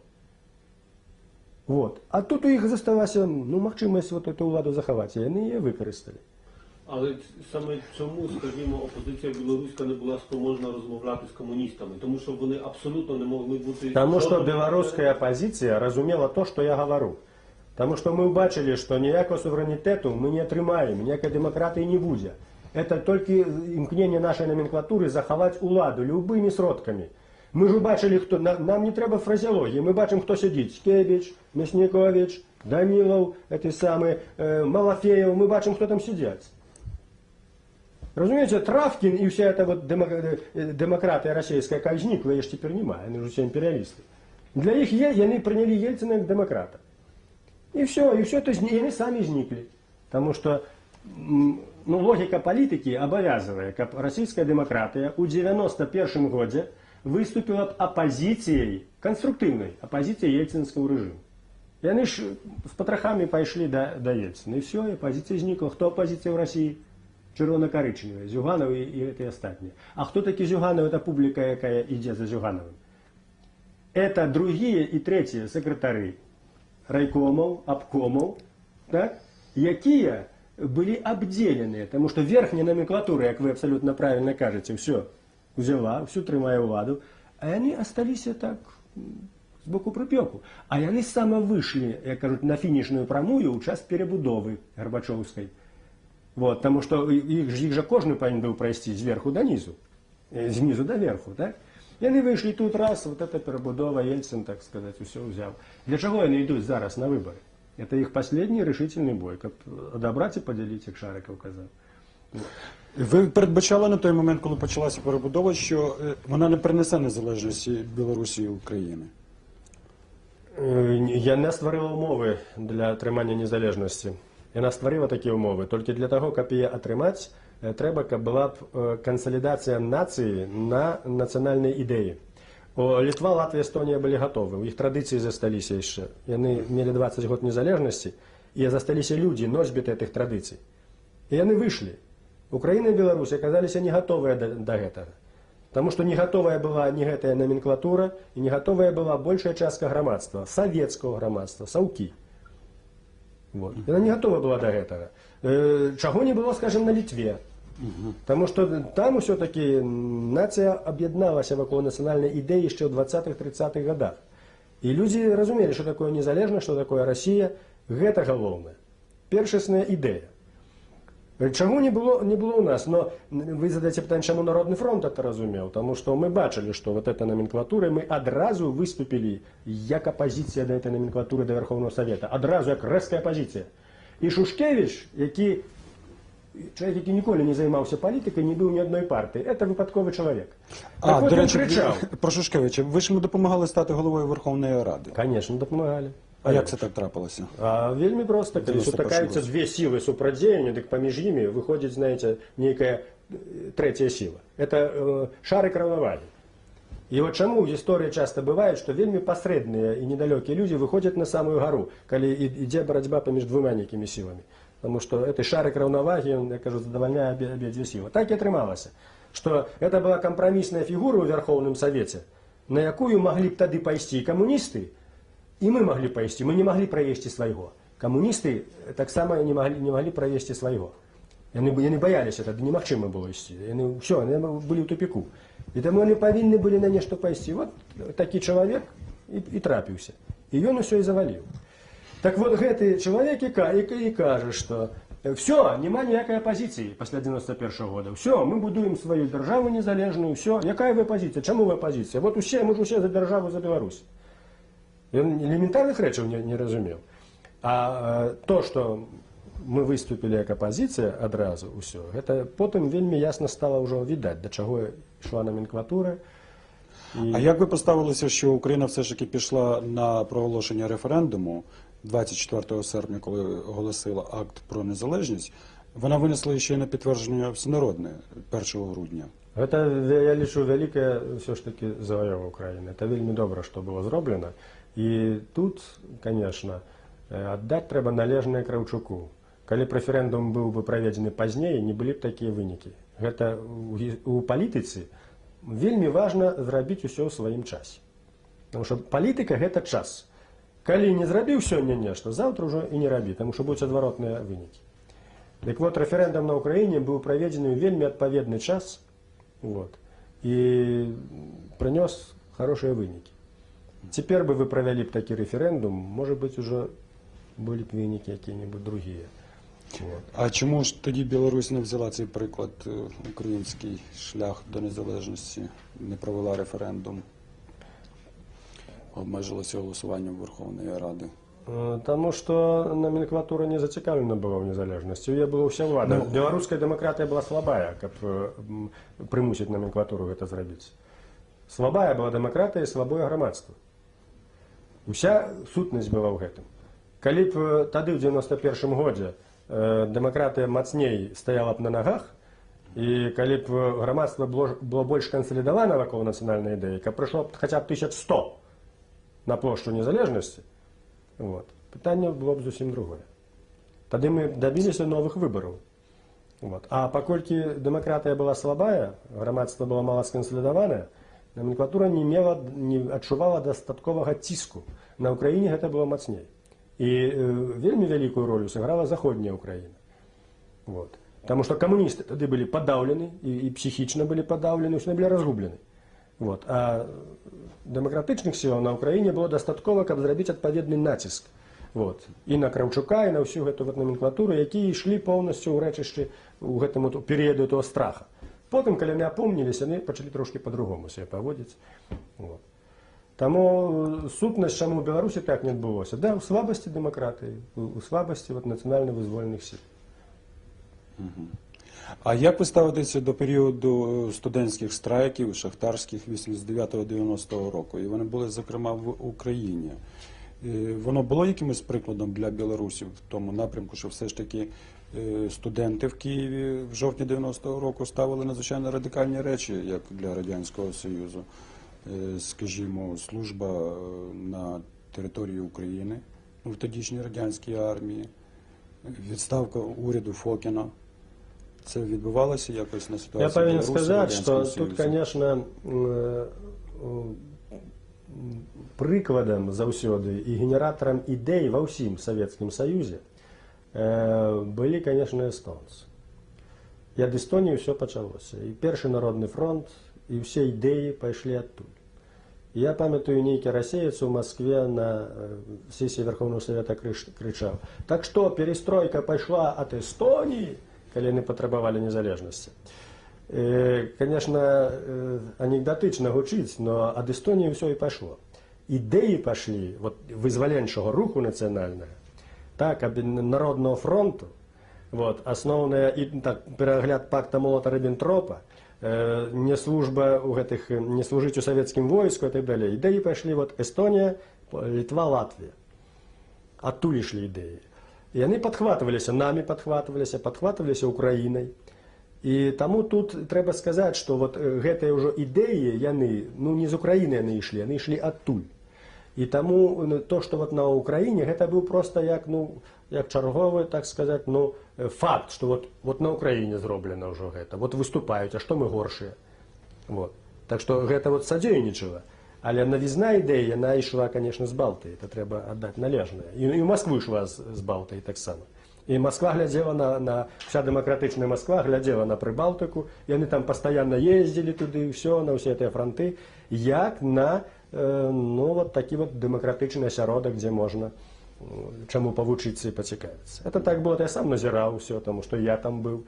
Вот. А тут у них засталася, ну, магчымасць вот эту уладу захаваць, і яны яе выкарысталі. Але саме чому, скажімо, опозиція білоруська не була спроможна розмовляти з комуністами? Тому що вони абсолютно не могли бути... Тому що білоруська опозиція розуміла то, що я говорю. Тому що ми бачили, що ніякого суверенітету ми не отримаємо, ніякої демократії не буде. Это только імкнення нашої номенклатури заховати уладу любими сродками. Мы же бачили, кто, нам не треба фразеологии, мы бачим, кто сидит. Скебич, Мясникович, Данилов, эти самые, Малафеев, мы бачим, кто там сидят. Разумеете, Травкин и вся эта вот демократия российская, как зникла, я ж теперь не маю, они же все империалисты. Для их они приняли Ельцина как демократа. И все это, и они сами зникли. Потому что, ну, логика политики обовязывает, как российская демократия у 91 году выступила оппозицией, конструктивной оппозицией ельцинскому режиму. И они с потрохами пошли до Ельцина. И все, и оппозиция изникла. Кто оппозиция в России? Червоно-коричневые, Зюганов и эти остальные. А кто такие Зюганов? Это публика, якая идет за Зюгановым. Это другие и третьи секретари райкомов, обкомов, так, якие были обделены, потому что верхняя номенклатура, как вы абсолютно правильно кажете, все взяла, всю трымае ўладу, а они остались так с боку припеку. А они саме вышли, я кажу, на финишную прамую у час перебудовы Горбачевской. Вот, потому что их же кожный повинен был пройти сверху до низу, снизу до верху, так? И они вышли тут раз, вот эта перебудова, Ельцин, так сказать, все взял. Для чего они идут зараз на выборы? Это их последний решительный бой, как отобрать и поделить, як Шариков казав. Ви передбачали на той момент, коли почалася перебудова, що вона не принесе незалежності Білорусі і України? Яна створила умови для отримання незалежності. Яна створила такі умови. Тільки для того, щоб її отримати, треба, щоб була б консолідація нації на національній ідеї. Літва, Латвія, Эстонія былі гатовы, у іх традыцыі засталіся яшчэ. Яны мелі 20 год незалежнасці, і засталіся людзі, носьбіты гэтых традыцый. І яны выйшлі. Украіна і Беларусь аказаліся не гатовыя да гэтага. Таму што не гатовая была ні гэтая номенклатура, і не гатовая была большая частка грамадства, савецкага грамадства, саўкі. Вот. Яна не гатова была да гэтага. Чаго не было, скажем, на Літве. Таму што там усё-таки нацыя аб'ядналася вакол нацыянальнай ідэі яшчэ ў 20-30-х годах. І людзі разумелі, што такое незалежнасць, што такое Расія. Гэта галоўнае. Першасная ідэя. Чаго не было ў нас? Но вы задаце пытанне, чаму Народны фронт это разумеў? Таму што мы бачылі, што вот эта номенклатура, мы адразу выступілі як апазіцыя да этой номенклатуры да Верховного Совета. Адразу як рэзкая апазіцыя. І Шушкевіч, человек, який ніколи не займаўся палітикой, не быў ні одной партії. Це випадковий чоловік. До речі, про Шушкевича. Ви ж йому допомагали стати головою Верховної Ради? Звісно, допомагали. А як це так трапилося? Вельми просто. Коли сутыкаюцца две силы супрацьдзеяння, дык паміж імі выходзіць, знаете, некая третья сила. Это шарик раўнавагі. И вот чему в истории часто бывает, что вельми посредные и недалекие люди выходят на самую гору, когда идет борьба поміж двумя некими силами. Потому что это шарик раўнавагі, он, я кажу, задовольняет обе силы. Так и атрымалася, что это была компромиссная фигура в Верховном Совете, на якую могли бы тады пайсці коммунисты, и мы могли пайсці, мы не могли провести своего. Коммунисты так само не могли провести своего. Яны боялись, это немагчыма было ісці. Все, они были в тупику. И тому они повинны были на нешта пайсці. Вот такі чалавек и трапіўся. И он все и завалил. Так вот, гэты чалавек и кажа, что все, нема ніякай оппозиции после 91 года. Все, мы будуем свою державу незалежную, все. Якая вы оппозиция? Чему вы оппозиция? Вот усе, мы же усе за державу, за Беларусь. Он элементарных рэчаў не разумеў. А то, что мы выступили как оппозиция адразу ўсё, гэта потым вельмі ясна стало ўжо відаць, да чаго ішла номенклатура. А як ви поставилися, що Україна все ж таки пішла на проголошення референдуму 24 серпня, коли оголосила акт про незалежність, вона винесла ще й на підтвердження всенародне 1 грудня? Гэта, я лічу, вялікая все ж таки заваёва Украины. Это вельмі добра, што было зроблена. І тут, конечно, аддаць трэба належнае Кравчуку. Калі б рэферэндум быў бы праведзены пазней, не былі б такія вынікі. Гэта у палітыцы вельмі важна зрабіць усё ў сваім часе. Таму што палітыка – гэта час. Калі не зрабіў сёння нешта, заўтра ўжо і не рабі, таму што будуць адваротныя вынікі. Дык вот, рэферэндум на Ўкраіне быў праведзены ў вельмі адпаведны час, і прынёс хорошыя вынікі. Цяпер бы вы правялі б такі рэферэндум, можа быць, ужо былі б вынікі якія-небудзь другія. А чому ж тоді Білорусь не взяла цей приклад, український шлях до незалежності, не провела референдум, обмежилася голосуванням Верховної Ради? Тому що номенклатура не зацікавлена була в незалежності. Її була вся влада. Білоруська демократія була слабая, каб примусити номенклатуру це зробити. Слабая була демократія і слабое громадство. Уся сутнасць была ў гэтым. Калі б тады ў 91 годзе дэмакратыя мацней стаяла б на нагах, і калі б грамадства было больш кансалідавана вакол нацыянальнай ідэі, каб прыйшло б хаця б 1100 на плошчу незалежнасці, пытанне было б зусім другое. Тады мы дабіліся новых выбараў. А паколькі дэмакратыя была слабая, грамадства было мала скансалідаванае, номенклатура не адчувала дастатковага ціску. На Ўкраіне гэта было мацней. І вельмі вялікую ролю сыграла заходняя Украіна. Таму што камуністы тады былі падаўлены, і псіхічна былі падаўлены, ўсе былі разгублены. А дэмакратычных сілаў на Ўкраіне было дастаткова, каб зрабіць адпаведны націск. І на Кравчука, і на ўсю гэту номенклатуру, якія ішлі поўнасцю ў рэчышчы ў гэтым перыяду этого страха. Потым, калі яны апомніліся, яны пачалі трошкі па-другому себе паводзіць. Таму сутнасць, чаму ў Беларусі так не адбылося? Да, у слабасці дэмакратыі, у слабасці нацыянальна-вызвольных сіл. А як ви ставитеся до періоду студентських страйків, шахтарських 89-90 року? І вони були, зокрема, в Україні. Воно було якимось прикладом для білорусів в тому напрямку, що все ж таки студенти в Києві в жовтні 90-го року ставили надзвичайно радикальні речі, як для Радянського Союзу. скажімо, служба на території України, в тодішній радянській армії, відставка уряду Фокіна. Це відбувалося якось на ситуації? Я повинен сказать, что тут, конечно, прикладом заўсёды і генератором ідей ва ўсім Савецкім Саюзе былі, конечно, эстонцы. І ад Эстонии все пачалося. І Першы народны фронт, і ўсе ідэі пайшлі адтуль. Я памятаю, нейкі расеец у Москве на сессии Верховного Совета кричал: так что, перестройка пошла от Эстонии, когда они потребовали незалежности. Конечно, анекдотично гучить, но от Эстонии все и пошло. Идеи пошли, вот вызволенчего руху национального, так, Народного фронту, вот, основная, и так, перегляд пакта Молота-Риббентропа, не служба у гэтых, не служить у советским войску и так далее. Идеи пошли вот Эстония, Литва, Латвия. Оттуль шли идеи. И они подхватывались, нами подхватывались Украиной. И тому тут треба сказать, что вот гэтые уже идеи, яны, ну не из Украины они шли оттуль. И тому то, что вот на Украине, это был просто як черговый, так сказать, факт, что вот на Украине зроблено уже это. Вот выступают, а что мы горшие. Вот. Так что это вот садзейнічала. Але новизна ідея, она йшла, конечно, з Балтії, это треба отдать належное. И Москва шла з Балтії так само. И Москва глядела вся демократичная Москва глядела на Прибалтику, и они там постоянно ездили туда и все, на все эти фронты, як на, вот такий вот демократичний осяродок, где можно чему повучиться и поцікавиться. Это так было, я сам назирал все, потому что я там был,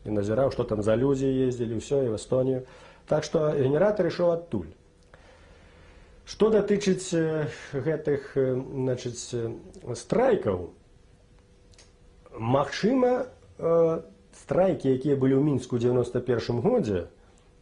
и назирал, что там за люди ездили, все, и в Эстонию. Так что генератор шел оттуль. Что датычыць гэтых, значит, страйкаў, магчыма, страйки, якія былі ў Мінску ў 91 годзе,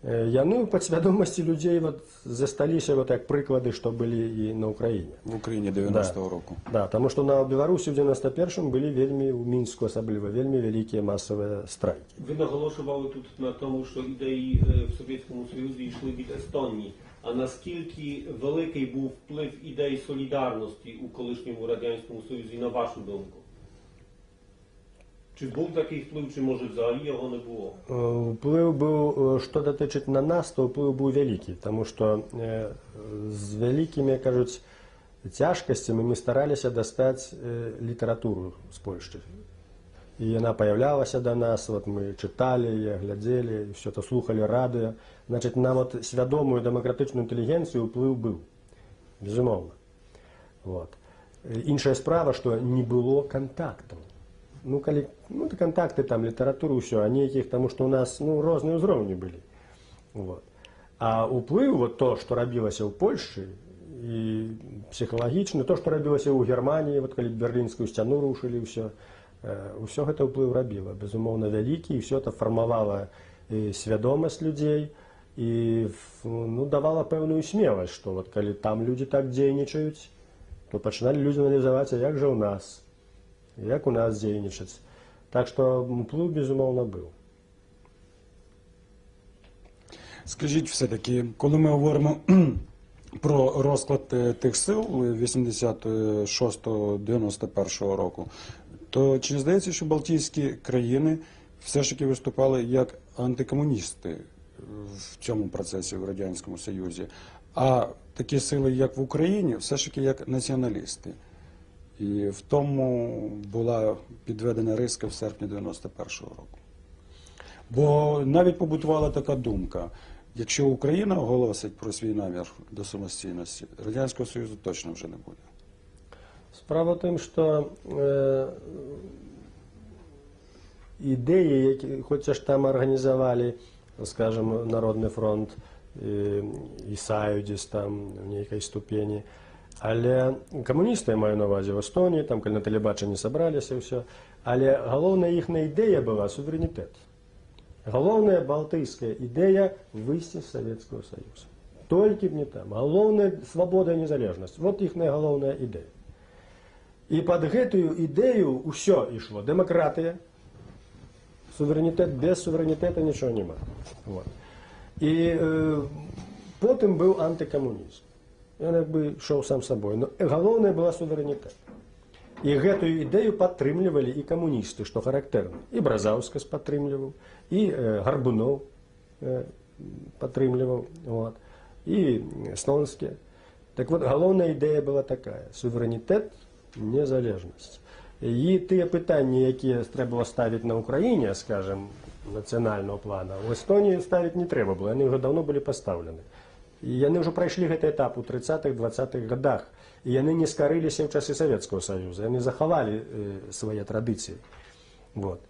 яны ў падсвядомасці людзей вот засталіся вот як прыклады, што былі і на Украіне. В Україні 90-го року. Да, таму што на Беларусі ў 91-м былі вельмі, ў Мінску асабліва, вельмі вялікія масавыя страйки. Ви наголошували тут на тому, що ідеї в Совєтському Союзі йшли від Естонії. А наскільки великий був вплив ідей солідарності у колишньому Радянському Союзі, на вашу думку? Чи був такий вплив, чи може взагалі його не було? Вплив був, що дотичить на нас, то вплив був великий, тому що з великими, кажуть, тяжкостями мы старались достать литературу с Польши. И она появлялась до нас, вот мы читали ее, глядели, все это слухали, радио. Значит, на вот свядомую демократичную интеллигенцию уплыв был, безумовно. Вот. Іншая справа, что не было контактов. Контакты там, литературу, все, а неких, потому что у нас, разные уровни были. Вот. А уплыв, вот то, что робилось в Польше, и психологично, то, что робилось у Германии, вот когда Берлинскую стену рушили, все гэта ўплыў рабіла, безумоўна, вялікі, і все это фармавала свядомасць людзей і давала пэўную смеласць, што вот калі там людзі так дзейнічаюць, то пачыналі людзі аналізаваць, а як жа ў нас, як у нас дзейнічаць. Так што ўплыў, безумоўна, быў. Скажіть все-таки, коли ми говоримо про розклад тих сил 86-91 року, то чи не здається, що Балтійські країни все ж таки виступали як антикомуністи в цьому процесі в Радянському Союзі, а такі сили, як в Україні, все ж таки як націоналісти? І в тому була підведена риска в серпні 91-го року. Бо навіть побутувала така думка: якщо Україна оголосить про свій намір до самостійності, Радянського Союзу точно вже не буде. Справа в тим, що ідеї, які хоча ж там організували, скажімо, Народний фронт і Союз там в нейкій ступені, але комуністи, я маю на увазі, в Естонії, там, коли на телебаченні зібралися і все, але головна їхня ідея була суверенітет. Головная балтийская идея – выйти из Советского Союза. Только не там. Головная свобода и незалежность. Вот их головная идея. И под эту идею все ишло. Демократия, суверенитет, без суверенитета ничего нема. Вот. И потым быў антыкамунізм. Ён як бы ішоў сам сабой. Но галоўнае была суверэнітэт. І гэтую ідэю падтрымлівалі і камуністы, што характэрна. І Бразаўскас падтрымліваў, і Гарбуноў падтрымліваў, вот, і Снонскі. Так вот, галоўная ідэя была такая: суверэнітэт, незалежнасць. І тыя пытанні, якія трэба было ставіць на Украіне, скажем, нацыянального плана, в Эстоніі ставіць не трэба было, яны ўжо даўно былі пастаўлены. І яны ўжо прайшлі гэты этап у 30-х, 20-х годах. І яны не скарыліся ў часы Савецкага Саюза, яны захавалі свае традыцыі. Вот.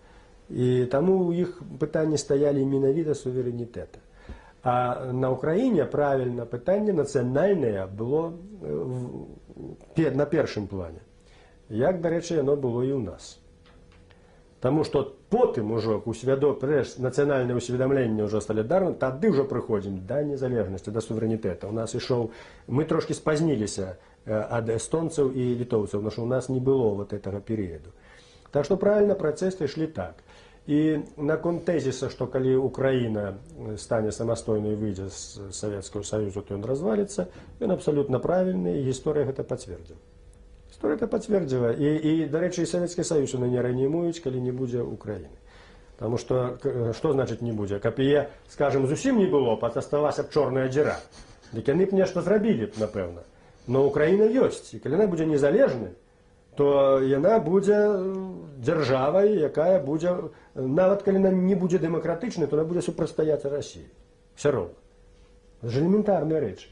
І таму ў іх пытанні стаялі менавіта суверэнітэта. А на Украіне правільна пытанне нацыянальнае было на першым плане. Як, дарэчы, яно было і ў нас. Таму што потым ужо нацыянальнае ўсведамленне ўжо салідарна, тады ўжо прыходзім да незалежнасці, да суверэнітэта. У нас ішоў, мы трошкі спазніліся ад эстонцаў і літоўцаў, тому што ў нас не было вот этого перыяду. Так што правільна працэсы ішлі так. І наконт тэзіса, што калі Украіна стане самастойнай і выйдзе з Савецкага Саюзу, то ён разваліцца, ён абсалютна правільны, і гісторыя гэта пацвердзіла. Гісторыя гэта пацвердзіла. І, дарэчы, і Савецкі Саюз яны не рэанімуюць, калі не будзе Украіны. Таму што, што значыць не будзе? Каб яе, скажем, зусім не было, асталася б чорная дзіра. Дык яны б нешта зрабілі б, напэўна. Но Украіна ёсць, і калі яна будзе незалежнай, то яна будзе дзяржавай, якая будзе, нават калі яна не будзе дэмакратычнай, то яна будзе супрацьстаяць Расіі. Все роўна. Гэта ж элементарныя рэчы.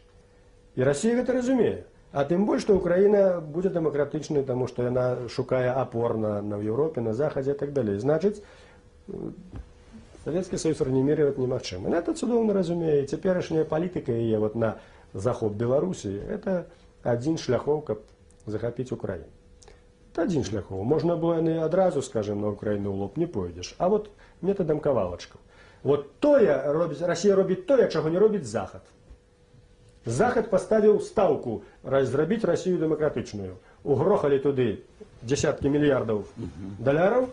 І Расія гэта разумее. А тым больш, што Украіна будзе дэмакратычнай, таму што яна шукае апор на Еўропе, на Захадзе і так далей. Значыць, Савецкі Саюз рэаніміраваць немагчыма. Яна гэта цудоўна разумее. І цяперашняя палітыка яе вот на захоп Беларусі – это адзін шляхоў, каб захапіць Украіну. Это адзін шляхоў. Можна было яны адразу, скажем, на Украіну ў лоб не пойдзеш, а вот метадам кавалачкаў. Вот Расія робіць тое, чаго не робіць Захад. Захад паставіў стаўку зрабіць Расію дэмакратычную. Угрохалі туды дзесяткі мільярдаў даляраў,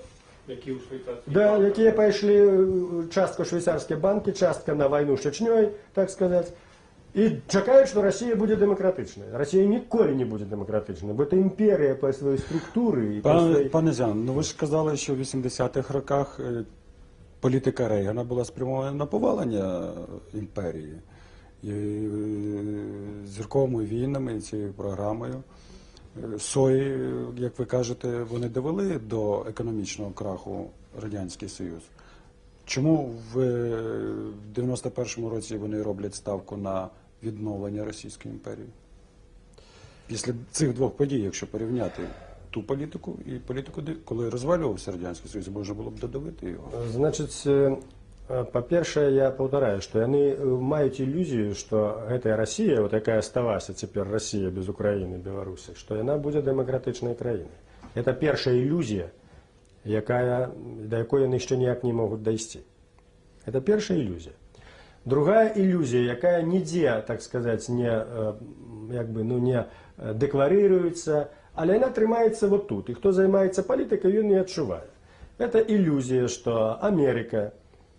якія пайшлі частка ў швейцарскія банкі, частка на вайну з Чачнёй, так сказаць. І чакаюць, што Расія будзе дэмакратычнай. Расія ніколі не будзе дэмакратычнай, бо це імперія па сваёй структуры. Пане Зян, ну ви ж сказали, що в 80-х роках політика Рейгана була спрямована на повалення імперії. І зірковими війнами, цією програмою. Сої, як ви кажете, вони довели до економічного краху Радянський Союз. Чому в 91-му році вони роблять ставку на відновлення Російської імперії? Після цих двох подій, якщо порівняти ту політику і політику, коли розвалювався Радянський Союз, можна було б додавити його. Значить, по-перше, я повторяю, што яны маюць ілюзію, што гэтая Расія, вот якая асталася цяпер Расія без Украіны, Беларусі, што яна будзе дэмакратычнай краінай. Это першая ілюзія, до якой яны яшчэ ніяк не могуць дайсці. Это першая ілюзія. Другая ілюзія, якая нідзе, так сказаць, не дэкларыруецца, але яна трымаецца вот тут. І хто займаецца палітыкай, ён не адчувае. Это ілюзія, што Америка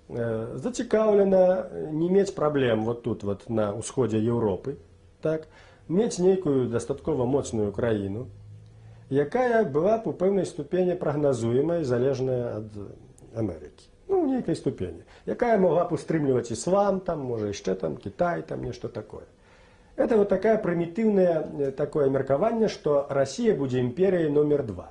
зацікаўлена не мець праблем вот тут, вот на ўсходзе Еўропы, так, мець нейкую дастаткова моцную краіну, якая была б у пэўнай ступені прагназуемая і залежная ад Амерыкі. Ну, у нейкай ступені. Якая могла б устрымліваць іслам, там, можа, яшчэ там, Кітай, там, нешта такое. Это вот такая прымітыўнае такое меркаванне, што Расія будзе імперіяй номер 2.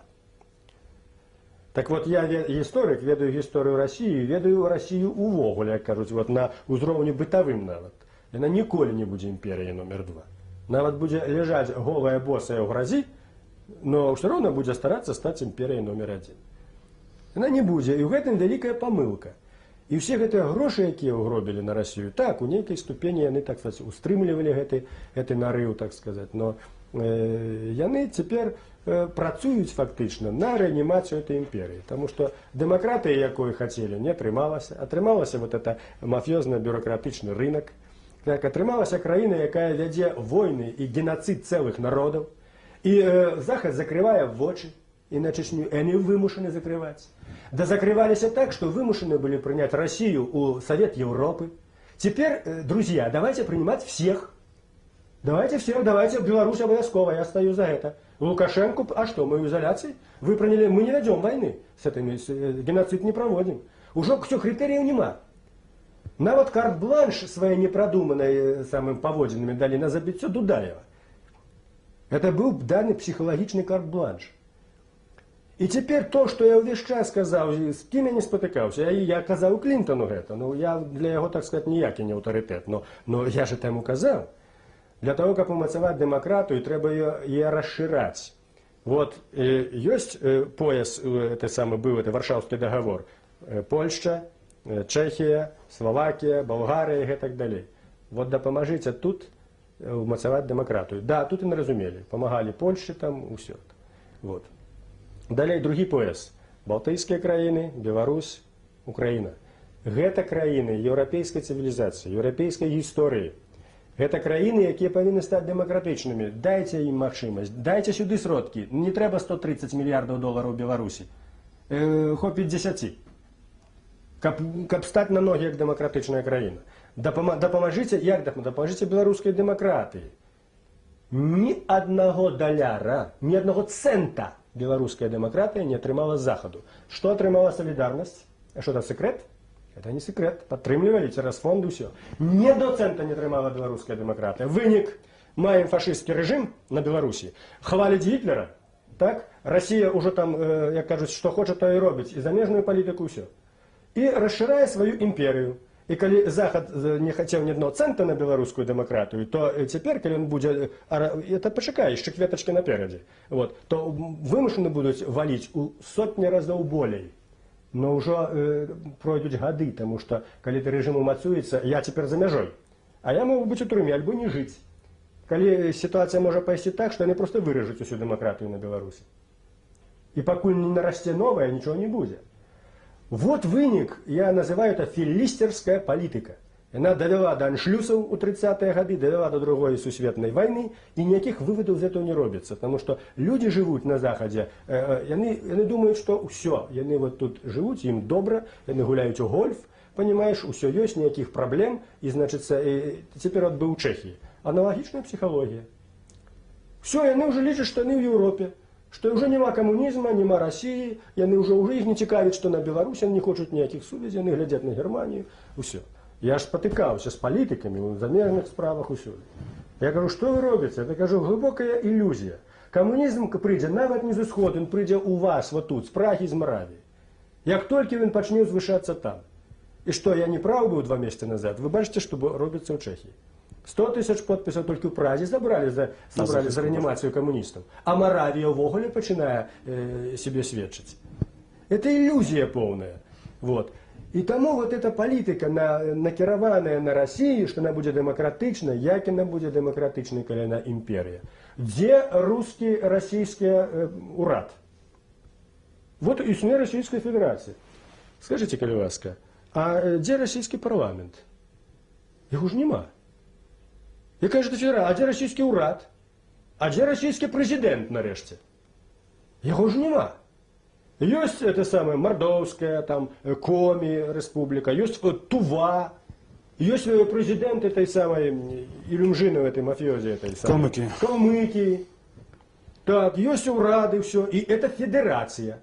Так вот, я гісторык, ведаю гісторыю Расіі, ведаю Расію увогуле, як кажуць, вот на ўзроўні бытавым нават. Яна ніколі не будзе імперіяй номер 2. Нават будзе ляжаць голая босая ў гразі, но ўсё роўна будзе старацца стаць імперіяй номер 1. Яна не будзе, і ў гэтым вялікая памылка. І ўсе гэтыя грошы, якія ўгробілі на Расію, так, у нейкай ступені яны, так сказаць, устрымлівалі гэты нарыў, так сказаць, но яны цяпер працуюць фактычна на рэанімацыю этой імперіі, таму што дэмакратыя, якой хацелі, не атрымалася. Атрымалася вот это мафіёзна-бюракратычны рынок, так, атрымалася краіна, якая вядзе войны і генацыд цэлых народаў, і Захад закрывае вочы і на Чечню, і яны вымушаны закрываць. Да закрываліся так, што вымушаны былі прыняць Расію ў Савет Еўропы. Теперь, друзья, давайте принимать всех. Давайте Беларусь обовязково, я стою за это. Лукашенко, а что, мы в изоляции? Вы приняли, мы не ведем войны с этими, геноцид не проводим. Уже все, критериев нема. На вот карт-бланш своей непродуманной самым поводинами дали на забитье Дудаева. Это был данный психологичный карт-бланш. І тепер то, що я увесь час сказав, з ким я не спотикався, я казав Клінтону це, ну я для його, так сказати, ніякий не авторитет, но я же тому казав. Для того, как умацаваць демократию, треба ее расширять. Вот есть пояс, это самый был, это Варшавский договор. Польша, Чехия, Словакия, Болгария и так далее. Вот допоможите тут умацаваць демократию. Да, тут и не разумели. Помогали Польше там, все. Вот. Далее другі пояс. Балтыйскія краіны, Беларусь, Украина. Гэта краіны еўрапейскай цывілізацыі, еўрапейскай гісторыі. Гэта краіны, якія павінны стаць дэмакратычнымі. Дайце ім магчымасць, дайце сюды сродкі. Не трэба 130 мільярдаў долараў Беларусі. Хопіць 10. Каб стаць на ногі як дэмакратычная краіна. Дапамажыце, як дапамажыце беларускай дэмакратыі. Ні аднаго даляра, ні аднаго цента беларуская дэмакратыя не атрымала з захаду. Што атрымала салідарнасць? Што это секрет? Это не секрет. Падтрымлівалі цераз фонды ўсё. Ні до цента не атрымала беларуская дэмакратыя. Вынік. Маем фашысцкі рэжым на Беларусі. Хваліць Гітлера. Так? Расія ўжо там, як кажуць, што хоча, то і робіць. І замежную палітыку ўсё. І расшырае сваю імперію. І калі Захад не хацеў ні адно цента на беларускую дэмакратыю, то цяпер, калі ён будзе, это пачакай, яшчэ кветачкі наперадзе, вот, то вымушаны будуць валіць у сотні разоў болей. Но ўжо пройдуць гады, таму што калі ты рэжым умацуецца, я цяпер за мяжой, а я могу быць у турме, альбо не жыць. Калі сітуацыя можа пайсці так, што яны проста выражаць усю дэмакратыю на Беларусі. І пакуль не нарасце новая, нічого не будзе. Вот вынік, я называю это філістерская палітыка. Яна давяла да аншлюсаў у 30-е гады, давяла до другой сусветнай вайны, і ніякіх вывадаў з этого не робіцца. Таму што людзі жывуць на Захадзе, яны думаюць, што ўсё, яны вот тут жывуць, ім добра, яны гуляюць у гольф, понимаешь, усё ёсць, ніякіх праблем, і, значыцца, цяпер от быў у Чэхіі. Аналагічная псіхалогія. Все, яны ўжо лічаць, што яны ў Еўропе. Што ўжо няма камунізма, няма Расіі, яны ўжо іх не цікавіць, што на Беларусь, яны не хочуць ніякіх сувязей, яны глядзяць на Германію, усё. Я ж спатыкаўся з палітыкамі ў замежных справах усюды. Я кажу, што вы робіце? Я кажу, глыбокая ілюзія. Камунізм прыйдзе нават не з усходу, ён прыйдзе ў вас, вот тут, з Прагі, з Маравіі. Як толькі ён пачне ўзвышацца там. І што, я не прав быў 2 месяцы назад? Вы бачыце, што робіцца ў Чэхіі. 100 тысяч подписаў толькі ў Празе забралі за рэанімацыю камуністаў. А Маравія ўвогуле пачынае себе сведчыць. Это ілюзія поўная. Вот. І таму вот эта палітыка накіраваная на Расію, што яна будзе дэмакратычна, як яна будзе дэмакратычнай, калі яна імперія. Дзе рускі, расійскі урад? Вот існуе Расійская Федэрацыя. Скажыце, калі ласка, а дзе расійскі парламент? Яго ж няма. Яка ж федэрацыя? А дзе расійскі ўрад? А дзе расійскі прэзідэнт нарэшце? Яго ж няма. Ёсць это самае Мордовская, там Коми рэспубліка, ёсць Тува, ёсць прэзідэнт этой самой Илюмжинова, этой мафиози этой самой. Калмыки. Так, ёсць урады, все. И это федерация.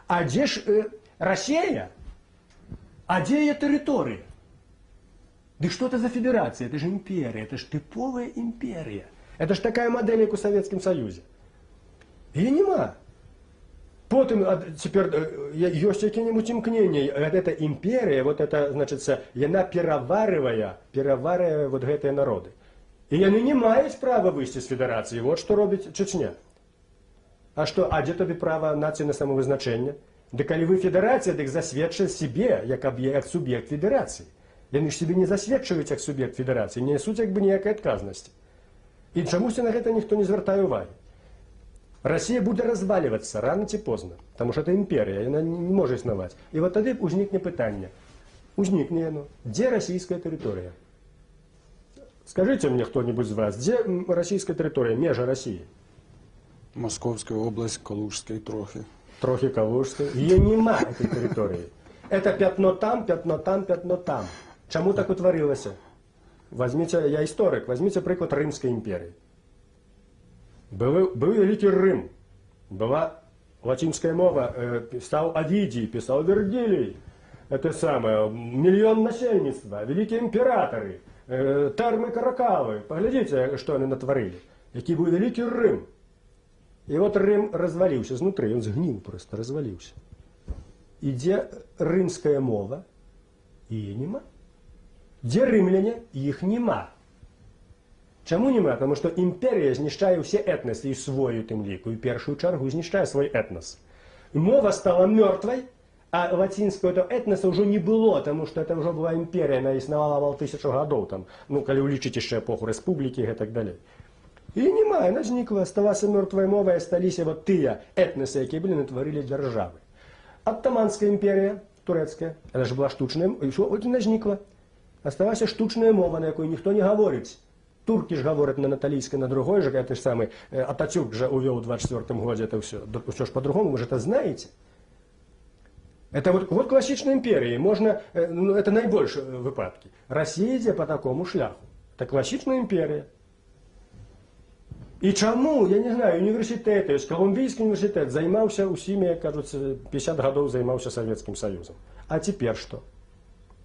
А где ж Россия? А где ее территория? Да что это за федерация? Это же империя, это же типовая империя. Это же такая модель, как у Советском Союзе. Ее нема. Потом, теперь, есть какие-нибудь имкнения. Эта империя, вот это, значит, она переваривая вот эти народы. И они не имеют права выйти с федерации. Вот что робит Чечня. А что, а где тобі право нації на самовизначення? Да коли ви федерація, так засвідчує себе, як суб'єкт федерації. Яны ж себе не засвідчують як суб'єкт федерації, не несуть якби ніякої відказності. І чомусь на це ніхто не звертає уваги. Россия будет разваливаться рано чи поздно, потому что это империя, она не может исновать. И вот тогда узникне питание. Узникне оно. Где российская территория? Скажите мне кто-нибудь из вас, где российская территория, межа России? Московская область, Калужская трохи. Трохи Калужская. Ее нема, этой территории. Это пятно там, пятно там, пятно там. Чаму так утварылася? Возьмите, я историк, возьмите приклад Римской империи. Был великий Рим, была латинская мова, писал Овидий, писал Вергилий, это самое, миллион насельництва, великие императоры, Термы Каракалы. Поглядите, что они натворили. Який был великий Рим. И вот Рим развалился изнутри, он сгнил просто, развалился. И где римская мова? Її нема. Де римляне? Їх нема. Чому нема? Тому що імперія знищає всі етноси і свою тим ліку. І в першу чергу знищає свій етнос. Мова стала мертвой, а латинского этноса уже не было, потому что это уже была империя, она існувала мало 1000 годов, там, ну, коли улічити ще епоху республіки і так далі. І нема, вона зникла, сталася мертвою мовою, сталися вот тыя этносы, які були натворили держави. Оттоманская империя, турецкая, это же была штучная, и что, вот она зникла. Осталась штучная мова, на якой никто не говорит. Турки же говорят на наталийской, на другой же, это же самый Ататюрк же увел в 24-м году это все. Все же по-другому, вы же это знаете. Это вот классичная империя, можно, ну, это наибольшие выпадки. Россия идет по такому шляху. Это классичная империя. И чему, я не знаю, университет, то есть Колумбийский университет займался усими, кажется, 50 годов займался Советским Союзом. А теперь что?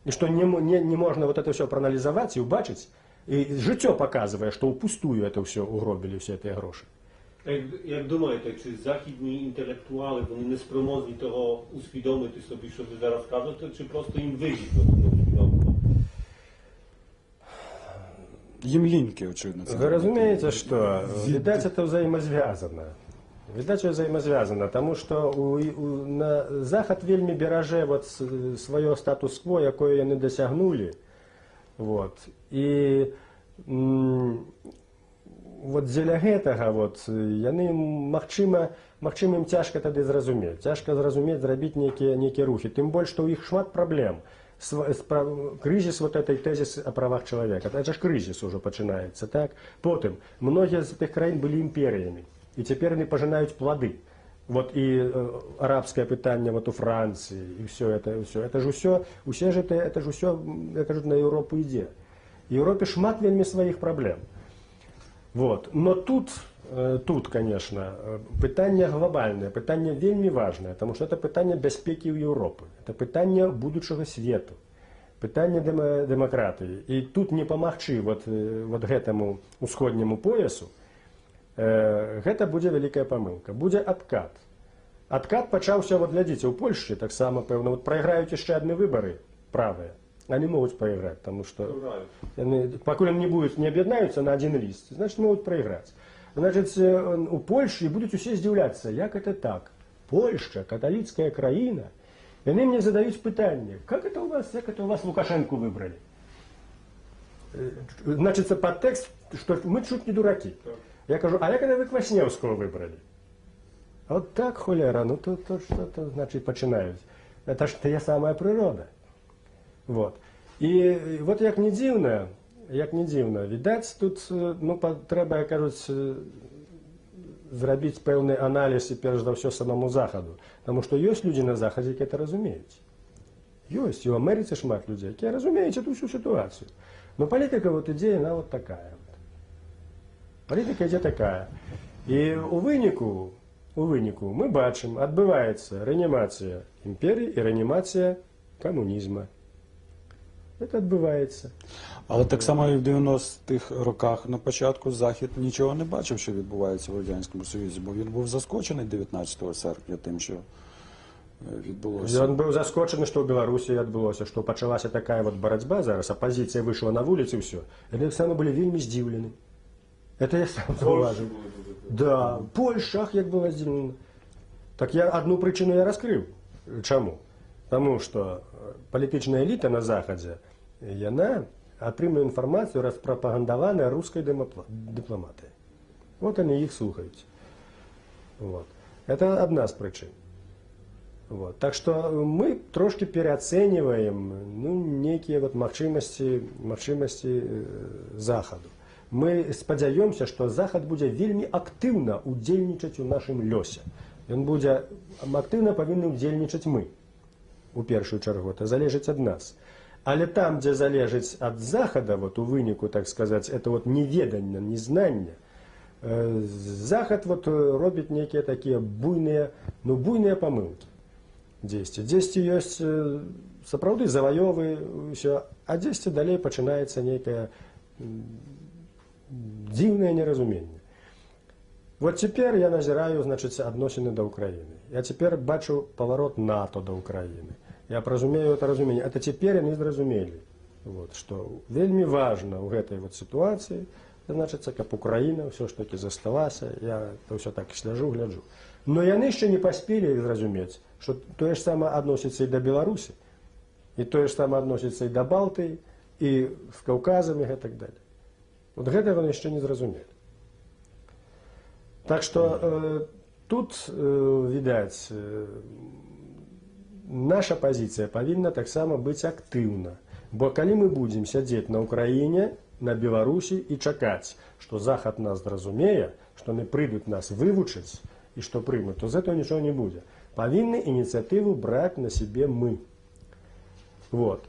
И что не можно вот это все проанализовать и убачить, и життя показывая, что впустую это все угробили, все эти гроши. Як думаєте, чи західні інтелектуали, вони не спроможні того усвідомити собі, що ви зараз кажете, чи просто їм вигідно це усвідомити? Їм ліньки, очевидно. Вы разумеете, что, видать, это взаимосвязано. Видать, это взаимосвязано, потому что на Захад вельми бераже вот свое статус-кво, якое яны досягнули. Вот. И вот дзеля гэтага вот, яны, магчыма, ім цяжка тады зразумець. Цяжка зразумець, зрабіць нейкія рухі. Тым больш, што ў іх шмат праблем. Кризис, вот этой тезис о правах человека. Это же кризис уже начинается, так? Потом, многие из этих краин были империями, и теперь они пожинают плоды. Вот и арабское питание вот у Франции, и все. Это же все, это же на Европу иде. В Европе шмат вельми своих проблем. Вот. Но тут, конечно, питання глобальне, питання вельми важне, тому що це питання безпеки Європи, це питання будучого світу, питання демократії. І тут не помагчи вот гэтаму усходньому поясу, гэта будзе вялікая памылка, будзе адкат. Адкат пачаўся, вот глядзіце, у Польшчы таксама, пэўна, вот прайграюць яшчэ адны выбары правыя. Они могут проиграть, потому что покуда они не объединяются на один лист, значит могут проиграть. Значит, у Польши будут все здивляться, как это так? Польша, католицкая краина, и они мне задают питание, как это у вас Лукашенко выбрали? Значит, подтекст, что мы чуть не дураки. Я говорю, а как это вы Квасневского выбрали? А вот так, холера, ну то что-то, значит, начинают. Это ж та самая природа. Вот. І от як не дивно, відаць, тут ну, трэба, кажуць, зрабіць пэўны аналіз і перш за ўсё самому Захаду. Таму што ёсць людзі на Захадзе, якія это разумеюць. Ёсць, і ў Амерыцы шмат людзей, якія разумеюць эту всю сітуацыю. Но палітыка вот ідзе, она вот такая. Палітыка ідзе такая. І у выніку мы бачым, адбываецца рэанімацыя імперіі і рэанімацыя камунізма. Це відбувається. Але так само і в 90-х роках на початку Захід нічого не бачив, що відбувається в Радянському Союзі, бо він був заскочений 19 серпня тим, що відбулося. Він був заскочений, що в Білорусі відбулося, що почалася така от боротьба зараз, опозиція вийшла на вулицю, все. І вони саме були вельми здивлені. Це я сам зауважив. Да, в Польщах як було здивлено. Так я одну причину я розкрив. Чому? Тому що політична еліта на Заході, яна атрымлівае інфармацыю, распрапагандаваная рускай дыпламатыяй. Вот они их слухаюць. Вот. Это одна з прычын. Вот. Так что мы трошки переоцениваем некие вот магчымасці Захаду. Мы спадзяёмся, што Захад будзе вельмі актыўна удзельнічаць у нашым лёсе. Ён будзе актыўна павінны удзельнічаць мы. У першую чаргу, это залежыць ад нас. Але там, дзе залежыць ад захада, вот у выніку, так сказаць, это вот неведанне, незнанне, захад вот робіць нейкія такія буйныя памылкі. Дзесьці ёсць сапраўды заваёвы, ўсё, а дзесьці далей пачынаецца нейкае дзіўнае неразуменне. Вот цяпер я назіраю, значыць, адносіны да Ўкраіны. Я цяпер бачу паварот НАТО да Ўкраіны. Я разумею это разуменне. Это цяпер яны зразумелі, вот, што вельмі важна ў гэтай вот сітуацыі, значыцца, каб Украіна ўсё ж такі засталася, я то ўсё так сляжу, гляджу. Но яны яшчэ не паспелі зразумець, што тое ж самае адносіцца і да Беларусі, і тое ж самае адносіцца і да Балтыі, і з Каўказам і гэтак далее. Вот гэтага яшчэ не зразумелі. Так што тут, відаць, наша пазіцыя павінна таксама быць актыўна. Бо калі мы будзем сядзець на Ўкраіне, на Беларусі і чакаць, што Захад нас зразумее, што яны прыйдуць нас вывучыць і што прымуць, то з этого нічого не будзе. Павінны ініцыятыву браць на сябе мы. Вот.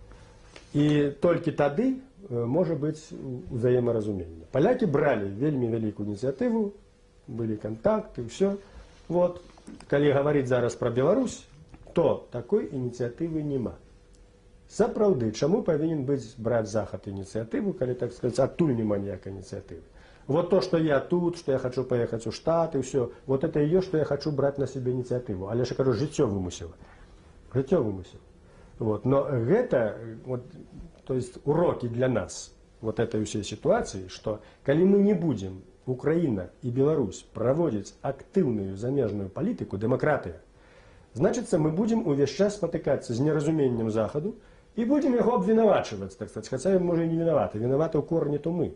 І толькі тады можа быць узаемаразуменне. Палякі бралі вельмі вялікую ініцыятыву, былі кантакты, ўсё. Вот. Калі гаварыць зараз пра Беларусь, то такой ініцыятывы няма. Сапраўды, чаму павінен быць браць Захад ініцыятыву, калі, так сказаць, адтуль няма ніякай ініцыятывы? Вот то, что я тут, что я хочу поехать в Штаты, все, вот это и есть, что я хочу брать на себе инициативу. Але я кажу, жыццё вымусіла. Жыццё вымусіла. Вот. Но гэта, вот, то есть уроки для нас вот этой всей ситуации, что калі мы не будем, Украина и Беларусь, проводить активную замежную политику, демократию, значит, мы будем увесь час спотыкаться с неразумением Заходу и будем его обвинувачивать, так сказать, хотя мы уже не виноваты. Виноваты у корня то мы.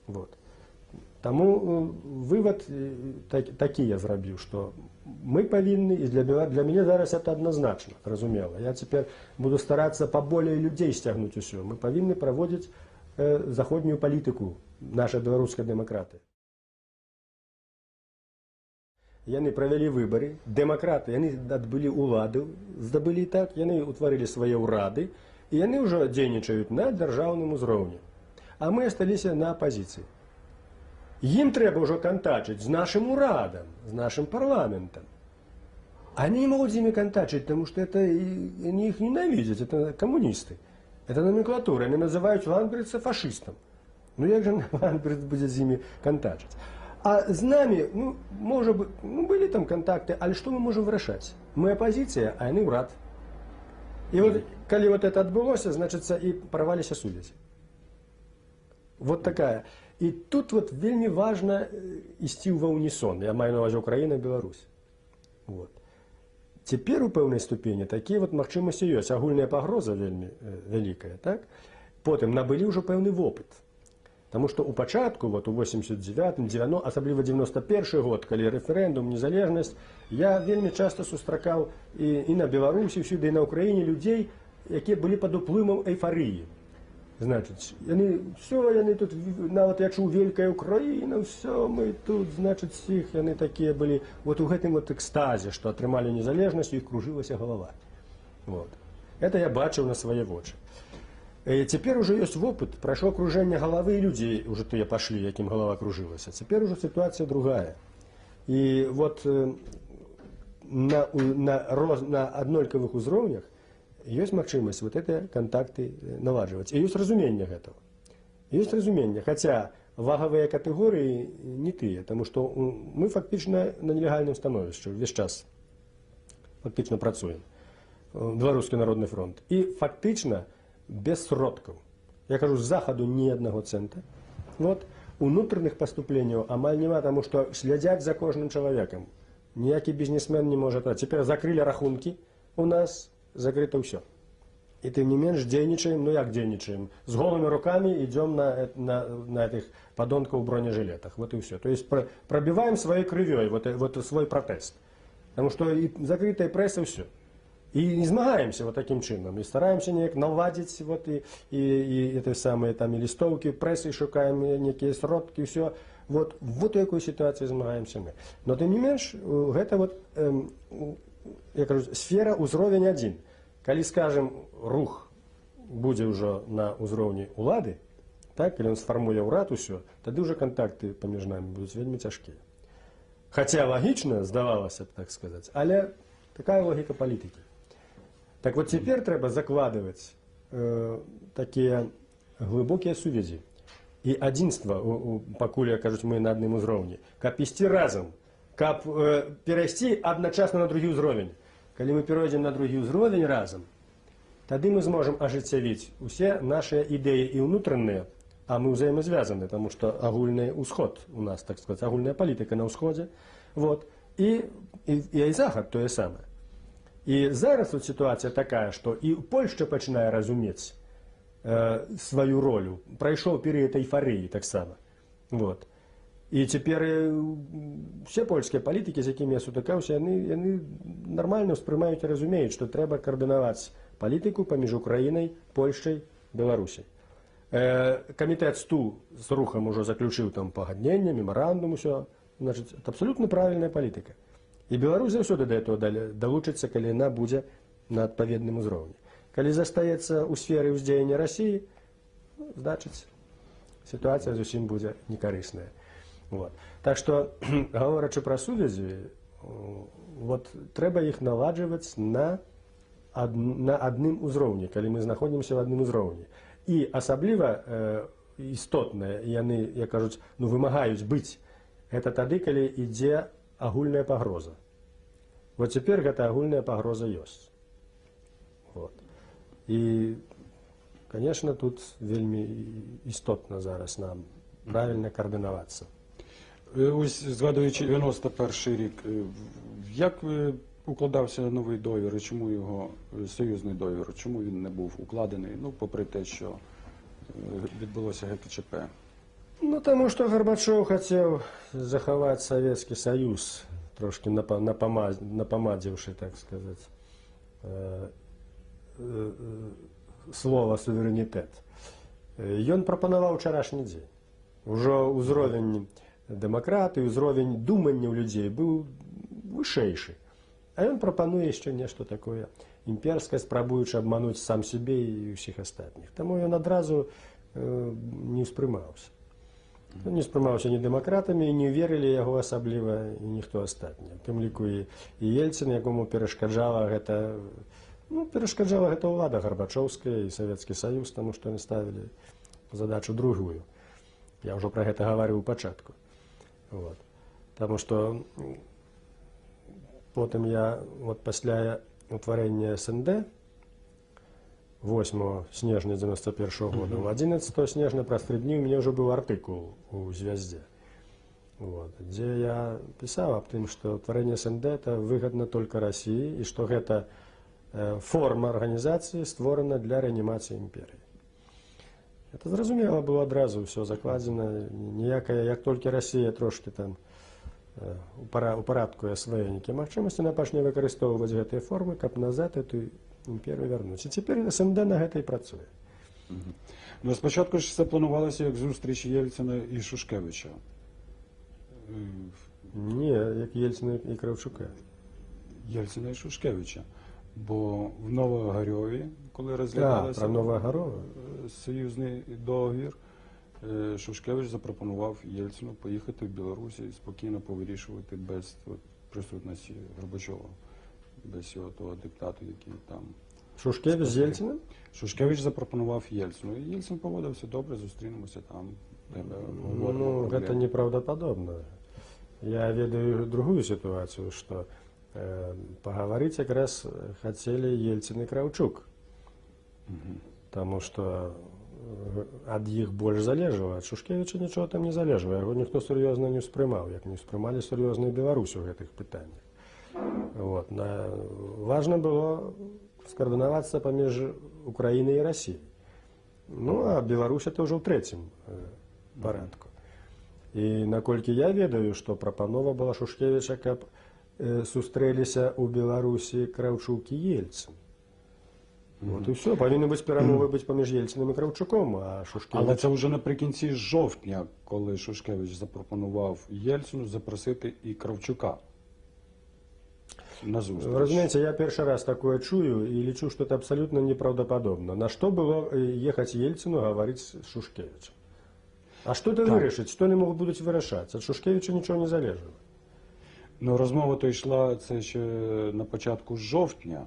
Вот. Тому вывод такі я зрабіў, што мы павінны, і для мяне зараз это адназначна, зразумела. Я цяпер буду старацца паболей людзей сцягнуць усё. Мы павінны праводзіць заходнюю палітыку, наша беларуская дэмакратыя. Яны правялі выбары, дэмакраты, яны адбылі ўладу, здабылі так, яны ўтварылі свае ўрады, і яны ўжо дзейнічаюць на дзяржаўным узроўні. А мы асталіся на апазіцыі. Им трэба ўжо кантачыць з нашим урадам, з нашим парламентом. Они не могут с ними кантачить, потому что это, они их ненавидят, это коммунисты. Это номенклатура, они называют Ландбергса фашистом. Ну як же Ландбергс будет с ними кантачить? А с нами, ну, может быть, ну, были там контакты, але что мы можем вырашаць? Мы оппозиция, а они урад. И вот, коли вот это отбылося, значит, и порвались сувязі. Вот такая. І тут вот вельмі важна ісці ва ўнісон. Я маю на ўвазе Украіна і Беларусь. Вот. Цяпер у пэўнай ступені такія вот магчымасці ёсць. Агульная пагроза вельмі вялікая, так? Потым набылі ўжо пэўны вопыт. Таму што ў пачатку, вот у 89-м, асабліва 91-й год, калі рэферэндум, незалежнасць, я вельмі часта сустракаў і на Беларусі, всюды, і на Ўкраіне людзей, якія былі пад уплывам эйфарыі. Значит, яны тут, нават я чуў вялікая Украіна, все, мы тут, значит, всіх, яны такія былі, вот у гэтым вот экстазе, што атрымалі незалежнасць, у іх кружылася голова. Вот. Это я бачыў на свае вочы. Цяпер уже ёсць вопыт, прайшло кружэнне головы, і людзей уже тыя пашлі, якім голова кружылася. Цяпер уже сітуацыя другая. І вот на аднолькавых узроўнях ёсць магчымасць вот эти контакты наладжваць. І ёсць разуменне гэтага. Ёсць разуменне, хаця вагавыя катэгорыі не тыя, таму што мы фактычна на нелегальным становішчы ўвесь час фактычна працуем. Беларускі народны фронт. І фактычна без сродкаў. Я кажу, з захаду ні аднаго цэнта. Вот. Унутраных паступленняў амаль няма, таму што слядзяць за кожным чалавекам. Ніякі бізнесмен не можа. Цяпер закрылі рахункі у нас, закрыто ўсё. І тым не менш дзейнічаем, ну як дзейнічаем? З голымі рукамі ідём на этих падонкаў у бронежилетах. Вот і ўсё. То есть пробиваем сваёй крывёй вот свой протэст. Потому что и закрытая пресса ўсё. І не змагаемся вот таким чынам. І стараемся неяк наладзіць вот і эти самые там і лістоўкі, прэсы шукаем некія сродкі, ўсё. Вот у якой сітуацыі змагаемся мы. Но тым не менш, гэта вот я кажу, сфера ўзровень адзін. Калі, скажем, рух будзе ўжо на ўзроўні ўлады, так, калі ён сфармуе ўрад усё, тады ўжо кантакты паміж намі будуць вельмі цяжкія. Хаця лагічна, здавалася б, так сказаць, але такая логіка палітыкі. Так вот цяпер трэба закладваць такія глыбокія сувязі і адзінства, пакуль, кажуць, мы на адным узроўні, каб ісці разам, каб перайсці адначасна на другі ўзровень. Калі мы перайдзем на другі ўзровень разам, тады мы зможам ажыццявіць усе нашыя ідэі і ўнутраныя, а мы ўзаемазвязаны, таму што агульны ўсход у нас, так сказаць, агульная палітыка на ўсходзе, вот, і захад тое самае. І зараз вот сітуацыя такая, што і Польшча пачынае разумець сваю ролю. Прайшоў перыяд эйфарыі таксама. Вот. І цяпер усе польскія палітыкі, з якімі я сутыкаўся, яны нармальна ўспрымаюць і разумеюць, што трэба каардынаваць палітыку паміж Украінай, Польшчай, Беларусяй. Камітэт СТУ з рухам ужо заключыў там пагадненне, мемарандум, усё. Значыць, это абсалютна правільная палітыка. І Беларусь заўсёды да этого далучыцца, калі яна будзе на адпаведным узроўні. Калі застаецца ў сферы ўздзеяння Расіі, значыць, сітуацыя зусім будзе некарысная. Вот. Так што, гаворачы пра сувязі, вот, трэба іх наладжваць на адным узроўні, калі мы знаходзімся ў адным узроўні. І асабліва істотна, яны, як кажуць, вымагаюць быць, гэта тады, калі ідзе агульная пагроза. Вот цяпер гэта агульная пагроза ёсць. Вот. І, конечно, тут вельмі істотна зараз нам правильно координуватися. Ось, згадуючи 91-й рік, як укладався новий договір, і чому його, союзний договір, чому він не був укладений, ну, попри те, що відбулося ГКЧП? Ну, тому що Горбачов хотів заховати Совєтський Союз, трошки напомадивши, так сказати, слово суверенітет. Ён прапанаваў вчарашні дзень. Ужо ўзровень дэмакратыі, ўзровень думання ў людзей быў вышэйшы. А ён прапануе яшчэ нешта такое імперскае, спрабуючы абмануць сам сябе і ўсіх астатніх. Таму ён адразу не ўспрымаўся. Не ўспрымаўся ні дэмакратамі, і не верылі яго асабліва і ніхто астатні. У тым ліку і Ельцин, якому перашкаджала гэта ўлада Гарбачоўская і Савецкі Саюз, таму што яны ставілі задачу другую. Я ўжо пра гэта гаварыў у пачатку. Вот. Таму што потым я, пасля утварэння СНД 8 снежня 91 года, 11 снежня праз 3 дні у мяне ўжо быў артыкул у «Звяздзе», дзе я пісаў аб тым, што утварэнне СНД это выгадна толькі Расіі і што гэта форма арганізацыі створана для рэанімацыі імперыі. Это зразумела было адразу, ўсё закладзена, ніякая, як толькі Расія трошки там упарадкуе свае нейкія магчымасці, яна пачне выкарыстоўваць гэтыя формы, каб назад эту імперію вярнуць. І цяпер СНД на гэта і працуе. Ну, спочатку ж це планувалося як зустріч Єльцина і Шушкевича. Ні, як Єльцина і Кравчука. Єльцина і Шушкевича. Бо в Новоогарьові, коли розглядалося союзний договір, Шушкевич запропонував Єльцину поїхати в Білорусі і спокійно повирішувати без присутності Горбачова, без його того диктату, який там. Шушкевич з Єльцином? Шушкевич запропонував Єльцину. І Єльцин поводився добре, зустрінемося там. Ну, это неправдоподобно. Я ведаю другую ситуацию, что поговорить как раз хотели Ельцин и Кравчук. Потому что от их больше залежало, от Шушкевича ничего там не залежало. Его никто серьезно не успрымал, як не успрымали серьезно и Беларусь в этих питаниях. Вот. Важно было скоординироваться поміж Украиной и Россией. Ну, а Беларусь это уже в третьем порядку. И наколькі я ведаю, что прапанова была Шушкевича, каб сустрэліся ў Беларусі Кравчук і Ельцин. Вот і все. Повинні бути перемови бути поміж Єльцином і Кравчуком, а Шушкевич... Але це вже наприкінці жовтня, коли Шушкевич запропонував Єльцину запросити і Кравчука. на зустріч. Вы разумеете, я первый раз такое чую и лечу, что это абсолютно неправдоподобно. На что было ехать Ельцину говорить с Шушкевичем? А что это вирішить? Що вони можуть будуть вирішати? Від Шушкевича нічого не залежало. Ну, розмова то йшла це ще на початку жовтня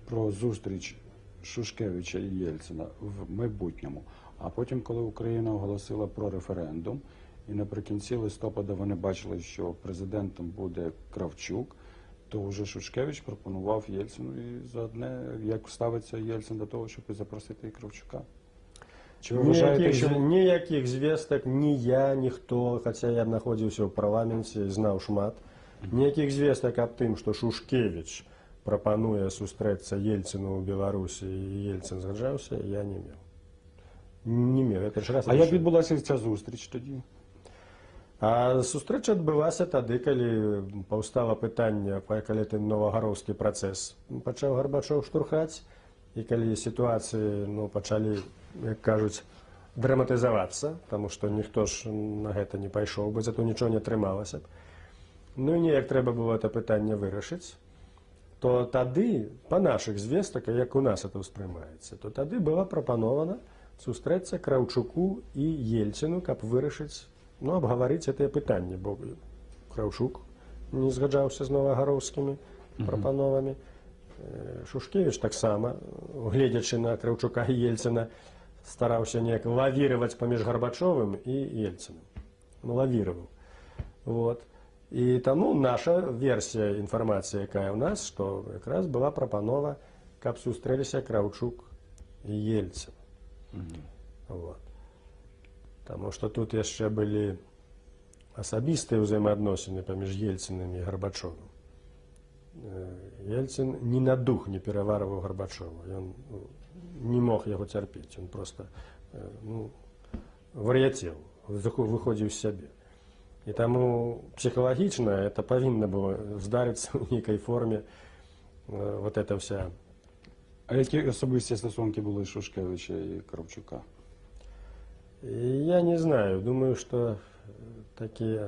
про зустріч Шушкевича і Єльцина в майбутньому. А потім, коли Україна оголосила про референдум, і наприкінці листопада вони бачили, що президентом буде Кравчук, то вже Шушкевич пропонував Єльцину і заодне, як ставиться Єльцин до того, щоб запросити і Кравчука. Чи ви вважаєте, що... Ніяких звісток, ні я, ніхто, хоча я знаходився в парламенті і знав шмат, ніяких звісток об тим, що Шушкевич пропонує зустрітися Єльцину у Білорусі і Єльцин згаджався, я не мав. Не мав. А як відбулася ця зустріч тоді? А зустріч відбулася тоді, коли повстало питання, коли той Новогоровський процес почав Горбачов штурхати, і коли ситуації почали, як кажуть, драматизуватися, тому що ніхто ж на це не пішов би, зато нічого не трималося. Ну і ніяк треба було це питання вирішити, то тоді, по наших звістках, як у нас це сприймається, то тоді було пропоновано зустрітися Кравчуку і Єльцину, щоб вирішити, обговорити це питання, бо Кравчук не згаджався з Новогоровськими пропановами. Шушкевич так само, глядячи на Кравчука і Єльцина, старався ніяк лавірувати поміж Горбачовим і Єльцином. Лавірував. Вот. І тому наша версія інформації, яка у нас, що якраз була пропанова, щоб зустрілися Кравчук і Єльцин. Вот. Тому що тут ще були особисті взаємоотносини поміж Єльцином і Горбачовим. Єльцин ні на дух не переварував Горбачова. Він не мог його терпіти. Він просто вар'ятів, виходив з себе. І тому психологічно це повинно було здаритися в некій формі вот эта вся. А які особисті стосунки були Шушкевича і Кравчука? Я не знаю. Думаю, що такі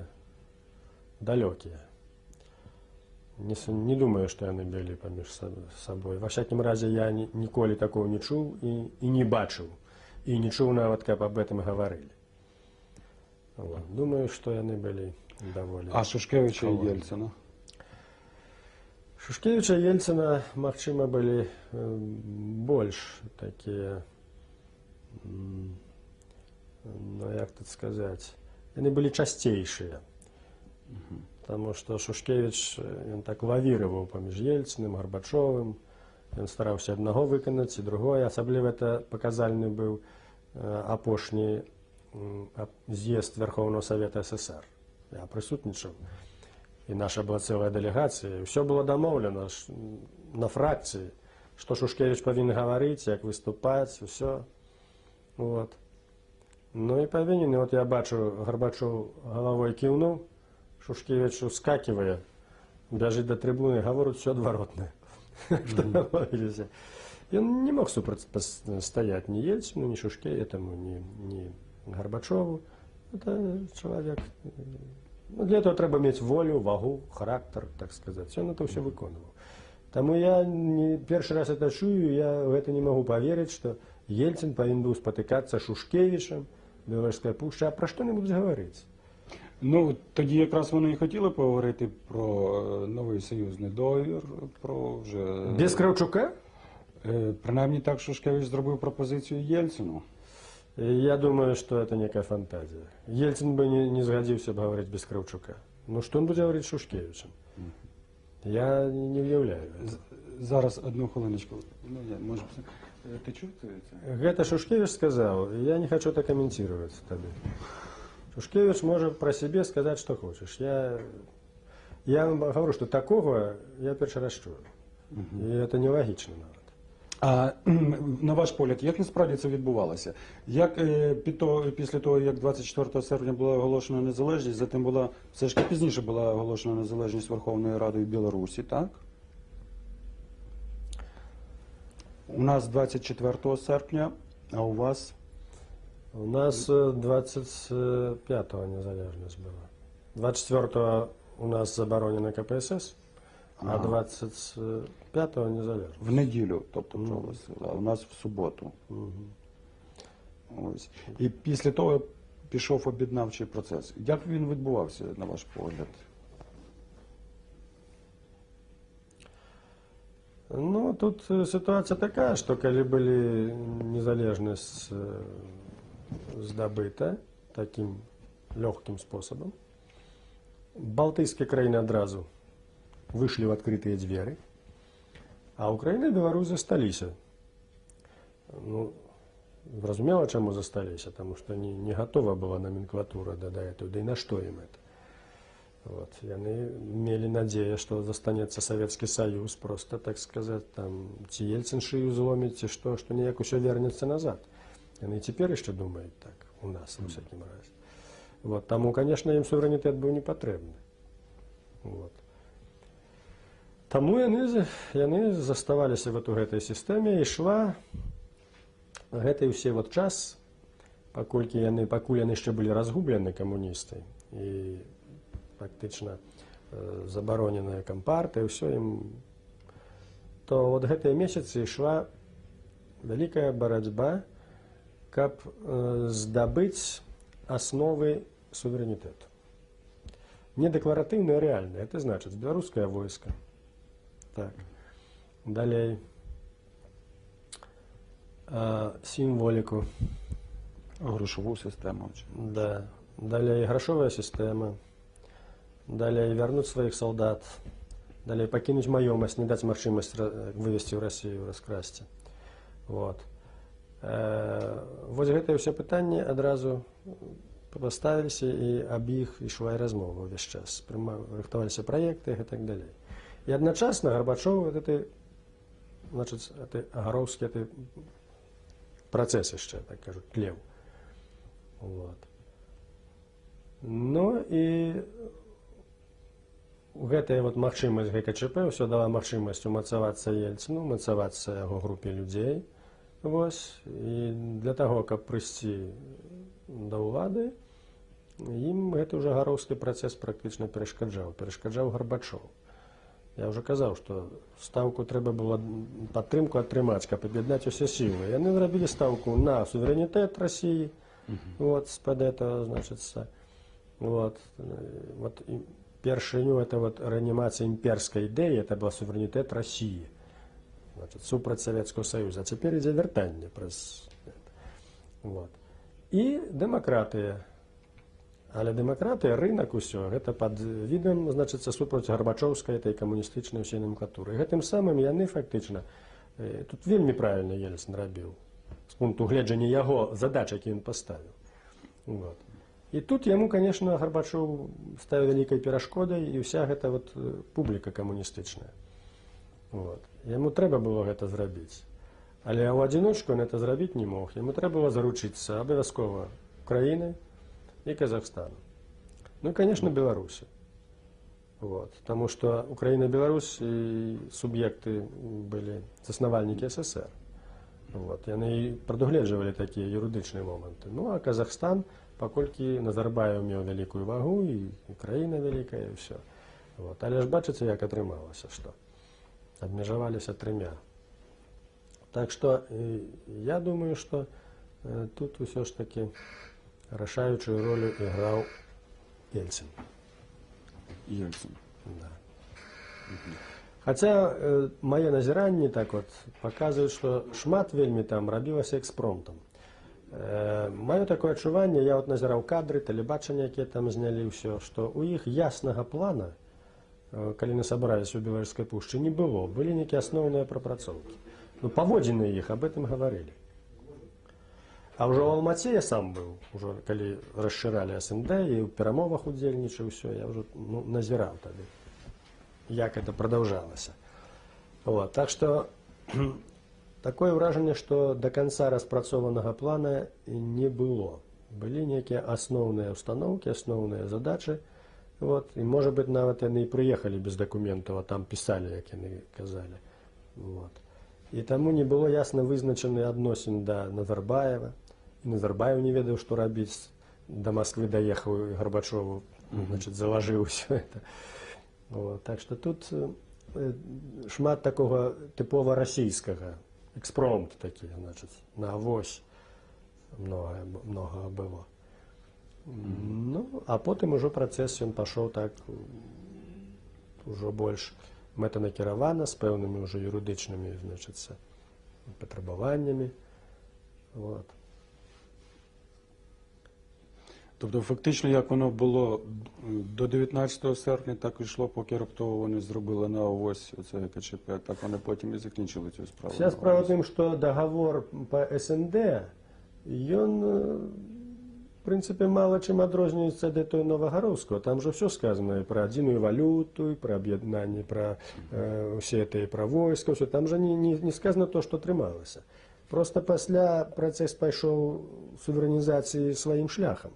далекі. Не думаю, що вони були поміж собою. Во всякому разі, я ніколи такого не чув і не бачив. І не чув навіть, як об этом говорили. Вот. Думаю, что они были довольны. А Шушкевича и Ельцина? Шушкевича и Ельцина, магчыма, были больше такие, як тут сказать, они были частейшие. Потому что Шушкевич, он так лавировал поміж Ельциным, Горбачовым, он старался одного виконати, другое. Особливо это показальный был апошний з'їзд Верховного Совета СССР. Я присутничав. І наша була ціла делегація. І все було домовлено на фракції, що Шушкевич повинен говорити, як виступати, все. Вот. Ну і повинен, і от я бачу, Горбачов головою кивнув, Шушкевич ускакиває, біжить до трибуни, говорить все одворотне. Що домовилися. І він не мог стоять ні Єльцину, ні Шушкевичу, ні Горбачову. Это человек. Для этого треба иметь волю, вагу, характер, так сказать. Он это все виконував. Тому я перший раз это чую, я в это не могу поверить, что Ельцин повинен был спотыкаться Шушкевичем, Белорусская пуща. А про що не будуть говорити? Ну, тоді якраз вони і хотіли поговорити про новий союзний договір, про вже... Без Кравчука? Принаймні так Шушкевич зробив пропозицію Єльцину. Я думаю, что это некая фантазия. Ельцин бы не сгодился бы говорить без Кравчука. Ну что он будет говорить с Шушкевичем? Я не уявляю. Зараз, одну хвилиночку. Ну, може, ти чув це? Это Шушкевич сказал, я не хочу это комментировать тогда. Шушкевич может про себя сказать, что хочешь. Я вам говорю, что такого я первый раз чую. И это нелогично навіть. А на ваш погляд, як насправді це відбувалося? Як після того, як 24 серпня була оголошена незалежність, затим була, все ж таки пізніше була оголошена незалежність Верховною Радою Білорусі, так? У нас 24 серпня, а у вас? У нас 25-го незалежність була. 24-го у нас заборонена КПСС, А 25-го незалежно. В неділю, тобто проголосили, а у нас в суботу. Ось. І після того пішов об'єднавчий процес. Як він відбувався, на ваш погляд? Ну, тут ситуация такая, что когда были незалежность здобыта таким легким способом, Балтийские краины одразу вышли в открытые двери, а Украина и Беларусь засталися. Ну, зразумела, чему засталися, потому что не готова была номенклатура до этого, да и на что им это. Вот. И они имели надею, что застанется Советский Союз, просто, так сказать, там, Ельцин шию зломит, что ніяк все вернется назад. Они теперь еще думают так, у нас, на всяким разе. Вот. Тому, конечно, им суверенитет был не потребный. Вот. Тому яны заставаліся вот у гэтай сістэме, і шла гэтай усе вот час, пакуль яны яшчэ былі разгублены камуністы, і фактычна забароненая кампартыя, ўсё ім, то вот гэтыя месяцы ішла вялікая барацьба, каб здабыць асновы суверэнітэту. Не дэкларатыўна, а рэальна. Это значыць беларускае войска. Так. Далей сімволіку. Грошову систему. Да. Далей грашовая сістэма. Далее вернуть своих солдат, далее покинуть маёмасць, не дать магчымасць вывезти в Россию, раскрасці. Вот. Вось гэтае ўсе пытанні адразу паставіліся, і аб іх ішла і размова ўвесь час. Рыхтаваліся праекты і так далей. І адначасна Гарбачоў агароўскі працэс яшчэ, так кажуць, тлеў. Вот. Ну і гэтая вот магчымасць ГКЧП ўсё дала магчымасць умацавацца Ельцыну, умацавацца яго групе людзей. Вось. І для таго, каб прыйсці да ўлады, ім гэты ўжо агароўскі працэс практычна перашкаджаў Гарбачоў. Я ўжо казаў, што стаўку трэба было падтрымку атрымаць, каб аб'яднаць усе сілы. Яны зрабілі стаўку на суверэнітэт Расіі, вот, з-пад этого, значыцца, вот, першыню это вот реанимация имперской идеи, это был суверенитет России, значит, супраць Советского Союза. А теперь идзе вяртанне праз это. Вот. И демократия. Але демократия, рынок, усё, это под видом, значит, супраць Гарбачоўскай этой камуністычнай усей номенклатуры. Гэтым самым яны фактычна, тут вельмі правильно Ельцин рабіў, з пункту гледжання яго задач, які ён паставіў. Вот. І тут яму, конечно, Гарбачоў ставіў вялікай перашкодай, і ўся гэта вот публіка камуністычная. Вот. Яму трэба было гэта зрабіць. Але ў адзіночку ён гэта зрабіць не мог. Яму трэба было заручыцца абавязкова Украінай і Казахстаном. Ну і, конечно, Беларусі. Вот. Таму што Украіна і Беларусь суб'екты былі заснавальнікі СССР. Вот. Яны прадугледжвалі такія юрыдычныя моманты. Ну а Казахстан, паколькі Назарбаев меў вялікую вагу, і краіна вялікая, і ўсё. Вот. Але ж бачыце, як атрымалася, што абмежаваліся 3. Так што я думаю, што тут усё ж такі рашаючую ролю іграў Ельцин. Ельцин. Да. Хаця мае назіранні так вот паказваюць, што шмат вельмі там рабілася экспромтам. Маё такое адчуванне, я вот назіраў кадры, тэлебачанне, якія там знялі ўсё, што ў іх яснага плана, калі яны сабраліся ў Беларускай пушчы, не было. Былі нейкія асноўныя прапрацоўкі. Ну, паводзіны іх аб гэтым гаварылі. А ўжо ў Алмаце я сам быў, ужо калі расшыралі СНД і ў перамовах удзельнічаў, усё, я ўжо назіраў тады, як это прадаўжалася. Вот. Так што такое ўражанне, што да канца распрацованага плана не было. Былі нейкія асноўныя установкі, асноўныя задачы. Вот. І, можа быць, нават яны і прыехалі без дакументаў, а там пісалі, як яны казалі. Вот. І таму не было ясна вызначаны адносін да Назарбаева. І Назарбаев не ведаў, што рабіць. Да Москвы даехаў і Гарбачову, значит, залажыў усё это. Вот. Так што тут шмат такого типова расійскага, экспромт такі, значыць, на авось многага было. Ну, а потым ужо працэс ён пашоў так ужо больш мэтанакіравана, з пэўнымі ўжо юрыдычнымі, значыць, патрабаваннямі. Вот. Тобто фактично, як воно було до 19 серпня, так і йшло, поки раптово вони зробили на авось оце КЧП, так вони потім і закінчили цю справу. Вся справа в тым, што договор по СНД, ён, в принципе, мало чым адрозніваецца ад той Новагароўскага. Там же все сказано і про адзіную валюту, і про аб'яднанне, про усе это, про войска, все. Там же не сказано то, што трымалася. Просто пасля працэс пайшоў суверэнізацыі сваім шляхам.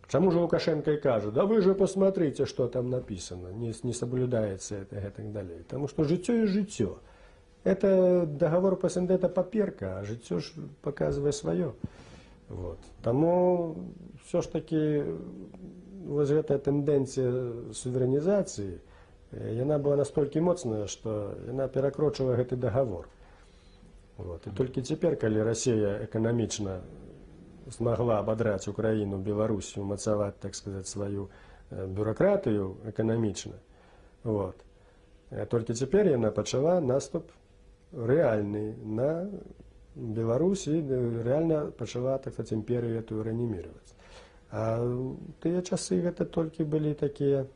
Чаму же Лукашенко и кажет, да вы же посмотрите, что там написано, не соблюдается это и так далее. Потому что житё есть житё. Это договор по СНД, это паперка, а житё ж показывает свое. Вот. Тому все ж таки вот эта тенденция суверенизации, она была настолько моцная, что она перекрочила этот договор. Вот. И только теперь, когда Россия экономично смогла ободрать Украину, Белоруссию, умацаваць, так сказать, свою бюрократию экономично, вот, только теперь яна пачала наступ реальный на Беларусь и реально пачала, так сказать, империю эту реанимировать. А тыя часы это только были такие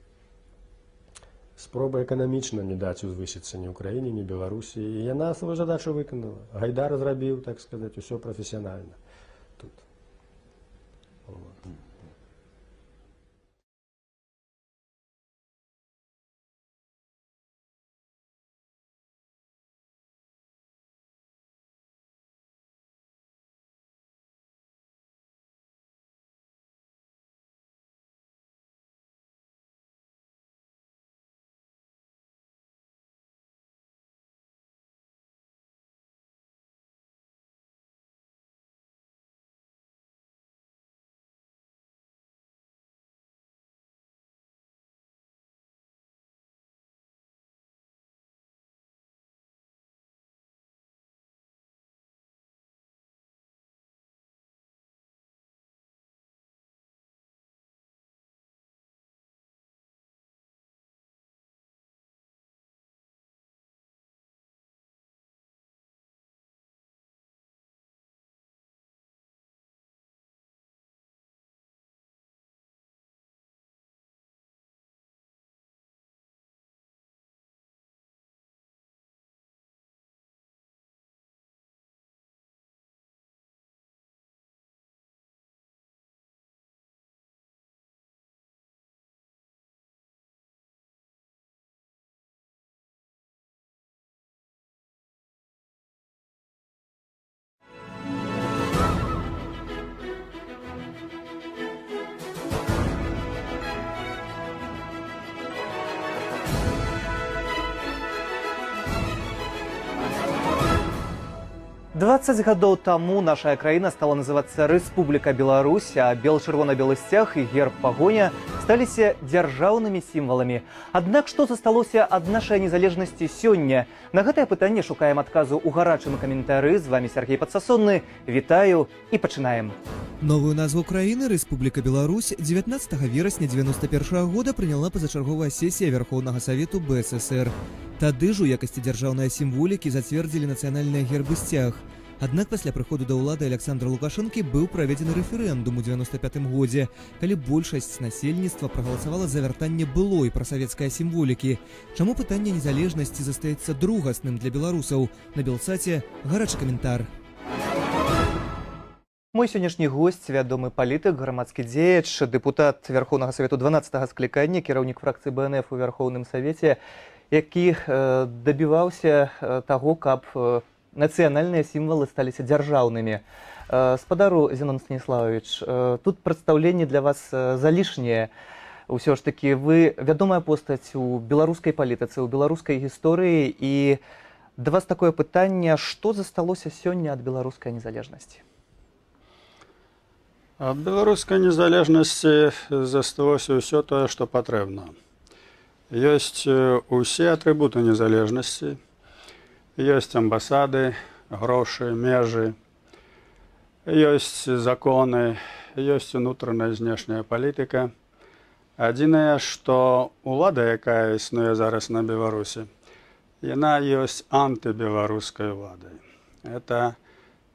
спробы экономично не дать узвысіцца ни Украине, ни Беларуси. И яна свою задачу выконала. Гайдар зрабіў, так сказать, все профессионально тут. Вот. «20 гадоў таму наша краіна стала называцца Рэспубліка Беларусь, а бел-чырвона-белы сцяг і герб пагоня сталіся дзяржаўнымі сімваламі. Аднак што засталося ад нашай незалежнасці сёння? На гэтае пытанне шукаем адказу ў гарачым каментары. З вами Сергей Падсасонны. Вітаю і пачынаем. Новую назву краіны Рэспубліка Беларусь 19 верасня 1991 года прыняла пазачарговая сесія Верховнага Савету БССР. Тады ж у якасці дзяржаўнай сімволікі зацвердзілі нацыянальныя гербы сцяг. Аднак пасля прыходу да ўлады Александра Лукашэнкі быў праведзены рэферэндум у 1995 годзе, калі большасць насельніцтва прагаласавала за вяртанне былой прасавецкай сімволікі. Чаму пытанне незалежнасці застаецца другасным для беларусаў? На Белсаце гарачы каментар. Мой сённяшні госць, вядомы палітык, грамадскі дзеяч, дэпутат Верховнага Савету 12-га склікання, кіраўнік фракцыі БНФ у Верховным Савеце, які дабіваўся таго, каб нацыянальныя сімвалы сталіся дзяржаўнымі. Спадару Зенон Станіславович, тут прадстаўленне для вас залішняе. Усё ж такі вы вядомая постаць у беларускай палітыцы, у беларускай гісторыі, і да вас такое пытанне, што засталося сёння ад беларускай незалежнасці? Ад беларускай незалежнасці засталося ўсё тое, што патрэбна. Ёсць усе атрыбуты незалежнасці. Ёсць амбасады, грошы, межы. Ёсць законы, ёсць унутраная і знешняя палітыка. Адзінае, што ўлада, якая існуе зараз на Беларусі, яна ёсць антыбеларускай уладай. Это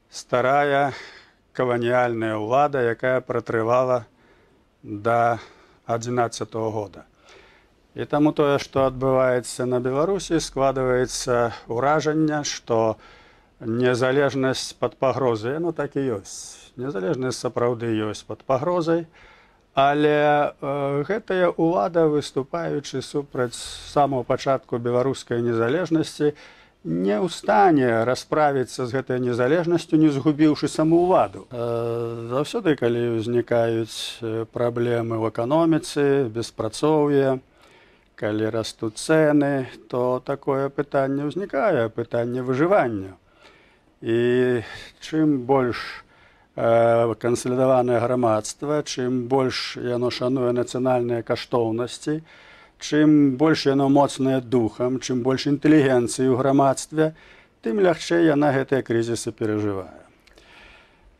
старая каланіяльная ўлада, якая пратрывала да 11-го года. І таму тое, што адбываецца на Беларусі, складваецца ўражанне, што незалежнасць пад пагрозай, яно так і ёсць. Незалежнасць сапраўды ёсць пад пагрозай, але гэтая ўлада, выступаючы супраць самого пачатку беларускай незалежнасці, не ў стане расправіцца з гэтай незалежнасцю, не згубіўшы саму ўладу. Заўсёды, калі ўзнікаюць праблемы ў эканоміцы, беспрацоўе, калі растуць цэны, то такое пытанне ўзнікае, пытанне выжывання. І чым больш кансалідаванае грамадства, чым больш яно шануе нацыянальныя каштоўнасці, чым больш яно моцнае духам, чым больш інтэлігенцыі ў грамадстве, тым лягчэй яна гэтыя крызісы перажывае.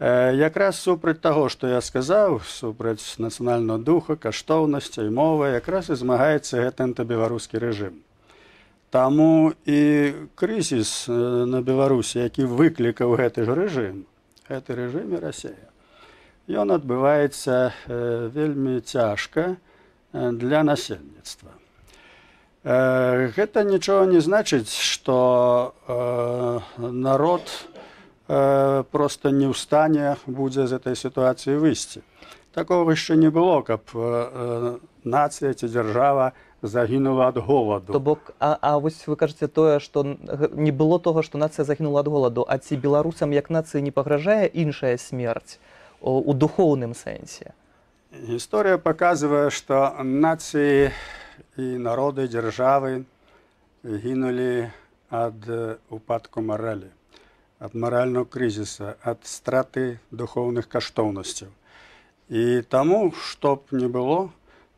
Якраз супраць таго, што я сказаў, супраць нацыянальнага духа, каштоўнасцей, мовы, якраз і змагаецца гэты антыбеларускі рэжым. Таму і крызіс на Беларусі, які выклікаў гэты ж рэжым, гэты рэжым і Расія, ён адбываецца вельмі цяжка для насельніцтва. Гэта нічога не значыць, што народ проста не ў стане будзе з гэтай сітуацыі выйсці. Такога яшчэ не было, каб нацыя ці дзяржава загінула ад голаду. То бок, вось вы кажаце тое, што не было того, што нацыя загінула ад голаду, а ці беларусам як нацыі не пагражае іншая смерць у духоўным сэнсе? Гісторыя паказвае, што нацыі і народы, дзяржавы гінулі ад упадку маралі, ад маральнага крызіса, ад страты духоўных каштоўнасцяў. І таму, што б не было,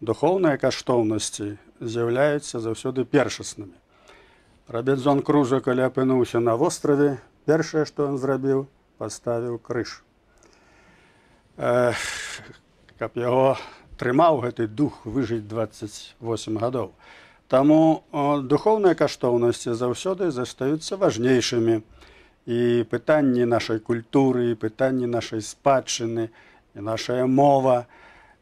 духоўныя каштоўнасці з'яўляюцца заўсёды першаснымі. Рабінзон Круза, калі апынуўся на востраве, першае, што ён зрабіў, паставіў крыж. Каб яго трымаў гэты дух выжыць 28 гадоў. Таму духоўныя каштоўнасці заўсёды застаюцца важнейшымі. І пытанні нашай культуры, і пытанні нашай спадчыны, і нашая мова.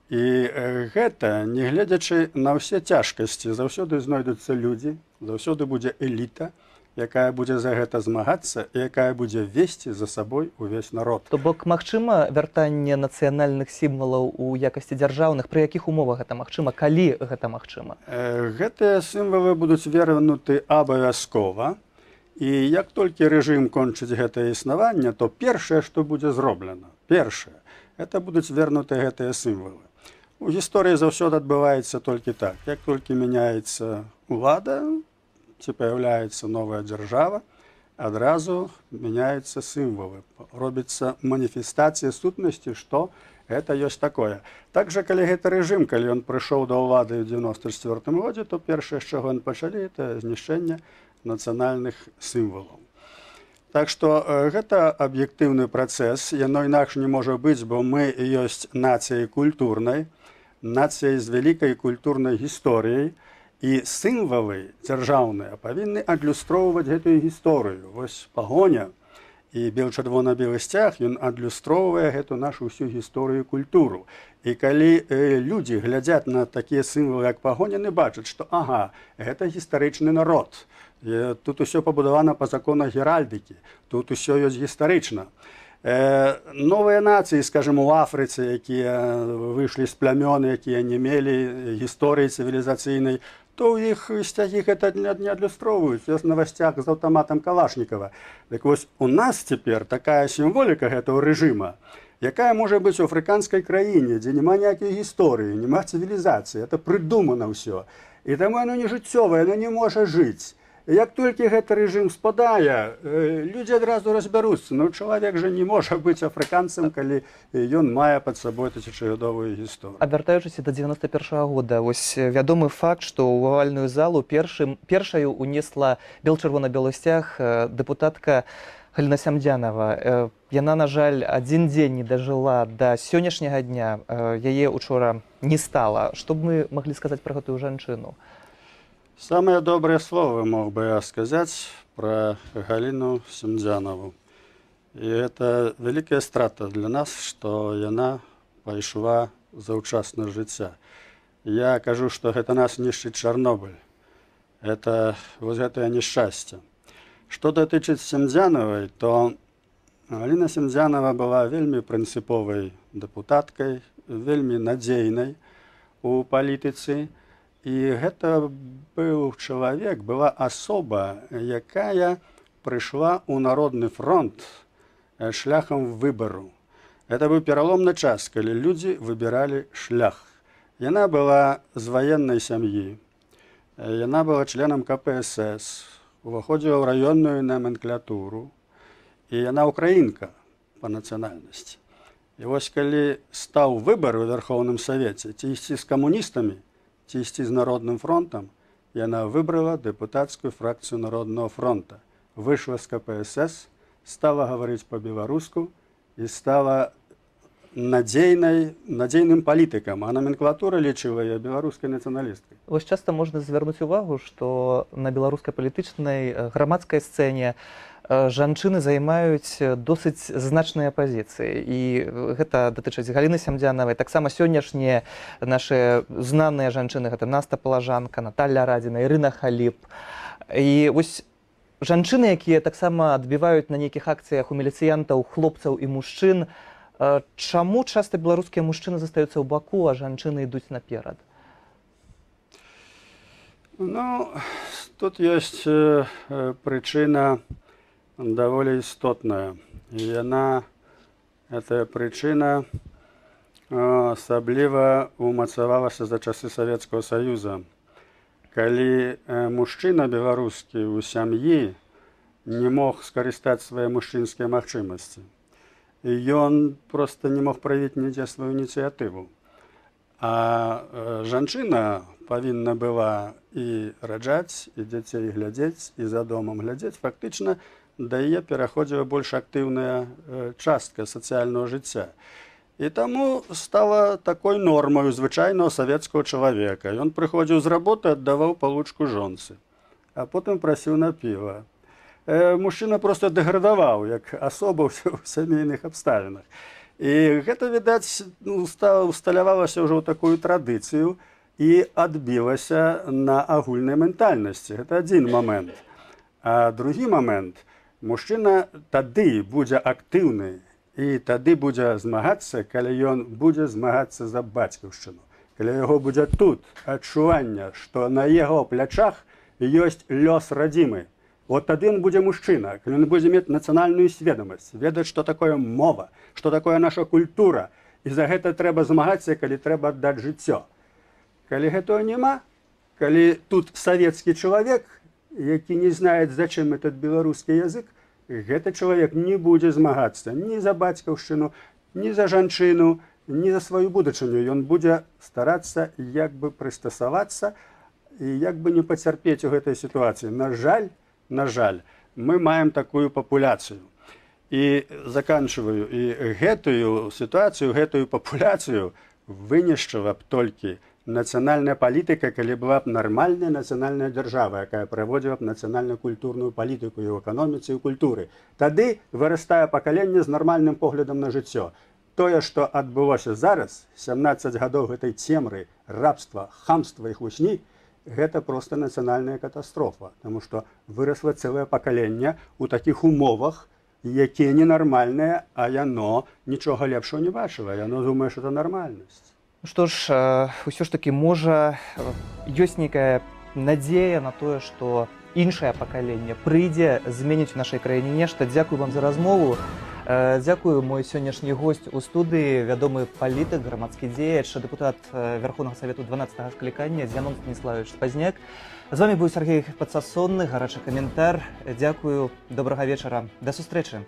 І гэта, не гледзячы на ўсе цяжкасці, заўсёды знойдуцца людзі, заўсёды будзе эліта, якая будзе за гэта змагацца і якая будзе весці за сабой увесь народ. То бок, магчыма вяртанне нацыянальных сімвалаў у якасці дзяржаўных, пры якіх умовах гэта магчыма, калі гэта магчыма? Гэтыя сімвалы будуць вернуты абавязкова, і як толькі рэжым кончыць гэтае існаванне, то першае, што будзе зроблена, першае, гэта будуць вернуты гэтыя сімвалы. У гісторыі заўсёды адбываецца толькі так. Як толькі мяняецца ўлада, ці паяўляецца новая дзяржава, адразу мяняюцца сімвалы. Робіцца маніфестацыя сутнасці, што гэта ёсць такое. Так жа, калі гэты рэжым, калі ён прыйшоў да ўлады ў 94 годзе, то першае, з чаго ён пачалі, это знішчэнне нацыянальных сімвалаў. Так што гэта аб'ектыўны працэс, яно інакш не можа быць, бо мы ёсць нацыяй культурнай, нацыяй з вялікай культурнай гісторыяй, і сімвалы дзяржаўныя павінны адлюстроўваць гэтую гісторыю. Вось пагоня і бел-чырвона-белы сцяг, ён адлюстроўвае гэту нашу ўсю гісторыю і культуру. І калі людзі глядзяць на такія сімвалы, як пагоня, яны бачаць, што ага, гэта гістарычны народ. Тут усё пабудавана па законах геральдыкі, тут усё ёсць гістарычна. Новыя нацыі, скажем, у Афрыцы, якія выйшлі з плямён, якія не мелі гісторыі цывілізацыйнай, то ў іх сцягі гэта не адлюстроўваюць. Ёсць на новасцях з аўтаматам Калашнікава. Так вось, у нас цяпер такая сімволіка гэтага рэжыма, якая можа быць у афрыканскай краіне, дзе няма ніякай гісторыі, няма цывілізацыі, это прыдумана ўсё. І таму яно не жыццёвае, яно не можа жыць. Як толькі гэты рэжым спадае, людзі адразу разбяруцца. Ну, чалавек жа не можа быць афрыканцам, калі ён мае пад сабой тысячагадовую гісторыю. Абвяртаючыся да 91-го года, вось вядомы факт, што ў авальную залу першаю унесла бел-чырвона-белы сцяг дэпутатка Галіна Сямдзянава. Яна, на жаль, адзін дзень не дажыла да сённяшняга дня. Яе учора не стала. Што б мы маглі сказаць пра гэтую жанчыну? Самые добрые слова мог бы я сказать про Галину Сямдзянову. И это великая страта для нас, что яна пайшла заўчасна жыцця. Я кажу, что гэта нас нішчыць Чарнобыль. Это вот гэтае несчастье. Что датычыць Сямдзяновай, то Галина Сямдзянова была вельмі прынцыповай дэпутаткай, вельмі надзейнай у палітыцы. І гэта быў чалавек, была асоба, якая прыйшла ў Народны фронт шляхам выбару. Это быў пераломны час, калі людзі выбіралі шлях. Яна была з ваеннай сям'і, яна была членам КПСС, уваходзіла ў раённую номенклатуру, і яна украінка па нацыянальнасці. І вось калі стаў выбар у Верховным Савеце, ці ісці з камуністамі, ці ісці з Народным фронтам, яна выбрала дэпутацкую фракцыю Народнага фронта, выйшла з КПСС, стала гаварыць па-беларуску і стала надзейным палітыкам, а номенклатура лічыла яе беларускай нацыяналісткай. Вось часта можна звярнуць увагу, што на беларускай палітычнай грамадскай сцэне жанчыны займаюць досыць значныя пазіцыі. І гэта датычыць Галіны Сямдзянавай. Таксама сённяшнія нашы знаныя жанчыны, гэта Наста Палажанка, Наталля Радзіна, Ірына Халіп. І вось жанчыны, якія таксама адбіваюць на нейкіх акцыях у міліцыянтаў, хлопцаў і мужчын, чаму часта беларускія мужчыны застаюцца ў баку, а жанчыны ідуць наперад? Ну, тут ёсць прычына даволі істотная. І яна, гэтая прычына, асабліва умацавалася за часы Савецкага Саюза. Калі мужчына беларускі ў сям'і не мог скарыстаць свае мужчынскія магчымасці, і ён проста не мог праявіць нідзе сваю ініцыятыву. А жанчына павінна была і раджаць, і дзяцей глядзець, і за домам глядзець. Фактычна, да яе пераходзіла больш актыўная частка сацыяльнага жыцця. І таму стала такой нормаю звычайнага савецкага чалавека. Ён прыходзіў з работы, аддаваў палучку жонцы, а потым прасіў на піва. Мужчына проста дэградаваў, як асоба ў сямейных абставінах. І гэта, відаць, усталявалася ўжо ў такую традыцыю і адбілася на агульнай ментальнасці. Гэта адзін момент. А другі момент – мужчына тады будзе актыўны і тады будзе змагацца, калі ён будзе змагацца за бацькаўшчыну. Калі яго будзе тут адчуванне, што на яго плячах ёсць лёс радзімы. Вот тады ён будзе мужчына, калі ён будзе мець нацыянальную сведамасць, ведаць, што такое мова, што такое наша культура. І за гэта трэба змагацца, калі трэба аддаць жыццё. Калі гэтага няма, калі тут савецкі чалавек, які не знае, зачем этот беларускі язык, гэты чалавек не будзе змагацца ні за бацькаўшчыну, ні за жанчыну, ні за сваю будучыню. Ён будзе старацца як бы прыстасавацца і як бы не пацярпець у гэтай сітуацыі. На жаль, мы маем такую папуляцыю. І заканчиваю, і гэтую сітуацыю, гэтую папуляцыю вынішчыла б толькі нацыянальная палітыка, калі была б нармальная нацыянальная дзяржава, якая праводзіла б нацыянальна-культурную палітыку і ў эканоміцы і ў культуры. Тады вырастае пакаленне з нармальным поглядам на жыццё. Тое, што адбылося зараз, 17 гадоў гэтай цемры, рабства, хамства і хлусні, гэта проста нацыянальная катастрофа, таму што вырасла цэлае пакаленне ў такіх умовах, якія ненармальныя, а яно нічога лепшого не бачыла. Яно думае, што это нармальнасць. Што ж, ўсё ж такі, можа, ёсць нейкая надзея на тое, што іншае пакаленне прыйдзе, зменіць у нашай краіне нешта. Дзякую вам за размову. Дзякую, мой сённяшні гость у студыі, вядомы палітык, грамадскі дзеяч, дэпутат Верховнага Савету 12-го склікання Зянон Станіславович Пазняк. З вами быў Сергей Падсасонны, гарачы каментар. Дзякую, добрага вечара, да сустрэчы.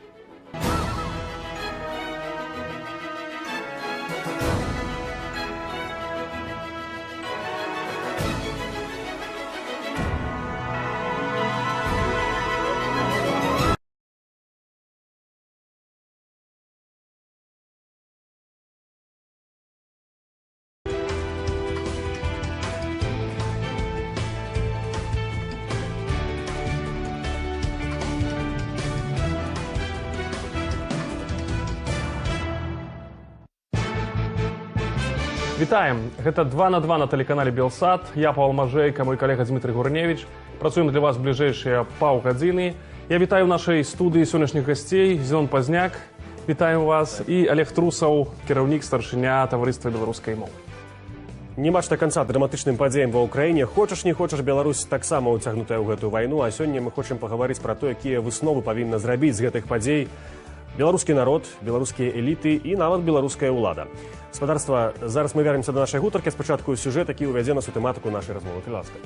Вітаем, гэта 2 на 2 на тэлеканале Белсат. Я Павел Мажэйка, мой калега Дмітрый Гурневич. Працуем для вас бліжэйшыя паўгадзіны. Я вітаю ў нашай студыі сённяшніх гасцей Зянон Пазняк, вітаем вас, і Олег Трусаў, кіраўнік старшыня таварыства беларускай мовы. Не матч да канца драматычным падзеям ва ўкраіне. Хочаш, не хочаш, Беларусь таксама ўцягнутая ў гэтую вайну, а сёння мы хочам пагаварыць пра то, якія высновы павінна зрабіць з гэтых падзей беларускі народ, беларускія эліты і нават беларуская ўлада. Спадарства, зараз мы вернемся да нашай гутаркі. Спачатку сюжэт, які ўвядзе нас у тэматыку нашай размовы. Калі ласка.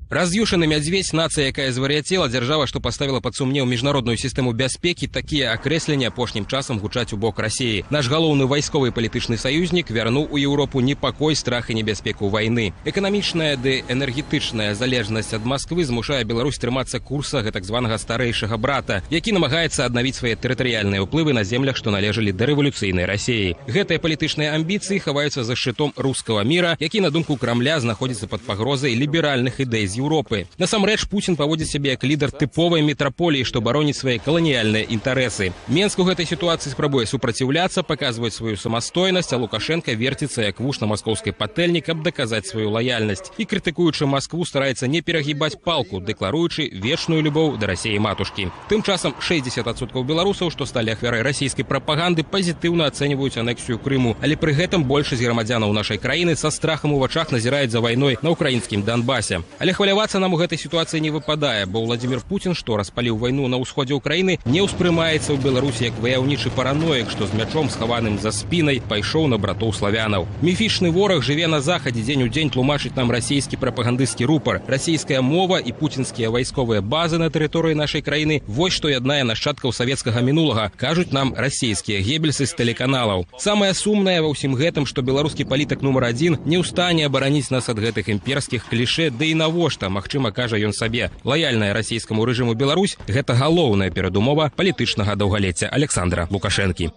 Раз'юшаны мядзведь, нацыя, якая звар'яцела, дзяржава, што паставіла пад сумнеў міжнародную сістэму бяспекі, такія акрэсленні апошнім часам гучаць у бок Расіі. Наш галоўны вайсковы і палітычны саюзнік вярнуў у Еўропу непакой, страх і небяспеку вайны. Эканамічная ды энергетычная залежнасць ад Масквы змушае Беларусь трымацца курса гэтак званага старэйшага брата, які намагаецца аднавіць свае тэрытарыяльныя ўплывы на землях, што належалі да рэвалюцыйнай Расіі. Гэтыя палітычныя амбіцыі хаваюцца за шчытом рускага міра, які, на думку Крамля, знаходзіцца пад пагрозай ліберальных ідэй з Европы. Насамрэч, Пуцін паводзіць сябе як лідар тыповай метраполіі, што бароніць свае каланіяльныя інтарэсы. Менск у гэтай сітуацыі спрабуе супраціўляцца, паказваць сваю самастойнасць, а Лукашенка верціцца як вуш на маскоўскай патэльні, каб даказаць сваю лаяльнасць. І, крытыкуючы Маскву, стараецца не перагібаць палку, дэкларуючы вечную любоў да Расіі матушкі. Тым часам 60% беларусаў, што сталі ахвярай расійскай прапаганды, пазітыўна ацэньваюць анексію Крыму, але пры гэтым большасць грамадзянаў нашай краіны са страхам у вачах назіраюць за вайной на ўкраінскім Донбасе. Але хвалявацца нам у гэтай сітуацыі не выпадае, бо Владзімір Пуцін, што распаліў вайну на ўсходзе ўкраіны, не ўспрымаецца ў Беларусі як ваяўнічы параноік, што з мячом схаваным за спінай пайшоў на братоў славянаў. Міфічны вораг жыве на захадзе, дзень у дзень тлумачыць нам расійскі прапагандысцкі рупар. Расійская мова і пуцінскія вайсковыя базы на тэрыторыі нашай краіны – вось што яднае нашчадкаў савецкага мінулага, кажуць нам расійскія гебельсы з тэлеканалаў. Самае сумнае ва ўсім гэтым, што беларускі палітык нумар 1 не ў стане абараніць нас ад гэтых імперскіх клішэ, ды і навошта, магчыма, кажа ён сабе. Лаяльная расійскаму рэжыму Беларусь – гэта галоўная перадумова палітычнага даўгалецця Александра Лукашэнкі.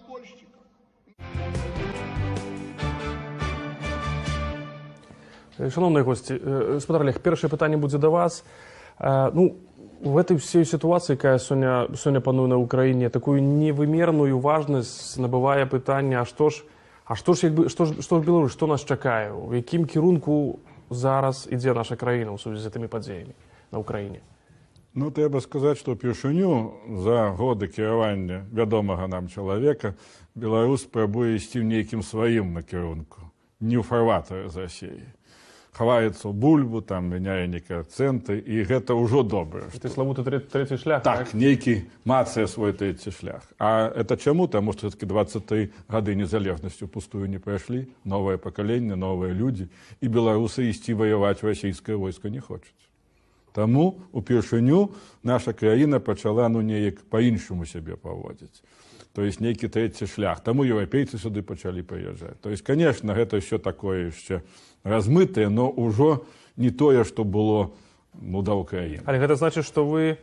Шановні гості, спадар Олег, першае пытанне будзе да вас. У гэтай всей сітуацыі, якая сёння пануе на ўкраіне, такую невымерную важнасць набывае пытанне, а што ж Беларусь, што нас чакае, у якім кірунку зараз ідзе наша краіна ў сувязі з гэтымі падзеямі на ўкраіне? Трэба сказаць, што ўпершыню за годы кіравання вядомага нам чалавека Беларусь спрабуе ісці ў нейкім сваім накірунку, не ў фарватары з Расіі. Хаваецца ў бульбу, там мяняе нейкія акцэнты, і гэта ўжо добра. Гэта славуты трэці шлях? Так, нейкі мацае свой трэці шлях. А это чаму? Таму што все-таки 23 гады незалежнасці пустую не прайшлі, новае пакаленне, новыя людзі, і беларусы ісці ваяваць расійскае войска не хочуць. Таму упершыню наша краіна пачала неяк па-іншаму сябе паводзіць. То есть нейкі трэці шлях. Таму еўрапейцы сюды пачалі прыязджаць. То есть, конечно, гэта ўсё такое яшчэ размытае, но ўжо не тое, што было да ўкраіны. Але гэта значыць, што вы,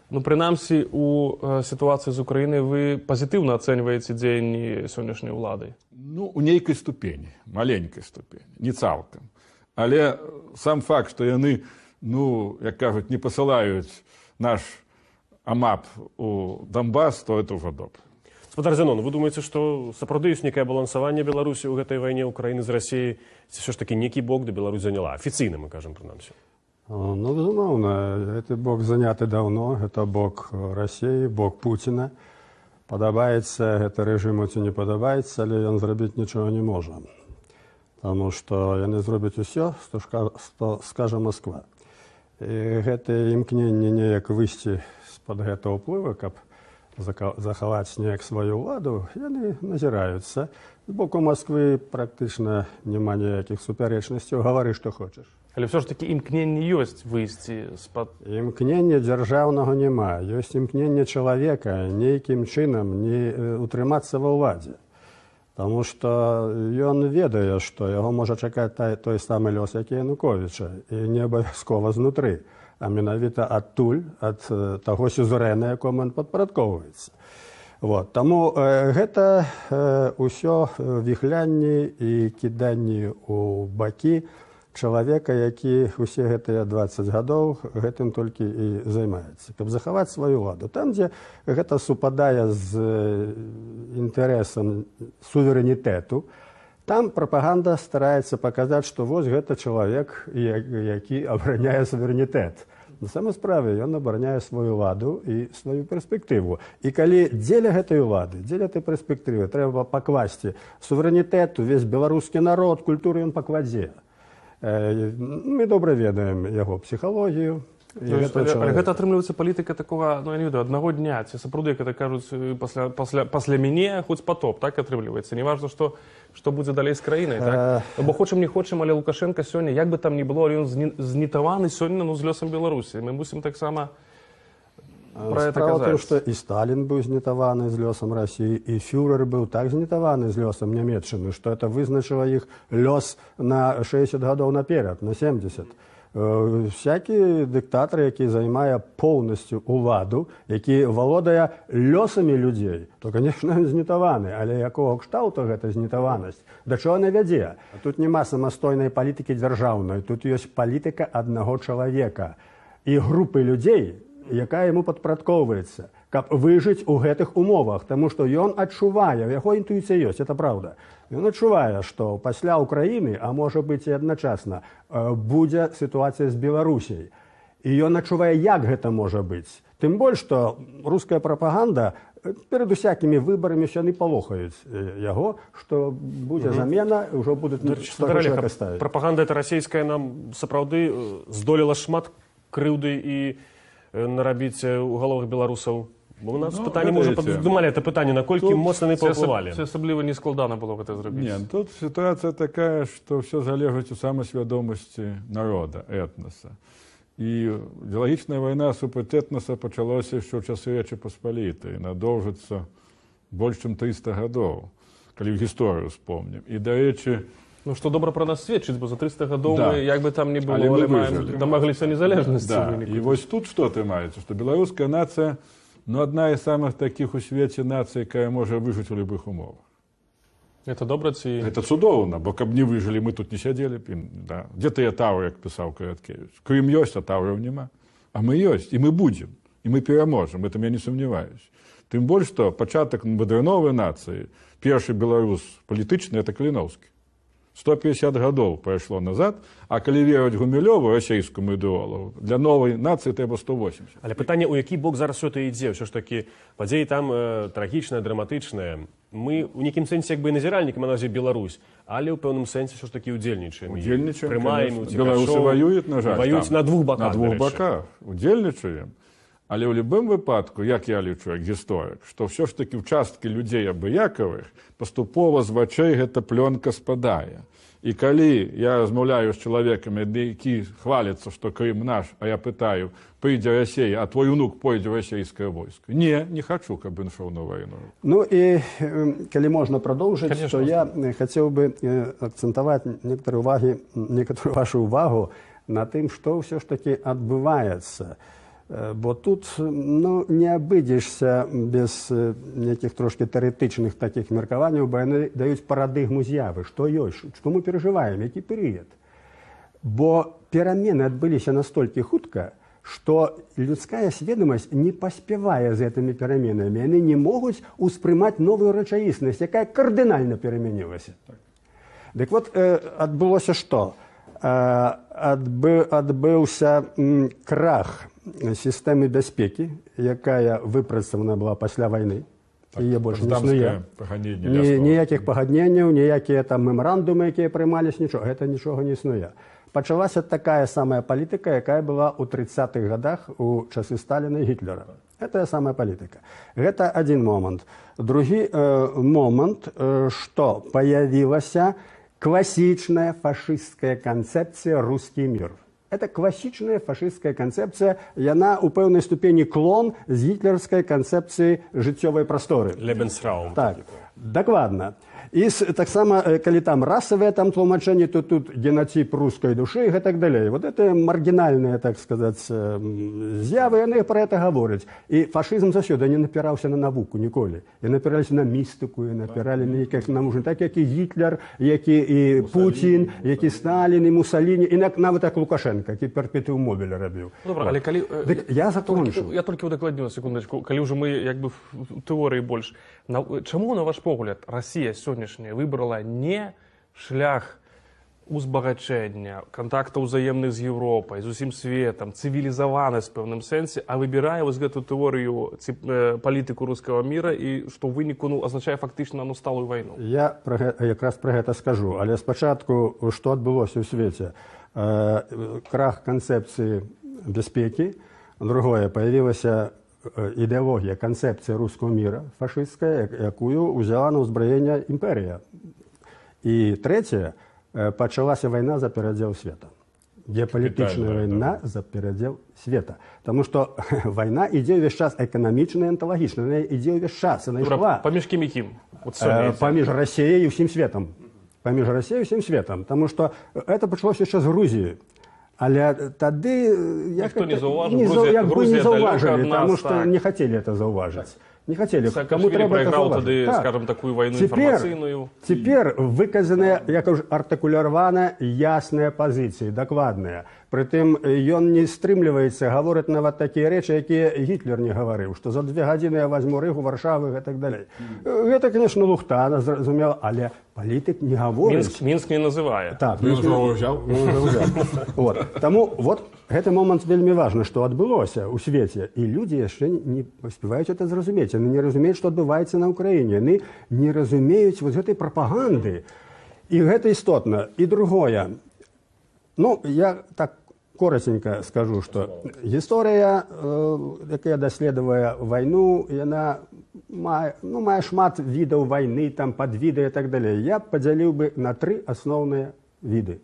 прынамсі, у сітуацыі з Украінай вы пазітыўна ацэньваеце дзеянні сённяшняй улады? У нейкай ступені, маленькай ступені, не цалкам. Але сам факт, што яны, як кажуць, не пасылаюць наш АМАП у Донбас, то это ўжо добра. Спадар Зянон, вы думаеце, што сапраўды ёсць некае балансаванне Беларусі ў гэтай вайне Украіны з Расіяй, ці ўсё ж такі некі бок, де Беларусь заняла? Афіцыйна, мы кажам, прынамсі. Безумоўна, гэты бок заняты даўно, гэта бок Расіі, бок Пуціна. Падабаецца гэта рэжыму ці не падабаецца, але ён зрабіць нічога не можа. Таму што яны зробяць усё, што скажа Масква. І гэтае імкненне неяк выйсці з-пад гэтага ўплыву, каб захаваць неяк сваю ўладу, яны назіраюцца. З боку Москвы практычна няма ніякіх супярэчнасцяў, гавары, што хочаш. Але все ж таки імкненне ёсць выйсці з-пад... Імкнення дзяржаўнага няма. Ёсць імкненне чалавека нейкім чынам не утрымацца ва ўладзе. Таму што ён ведае, што яго можа чакаць той самы лёс, як і Януковіча, і не абавязкова знутры, а менавіта адтуль, ад таго сюзерэна, якому ён падпарадкоўваецца. Таму гэта ўсё віхлянні і кіданні ў бакі чалавека, які ўсе гэтыя 20 гадоў гэтым толькі і займаецца, каб захаваць сваю ўладу. Там, дзе гэта супадае з інтарэсам суверэнітэту, там прапаганда стараецца паказаць, што вось гэта чалавек, які абараняе суверэнітэт. На самой справе ён абараняе сваю ўладу і сваю перспектыву. І калі дзеля гэтай улады, дзеля этой перспектывы трэба пакласці суверэнітэт, увесь беларускі народ, культуру ён пакладзе. Мы добра ведаем яго псіхалогію. Але гэта атрымліваецца палітыка такога, я не ведаю, аднаго дня, ці сапраўды, як это кажуць, пасля мяне хоць потоп, так атрымліваецца. Не важна, што будзе далей з краінай, так? Бо хочам не хочам, але Лукашенка сёння, як бы там ні было, ён знітаваны сёння з лёсам Беларусі. Мы мусім таксама пра гэта казаць. Справа, што і Сталін быў знітаваны з лёсам Расіі, і фюрер быў так знітаваны з лёсам Нямецчыны, што это вызначыла іх лёс на 60 гадоў наперад, на 70. Всякі дыктатар, які займае поўнасцю ўладу, які валодае лёсамі людзей, то, конечно, ён знітаваны, але якога кшталту гэта знітаванасць? Да чого не вядзе? Тут няма самастойнай палітыкі дзяржаўнай, тут ёсць палітыка аднаго чалавека і групы людзей, якая яму падпарадкоўваецца, каб выжыць у гэтых умовах, таму што ён адчувае, яго інтуіцыя ёсць, это праўда. Ён адчувае, што пасля Украіны, а можа быць і адначасна, будзе сітуацыя з Беларусяй. І ён адчувае, як гэта можа быць. Тым больш, што руская прапаганда перад усякімі выбарамі яны палохаюць яго, што будзе замена, ўжо будуць столько чалавека ставіць. Прапаганда эта расійская нам сапраўды здолела шмат крыўды і нарабіць у галовах беларусаў. У нас пытанне, можа, падумалі это пытанне, наколькі моцна яны паўплывалі. Ці асабліва не складана было гэта зрабіць? Не, тут сітуацыя такая, што ўсё залежыць у самасвядомасці народа, этнаса. І ідэалагічная вайна супраць этнаса пачалася яшчэ ў часы Рэчы Паспалітай, надоўжыцца больш чым 300 гадоў, калі гісторыю вспомнім. І, дарэчы, што добра пра нас сведчыць, бо за 300 гадоў мы, як бы там не было, але дамагліся незалежнасці. І вось тут што атрымаецца, што беларуская нацыя, адна з самых такіх у свеце нацый, якая можа выжыць у любых умовах. Это добра ці... Это цудоўна, бо каб не выжылі, мы тут не сядзелі б. Дзе тыя таўры, як пісаў Караткевіч? Крым ёсць, а таўраў няма. А мы ёсць, і мы будзем, і мы пераможам, гэтым я не сумняваюсь. Тым больш, што пачатак мадэрновай нацыі, першы беларус палітычны, это Каліноўскі. 150 гадоў прайшло назад, а калі верыць Гумілёву, расійскому ідэолагу, для новай нацыі трэба 180. Але пытанне, у які бок зараз усё это ідзе? Ўсё ж такі падзеі там трагічныя, драматычныя. Мы ў нейкім сэнсе як бы назіральнікам на назе Беларусь, але ў пэўным сэнсе ўсё ж такі удзельнічаем. Прымаем, беларусы воююць, на жаль. Воююць на двух баках. На двух баках. Удзельнічаем. Але ў любым выпадку, як я лічу, як гісторык, што ўсё ж такі ўчасткі людзей абыякавых паступова з вачэй гэта плёнка спадае. І калі я размаўляю з чалавекамі, які хваліцца, што Крым наш, а я пытаю, прыйдзе Расія, а твой унук пойдзе ў расійскае войска. Не хачу, каб ён ішоў на вайну. Ну і калі можна прадоўжыць, то я хацеў бы акцэнтаваць некаторую вашу ўвагу на тым, што ўсё ж такі адбываецца. Бо тут не абыдзешся без нейкіх трошкі тэарэтычных такіх меркаванняў, бо яны даюць парадыгму з'явы, што ёсць, што мы перажываем, які перыяд. Бо перамены адбыліся настолькі хутка, што людская сведомасць не паспявае з гэтымі пераменамі. Яны не могуць успрымаць новую рэчаіснасць, якая кардынальна перамянілася. Дык вот адбылося што? Адбыўся крах сістэмы бяспекі, якая выпрацавана была пасля вайны. Яе больш не існуе. Ніякіх пагадненняў, ніякія там мемарандумы, якія прымаліся, нічога. Гэта нічога не існуе. Пачалася такая самая палітыка, якая была ў 30-х годах у часы Сталіна і Гітлера. Гэта самая палітыка. Гэта один момант. Другі момант, што появілася классичная фашистская концепция «русский мир». Это классичная фашистская концепция, яна у пэўнай ступені клон з гітлерскай канцэпцыі жыццёвай прасторы. Lebensraum. Так, дакладна. І таксама, калі там расавыя там тлумачэнні, то тут геноцид рускай душы і так далей. Вот это маргінальныя, так сказаць, з'явы, яны пра гэта гавораць. І фашызм заўсёды не напіраўся на навуку ніколі. І напіраліся на містыку, і напіралі на якіх намужных, так як і Гітлер, як і Путін, як і Сталін, і Мусаліні, і нават як Лукашенко, які перпетуум мобіль рабіў. Добра, але калі... Я закончу. Я толькі удакладню на секундачку. Калі ўжо мы як бы в тэорыі больш. Чаму, на ваш погляд, Расія сённяшняя выбрала не шлях узбагачэння, кантактаў узаемных з Еўропай, з усім светам, цывілізаванасць в пэўным сэнсе, а выбірае вось гэту тэорыю палітыку рускага міра і што ў выніку азначае фактычна сталую вайну? Я якраз пра гэта скажу, але спачатку што адбылося ў свеце? Крах канцэпцыі бяспекі, другое, появілася ідэалогія, канцэпцыя рускага міра фашысцкая, якую ўзяла на ўзбраенне імперія. І трэцяе, пачалася вайна за перадзел света. Геапалітычная вайна за перадзел света. Таму што вайна ідзе ўвесь час эканамічная, анталагічная, яна ідзе ўвесь час, яна ішла. Паміж кім і кім? Паміж Расіяй і ўсім светам. Паміж Расіяй і ўсім светам. Таму што гэта пачалося яшчэ з Грузіі. Але тады не заўважылі, таму што не хацелі это заўважыць. Не хацелі, каму трэба это заўважыць. Скажем, такую вайну інфармацыйную. Цяпер выказаныя, як артыкулявана, ясныя пазіцыі, дакладныя. Прытым ён не стрымліваецца, гаворыць нават такія рэчы, якія Гітлер не гаварыў, што за 2 гадзіны я возьму Рыгу, Варшаву і так далей. Гэта, конечно, лухта, зразумела, але палітык не гаворыць. Мінск не называе. Так, Мінск ўжо ўзяў. Таму вот гэты момант вельмі важны, што адбылося ў свеце, і людзі яшчэ не паспяваюць это зразумець. Яны не разумеюць, што адбываецца на ўкраіне. Яны не разумеюць вот гэтай прапаганды. І гэта істотна. І другое. Ну, я так коротенько скажу, что гісторыя, якая даследуе вайну, яна мае шмат відаў вайны, там падвіды і так далей. Я падзяліў бы на 3 асноўныя віды.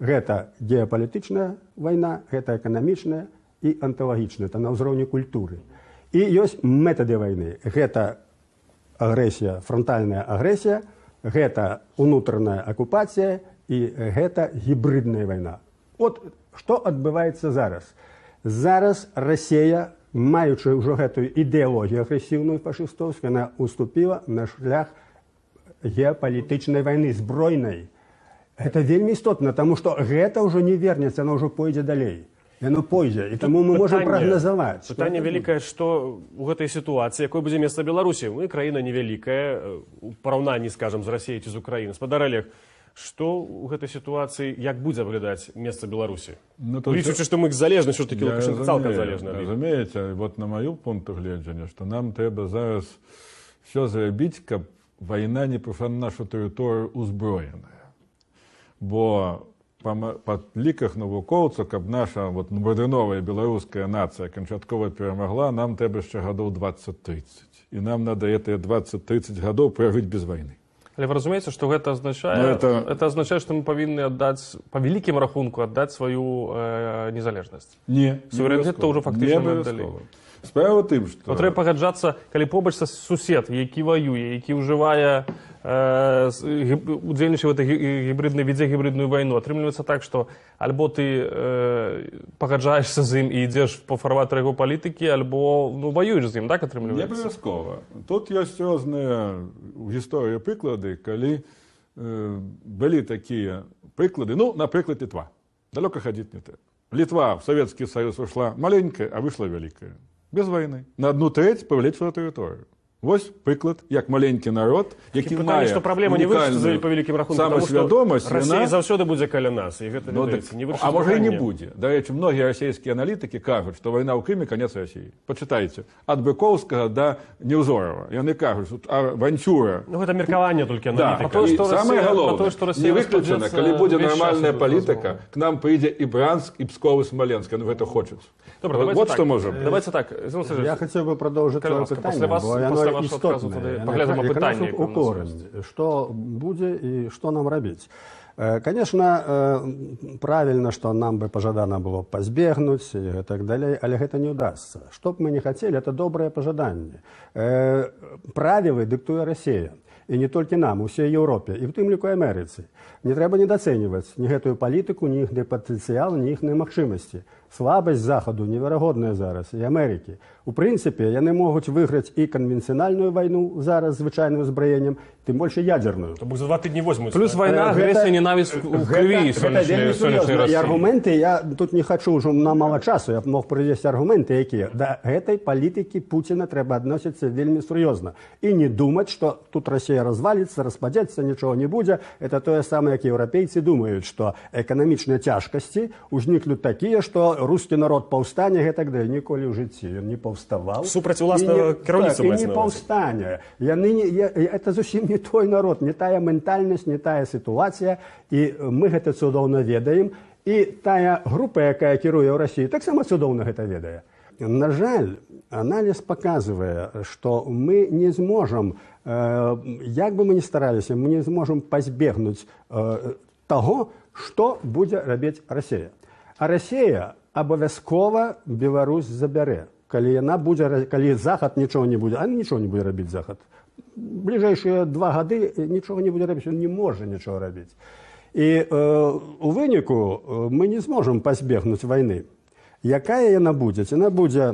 Гэта геапалітычная вайна, гэта эканамічная і анталагічная, это на ўзроўні культуры. І ёсць метады вайны. Гэта агрэсія, фронтальная агрэсія, гэта унутраная акупацыя, і гэта гібридная вайна. От што адбываецца зараз? Зараз Расія, маючы ўжо гэтую ідэалогію агрэсіўную фашыстоўскую, яна уступіла на шлях геапалітычнай вайны, збройнай. Гэта вельмі істотна, таму што гэта ўжо не вернецца, яно ўжо пойдзе далей. Яно пойдзе, і таму мы можам прагназаваць. Пытанне вялікае, што ў гэтай сітуацыі, якое будзе месца Беларусі? Мы краіна невялікая, у параўнанні, скажам, з Расіяй ці з Украінай. Спадар Олег, што ў гэтай сітуацыі, як будзе выглядаць месца Беларусі? Лічучы, што мы залежны, що ж такі Лукашенко цалкам залежны. Разумееце, вот на маю пункту гледжання, што нам трэба зараз все зрабіць, каб вайна не прыйшла на нашу тэрыторыю узброеная. Бо па ліках навукоўцаў, каб наша мадэрновая беларуская нацыя канчаткова перамагла, нам трэба яшчэ гадоў 20-30. І нам надо гэтыя 20-30 гадоў пражыць без вайны. Але вы разумееце, што гэта азначае, это азначае, што мы павінны аддаць, па вялікім рахунку, аддаць сваю незалежнасць. Не. Суверэнітэт то ўжо фактычна аддалі. Справа ў тым, што... Трэба пагаджацца, калі побач са сусед, які ваюе, які ўжывае, удзельнічае ў этой гібриднай, вядзе гібридную вайну, атрымліваецца так, што альбо ты пагаджаешся з ім і ідзеш па фарватары яго палітыкі, альбо ваюеш з ім, так атрымліваецца? Не абавязкова. Тут ёсць розныя ў гісторыі прыклады, калі былі такія прыклады, напрыклад, Літва. Далёка хадзіць не трэба. Літва в Советский Союз ушла маленькая, а вышла великая. Без войны. На 1/3 повеличила территорию. Вось прыклад, як маленькі народ, які мае што праблема не вырашыцца па вялікім рахунку, самасвядомасць, Расія заўсёды будзе каля нас, і гэта не вырашыцца. А можа і не будзе. Дарэчы, многія расійскія аналітыкі кажуць, што вайна ў Крыме канец Расіі. Пачытайце, ад Быкоўскага да Неўзорава. Яны кажуць, тут авантюра. Ну гэта меркаванне толькі аналітыка. І самае галоўнае, не выключана, калі будзе нармальная палітыка, к нам прыйдзе і Брянск, і Псков, і Смоленск, яны гэта хочуць. Вот што можа быць. Давайте так. Я хотел бы продолжить твое питание, бо оно істотне. Якраз у корень, что будет и что нам робить. Конечно, правильно, что нам бы пожадано было позбегнуть и так далее, але это не удастся. Что бы мы не хотели, это доброе пожадание. Правила диктует Россия. І не тільки нам, у всій Європі, і в тим ліку Америці. Не треба недооцінювати ні гэтую політику, ні їхній потенціал, ні їхні можливості. Слабость Заходу невероятная зараз, і Америки. У принципі, вони можуть виграти і конвенціональну війну зараз, звичайним озброєнням, тим більше ядерную. Тобто за 2 тижні візьмуть. Плюс війна, агресія, ненависть у крові сонячної Росії. І аргументи, я тут не хочу, вже на мало часу, я мог привести аргументи, які до этой політики Путіна треба відноситися вельми серйозно. І не думати, що тут Росія розвалиться, розпадеться, нічого не буде. Це те саме, як європейці думають, що економічні тяжкості узникнуть такі, що русский народ повстане і так далі. Ніколи в житті він не повставав. Супроть власного керівництва. І не повстане. Це зовсім не той народ, не тая ментальність, не тая ситуація. І ми це цудовно ведаємо. І тая група, яка керує в Росії, так само цудовно це ведає. На жаль, аналіз показує, що ми не зможемо, як би ми не старалися, ми не зможемо позбігнути того, що буде робити Росія. А Росія обов'язково Білорусь забере. Коли Захід нічого не буде, а нічого не буде робити Захід. Ближайшие 2 роки нічого не буде робити, він не може нічого робити. І у виніку ми не зможемо позбігнути війни. Яка вона буде? Вона буде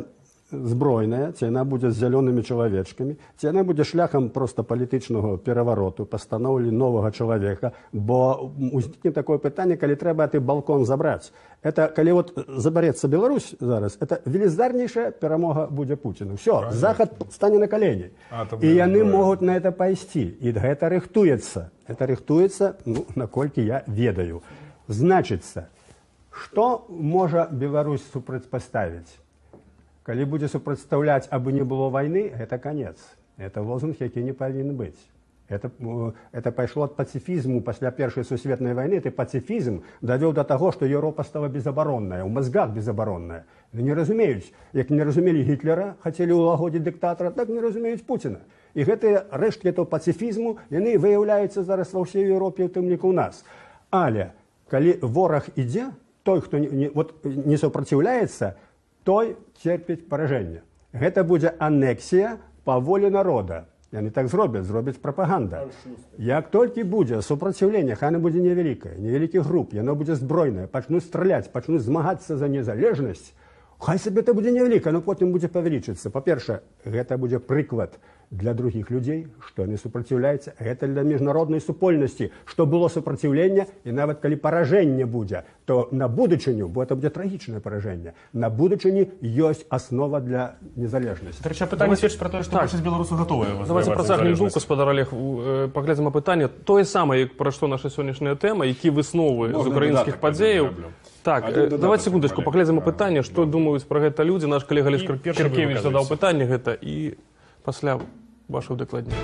збройна, вона буде з зеленими чоловічками, вона буде шляхом просто політичного перевороту, постановлення нового чоловіка, бо узникне таке питання, коли треба цей балкон забрати. Это, коли от забереться Білорусь зараз, це величезніша перемога буде Путіну. Все, правильно. Захід стане на колені. І вони можуть на це пойти. І це рихтується. Це рихтується, ну, накольки я ведаю. Значиться, що може Білорусь супротивставити? Коли буде супротивставляти, аби не було війни, це кінець. Це лозунг, який не повинен бути. Это пошло от пацифизму после Первой Всесветной войны. Это пацифизм довел до того, что Европа стала безоборонная, в мозгах безоборонная. Не разумеют, як не разумели Гитлера, хотели улагодить диктатора, так не разумеют Путина. И гэты рештки этого пацифизму, они выявляются зараз во всей Европе, в том лику у нас. Але, коли ворог иде, той, кто не сопротивляется, той терпит поражение. Это будет аннексия по воле народа. Яны так зробяць прапаганда. Як толькі будзе супраціўленне, хай яно будзе невялікіх груп, яно будзе збройнае, пачнуць страляць, пачнуць змагацца за незалежнасць, хай сабе это будзе невяліка, но потым будзе павялічыцца. Па-першае, гэта будзе прыклад для других людей, что они сопротивляются. Это для международной супольности, что было сопротивление, и нават калі поражение будет, то на будучыню, бо это будет трагичное поражение, на будучыні есть основа для незалежности. Дарэчы, пытанне сведчыць пра тое, што большасць беларусаў гатовыя. Давайте працягнем думку, спадар Олег, паглядзім на пытанне. Тое самае, пра што наша сённяшняя тэма, які высновы з украінскіх падзеяў. Так, давайте секундочку, паглядзім на пытанне, што думаюць пра гэта людзі. Наш калега Алесь Кіркевіч задаў пытанне гэта, і пасля вашего докладника.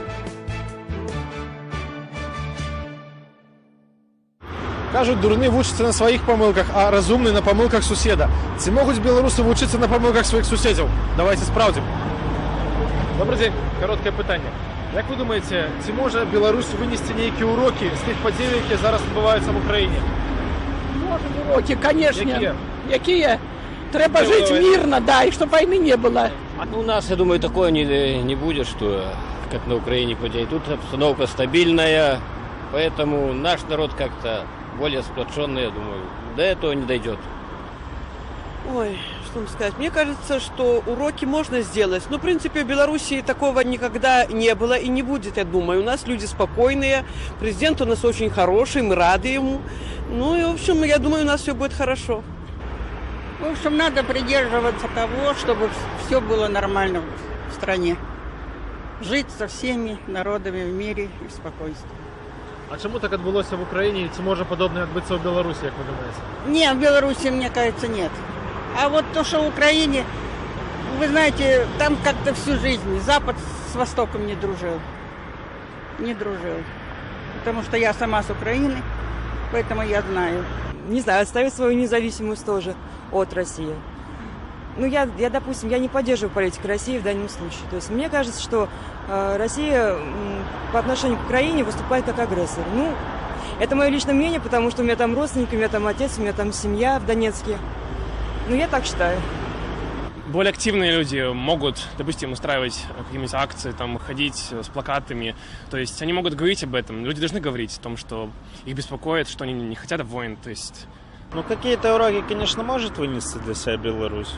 Кажуть, дурны вучыцца на сваіх памылках, а разумны на памылках суседа. Ці могуць беларусы вучыцца на памылках сваіх суседзяў? Давайте спраўдзім. Добрый дзень, кароткае пытанне. Як вы думаеце, ці можа Беларусь вынесці нейкія урокі з тых падзей, якія зараз адбываюцца в Украіне? Можем уроки, конечно. Якія? Треба жить мирно, да, и чтобы войны не было. У нас, я думаю, такое не будет, что как на Украине подей. Тут обстановка стабильная, поэтому наш народ как-то более сплоченный, я думаю, до этого не дойдет. Ой, что вам сказать. Мне кажется, что уроки можно сделать. Но, в принципе, в Белоруссии такого никогда не было и не будет, я думаю. У нас люди спокойные, президент у нас очень хороший, мы рады ему. Ну и, в общем, я думаю, у нас все будет хорошо. В общем, надо придерживаться того, чтобы все было нормально в стране. жить со всеми народами в мире и в спокойствии. А чому так відбулося в Україні? Чи може подобне відбутися в Білорусі, як ви думаєте? Нет, в Беларуси, мне кажется, нет. А вот то, что в Украине, вы знаете, там как-то всю жизнь Запад с Востоком не дружил. Не дружил. Потому что я сама с Украины, поэтому я знаю. Не знаю, отставить свою независимость тоже от России. Ну, я, допустим, я не поддерживаю политику России в данном случае. То есть мне кажется, что Россия по отношению к Украине выступает как агрессор. Ну, это мое личное мнение, потому что у меня там родственники, у меня там отец, у меня там семья в Донецке. Ну, я так считаю. Более активные люди могут, допустим, устраивать какие-нибудь акции, там, ходить с плакатами. То есть они могут говорить об этом. Люди должны говорить о том, что их беспокоит, что они не хотят войн. То есть... Ну, какие-то уроки, конечно, может вынести для себя Беларусь.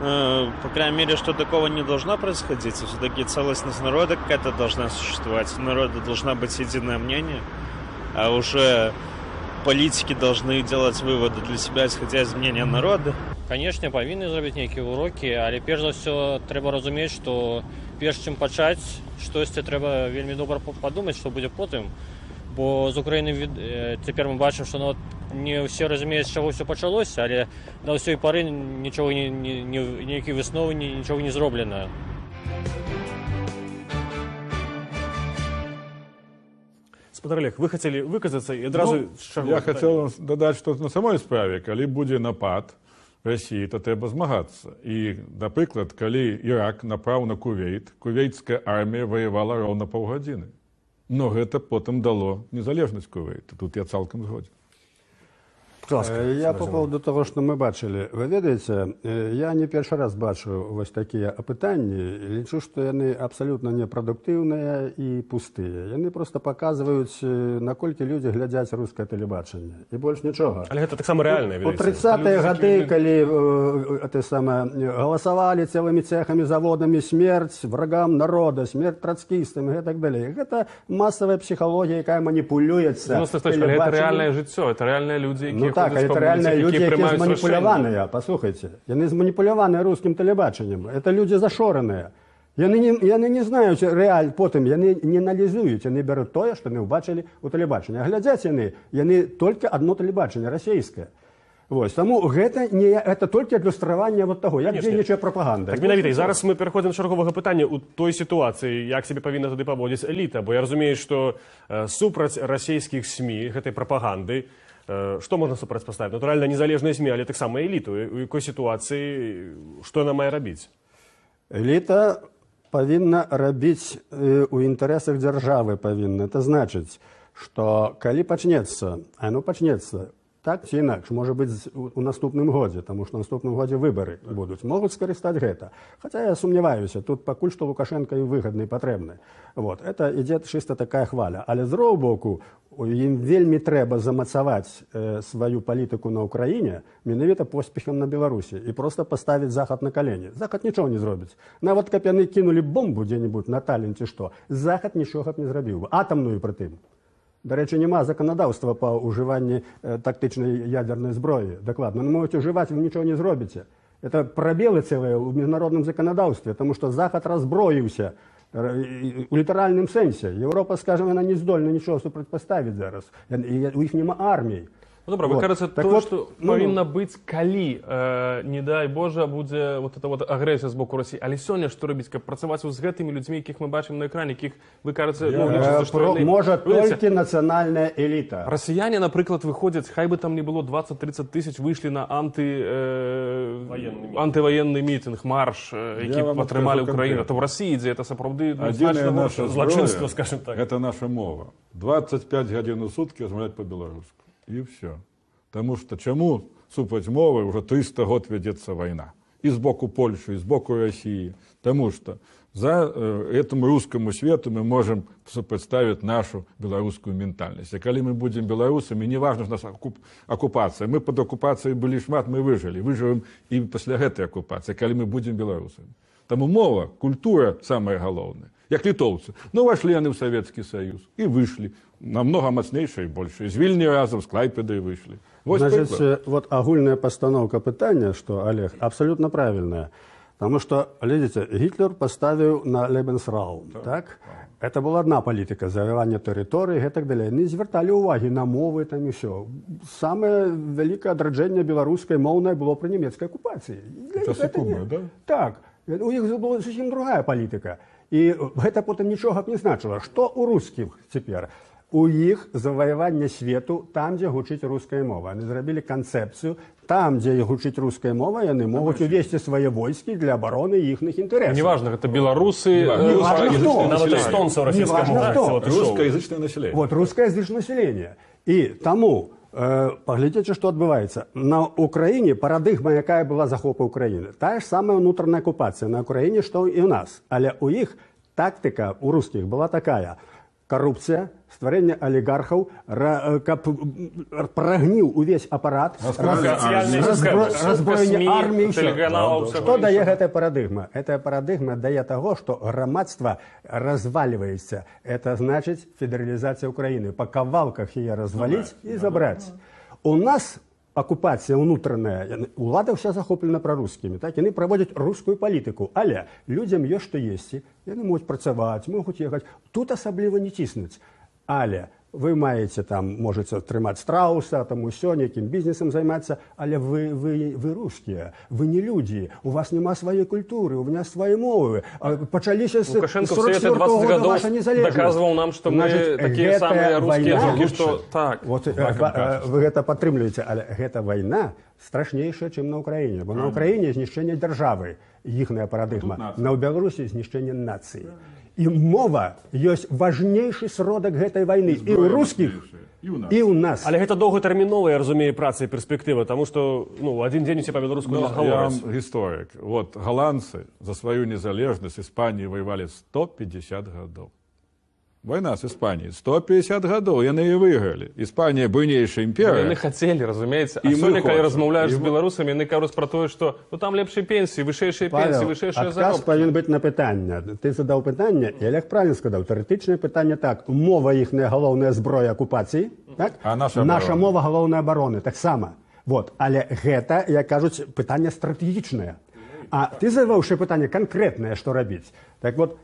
По крайней мере, что такого не должно происходить. Все-таки целостность народа какая-то должна существовать. У народа должна быть единое мнение. А уже политики должны делать выводы для себя, исходя из мнения народа. Конечно, повинні зробити які уроки, але перш за все треба розуміти, що перш чим почати щось, треба вельми добре подумати, що буде потім. Бо з України тепер ми бачимо, що не всі розуміють, з чого все почалося, але до цієї пори нічого, ніякі висновки, нічого не зроблено. Спадар Олег, вы хотели выказаться и одразу... Я хотел додать, что на самой справе, коли будет напад России, то треба змагатися. І, наприклад, коли Ірак напав на Кувейт, кувейтська армія воювала ровно півгодини. Но гэта потім дало незалежність Кувейту. Тут я цілком згоден. Я по поводу того, что мы бачили. Вы ведаете, я не перший раз бачу вот такие опытания. Лічу, что они абсолютно непродуктивные и пустые. Они просто показывают, наколькі люди глядят русское телебачення. И больше ничего. Але это так само реально. У 30-е годы, когда голосовали целыми цехами, заводами смерть врагам народа, смерть троцкистам и так далее. Это массовая психология, которая манипулируется. Это реальное життя, это реальные люди, ну так, это реальные люди, які зманіпулювані, послухайте. Вони зманіпулювані русским телебаченням. Это люди зашорені. Вони не знають реаль, потім вони не аналізують, вони беруть те, що вони побачили у телебаченні. А глядять вони тільки одно телебачення, російське. Ось, тому це тільки ілюстрування вот того, як дзейнічає пропаганда. Так менавіта, і зараз ми переходимо до чергового питання у той ситуації, як себе повинна туди поводити еліта, бо я розумію, що супроць російських СМІ, гэтай пропаганди, што можна супрацьпаставіць? Натуральна, незалежныя СМІ, але таксама эліту. У якой сітуацыі, што яна мае рабіць? Эліта павінна рабіць у інтарэсах дзяржавы павінна. Это значыць, што калі пачнецца, оно пачнецца, так ці інакш, можа быць у наступным годзе, таму што ў наступным годзе выбары будуць. Могуць скарыстаць гэта. Хаця я сумняваюся, тут пакуль што Лукашенко і выгадны і патрэбны. Вот. Это ідзе чыста такая хваля. Але з другого боку, ім вельмі трэба замацаваць сваю палітыку на Ўкраіне менавіта поспехам на Беларусі і проста паставіць Захад на калені. Захад нічого не зробіць. Нават каб яны кінулі бомбу дзе-небудзь на Таллін ці што, Захад нічога б не зрабіў бы. Атамную прытым. До речі, нема законодавства по уживанню тактичної ядерної зброї. Докладно. Но можете уживать, вы ничего не зробите. Это пробелы целые в международном законодавстве, потому что Захад разброился у літеральному сенсі. Європа, скажімо, вона не здольна нічого супротивставити зараз. У їх нема армії. Ну, добре, ви кажете, то, що повинна бути, коли, не дай Боже, буде вот эта вот агресія з боку Росії. Але сьогодні, що робити, як працювати з гэтими людьми, яких ми бачимо на екрані, яких, ви кажете, може тільки національна еліта. Росіяни, наприклад, виходять, хай би там не було 20-30 тисяч, вийшли на антивоєнний мітинг, марш, який підтримали Україну. То в Росії, де це справді значно злочинство, скажімо так. Це наша мова. 25 годин у сутки розмовляють по-білоруську. И все. Потому что чему супраць мовы уже 300 год ведется война. И с боку Польши, и с боку России. Потому что за этому русскому свету мы можем сопоставить нашу белорусскую ментальность. И когда мы будем белорусами, не важно у нас оккупация. Мы под оккупацией были шмат, мы выжили. Выживем и после этой оккупации, когда мы будем белорусами. Тому мова, культура самое главное. Як литовцы. Ну, вошли они в Советский Союз и вышли. Намного мощнейшие и больше. Из Вильни разом, с Клайпедой вышли. Вот значит, вот огульная постановка питания, что, Олег, абсолютно правильная. Потому что, глядите, Гитлер поставил на Лебенсраум, так? Это была одна політика, завоювання території і так далі. Не звертали уваги на мови там і все. Саме велике одродження білоруської мовної було при німецькій окупації. Це секундно, да? Так. У них була зовсім другая політика. І це потім нічого б не значило. Що у русских тепер? У їх завоювання світу там, де гучить русская мова. Вони зробили концепцію, там, де гучить русская мова, вони можуть увести свої війська для оборони їхніх інтересів. Неважно, это белорусы, навіть эстонцы российская мова. Русскоязычное население. Вот, русскоязычное население. І тому, поглядите, що відбувається. На Україні парадигма, яка була захопу України, та ж сама внутрішня окупація на Україні, що і у нас. Але у їх тактика, у русских, була така. Коррупция, створение олигархов, прогнил увесь аппарат, разброение армии, Что дає эта парадигма? Эта парадигма дає того, что громадство разваливается. Это значит федерализация Украины. По ковалках ее развалить и забрать. У нас оккупация внутренняя, влада вся захоплена прорусскими, так, они проводят русскую политику, але людям є що їсти, вони можуть працювати, можуть їхати, тут особливо не тиснуть, але ви маєте там, можете тримати страуса, там усе, яким бізнесом займатися, але ви русські, ви не люди, у вас нема своєї культури, у мене свої мови, почалися з 44-го года ваша незалежність. Доказывал нам, что мы такие самые русские, только что так. Вот, вы это підтримуєте, але ця війна страшніша, ніж на Україні, бо на Україні знищення держави, їхня парадигма, на Білорусі знищення нації. І мова є важнейший сродок гэтай війни. І у русских, і у нас. Але гэта доўгатэрміновая, я разумею, праца і перспектыва, тому что один день усе по-беларуску не разговаривают. Я вам историк. Вот голландцы за свою незалежность Испании воевали 150 годов. Война с Испанией 150 годов, яны и выиграли. Испания буйнейшая империя. Яны хотели, разумеется. А сёння, калі размаўляеш з беларусамі, яны кажуць про тое, што там лепшыя пенсіі, вышэйшыя пенсіі, вышэйшыя заробкі. Адказ павінен быць на пытанне. Ты задаў пытанне, і Олег правильно сказаў, тэарэтычнае пытанне так. Мова іхняя галоўная зброя акупацыі, так? А наша мова галоўная абароны, таксама. Вот. Але гэта, як кажуць, пытанне стратэгічнае. А ты задаваўшы пытанне канкрэтнае, што рабіць. Так вот,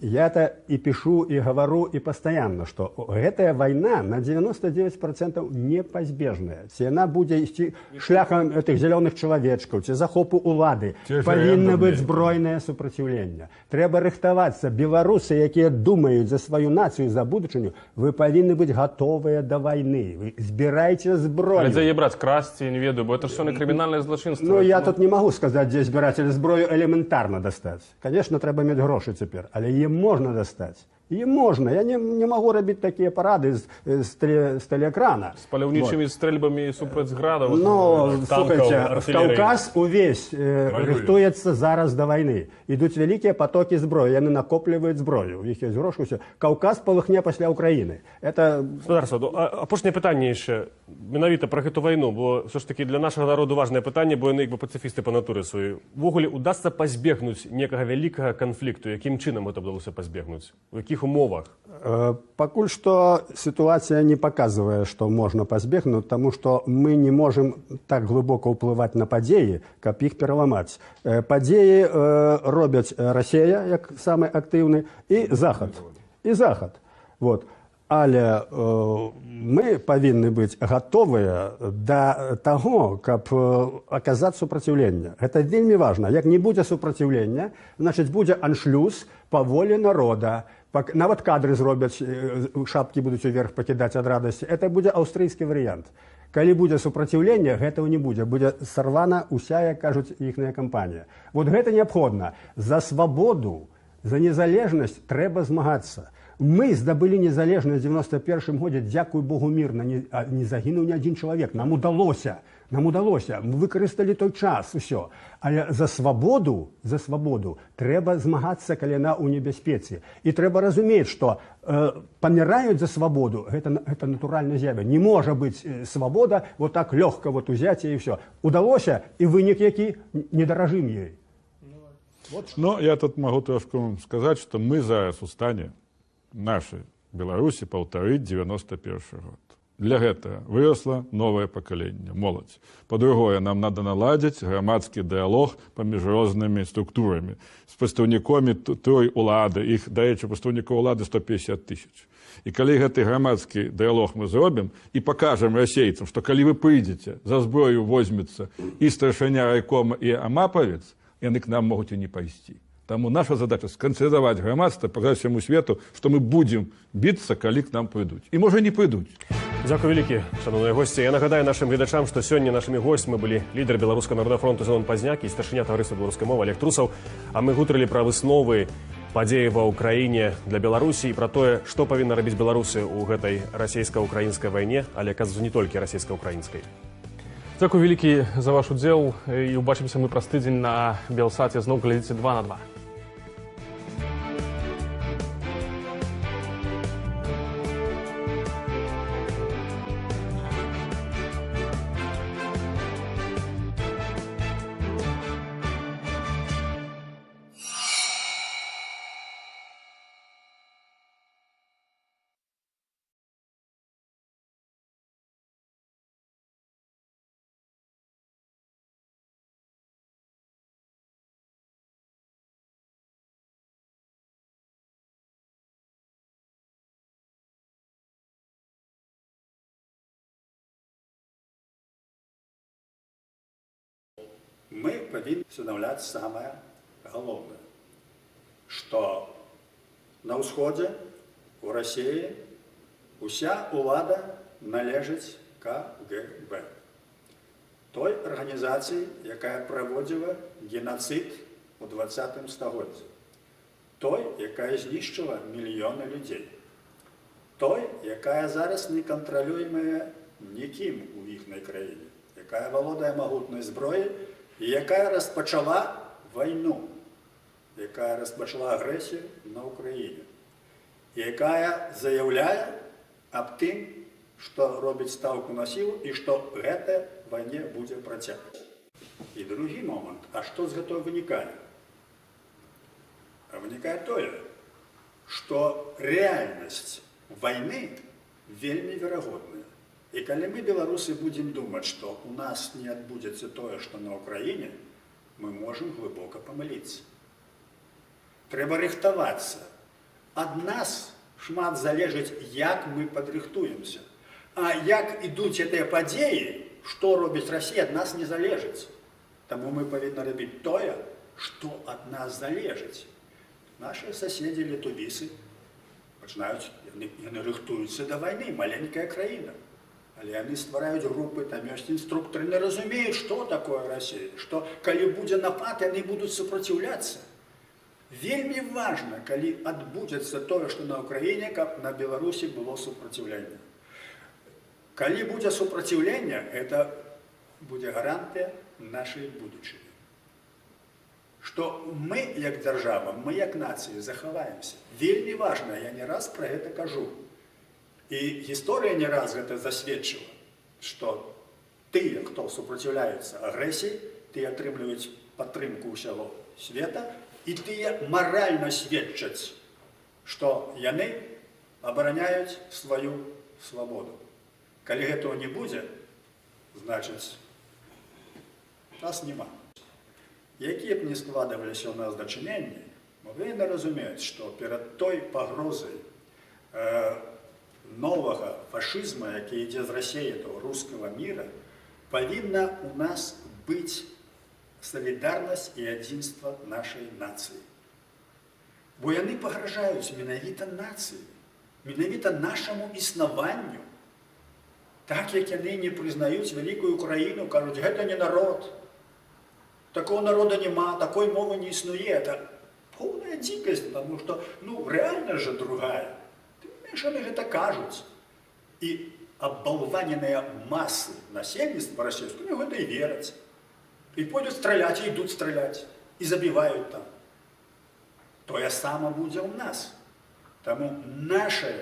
я-то и пишу, и говорю, и постоянно, что эта война на 99% непозбежная. Ці она будет идти шляхом этих зеленых человечков, ці захопу улады. Повинно быть збройное сопротивление. Треба рыхтоваться. Белорусы, якія думают за свою нацию, за будущее, вы повинны быть готовы до войны. Вы збирайте зброю. Але дзе брать, красці, не ведаю, бо это ж сёння крымінальнае злачынство. Ну, я тут не могу сказать, где збирать зброю элементарно достать. Конечно, треба иметь гроши теперь, але можно достать. И можно. Я не могу робить такие парады с телеэкрана. С паляўнічымі стрельбами супраць градов, но, танков, слушайте, Кавказ увесь рыхтуется зараз до войны. Идут великие потоки зброи, они накопливают зброю. У них есть гроши, все. Кавказ полыхне пасля Украины. Это... Апошняе пытанне яшчэ менавіта про гэту вайну, бо все ж таки для нашага народу важнае пытанне, бо яны як бы пацыфісты па натуры сваёй. Увогуле удасца пазбегнуць некага вялікага канфлікту, якім чынам гэта ўдалося пазбегнуць? У якіх умовах? Пакуль что ситуация не показывает, что можно позбегнуть, потому что мы не можем так глубоко уплывать на падеи, как их переломать. Падеи робят Россия, как самый активный, и Захад. И Захад. Вот. Але мы повинны быть готовы до того, как оказать сопротивление. Это вельми важно. Як не будет сопротивления, значит, будет аншлюз по воле народа. Нават кадры зробяць, шапкі будуць уверх пакідаць ад радасці. Это будзе аўстрыйскі варыянт. Калі будзе супраціўленне, гэтага не будзе. Будзе сарвана уся, як кажуць, іхная кампанія. Вот гэта неабходна. За свабоду, за незалежнасць трэба змагацца. Мы здабылі незалежнасць в 91-м годзе, дзякуй Богу, мірна, не загінуў ні адзін чалавек. Нам удалося. Мы выкарысталі той час, усё. Але за свабоду трэба змагацца, калі яна ў небяспецы. І трэба разумець, што паміраюць за свабоду, гэта натуральна з'ява. Не можа быць свабода вот так лёгка вот узяць і ўсё. Удалося, і вынік які не даражым ёй. Но я тут могу трошку сказать, что мы зараз у стане нашей Беларуси повторить 91 год. Для гэтага выросла новае пакаленне, моладзь. Па-другое, нам надо наладзіць грамадскі дыялог паміж рознымі структурамі з прадстаўнікамі той улады, іх, дарэчы, прадстаўнікоў улады 150 тысяч. І калі гэты грамадскі дыялог мы зробім і пакажам расейцам, што калі вы прыйдзеце, за зброю возьмецца і старшыня райкома, і амапавец, яны к нам могуць і не пайсці. Таму наша задача сканцэнтраваць грамадства, паказаць всяму свету, што мы будзем біцца, калі к нам прыйдуць. І можа не прыйдуць. Дзякуй вялікі, шановныя госці. Я нагадаю нашым гледачам, што сёння нашымі гостьмі былі лідар Беларускага народнага фронту Зенон Пазняк і старшыня таварыства беларускай мовы Олег Трусаў. А мы гутарылі пра высновы падзеі ва ўкраіне для Беларусі і пра тое, што павінны рабіць беларусы ў гэтай расійска-украінскай вайне, але, кажется, не толькі расійска-украінскай. Дзякуй вялікі за ваш удзел і ўбачымся мы праз тыдзень на Белсаце. Зноў глядзіце 2 на 2. Мы повинны усыновлять самое главное, что на ўсходзе, у России, уся улада належыць КГБ. Той организации, якая проводила геноцид у 20 стагоддзі. Той, якая знішчыла мільёны людей. Той, якая зараз не контролюемая нікім у іхнай краіне, якая валодае магутнай зброяй, і якая распачала вайну, якая распачала агрэсію на Украіне, якая заяўляе аб тым, што робіць стаўку на сілу і што гэтая вайне будзе працягваць. І другі момант, а што з гэтага вынікае? А вынікае тое, што рэальнасць вайны вельмі верагодная. І калі мы, беларусы, будзем думаць, што у нас не адбудзецца тое, што на Ўкраіне, мы можам глыбока памыліцца. Трэба рыхтавацца. Ад нас шмат залежыць, як мы падрыхтуемся. А як ідуць гэтыя падзеі, што робіць Расія, ад нас не залежыць. Таму мы павінны рабіць тое, што ад нас залежыць. Нашы суседзі літувісы пачынаюць, яны рыхтуюцца да вайны, маленькая краіна. Але яны ствараюць групы, там ёсць інструктары, не разумеюць, што такое Расія, што калі будзе напад, яны будуць супраціўляцца. Вельмі важна, калі адбудзецца тое, што на Ўкраіне, каб на Беларусі было супраціўленне. Калі будзе супраціўленне, гэта будзе гарантыя нашай будучыні. Што мы, як дзяржава, мы, як нацыя, захаваемся. Вельмі важна, я не раз пра гэта кажу. І гісторыя не раз гэта засведчыла, што тыя, хто супраціўляецца агрэсіі, тыя атрымліваюць падтрымку ўсяго света, і тыя маральна сведчаць, што яны абараняюць сваю свабоду. Калі гэтага не будзе, значыць, нас няма. Якія б не складваліся ў нас дачыненні, мы павінны разумець, што перад той пагрозай новага фашызма, які ідзе з Расіі, того рускага міра, павінна у нас быць салідарнасць і адзінства нашай нацыі. Бо яны пагражаюць менавіта нацыі, менавіта нашаму існаванню. Так як яны не прызнаюць вялікую краіну, кажуць, гэта не народ, такого народа няма, такой мовы не існуе. Это поўная дзікасць, потому што, рэальна же другая. Що вони гэта кажуць. І абалваненыя масы насельніцтва расійскага гэта і вераць. І пойдуць страляць, і ідуць страляць, і забіваюць там. Тое сама будзе ў нас. Таму наша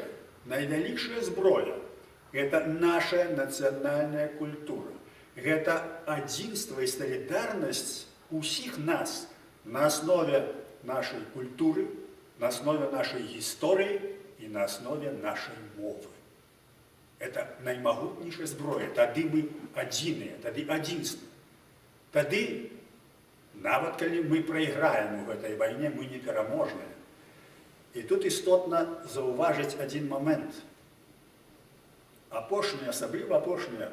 найвялікшая зброя – гэта наша нацыянальная культура. Гэта адзінства і салідарнасць усіх нас на аснове нашай культуры, на аснове нашай гісторыі, і на аснове нашай мовы. Это наймагутнейшая зброя. Тады мы адзіныя, тады адзінства. Тады, нават калі мы прайграем у гэтай вайне, мы не пераможныя. І тут істотна заўважыць адзін момент. Апошнія, асабліва апошнія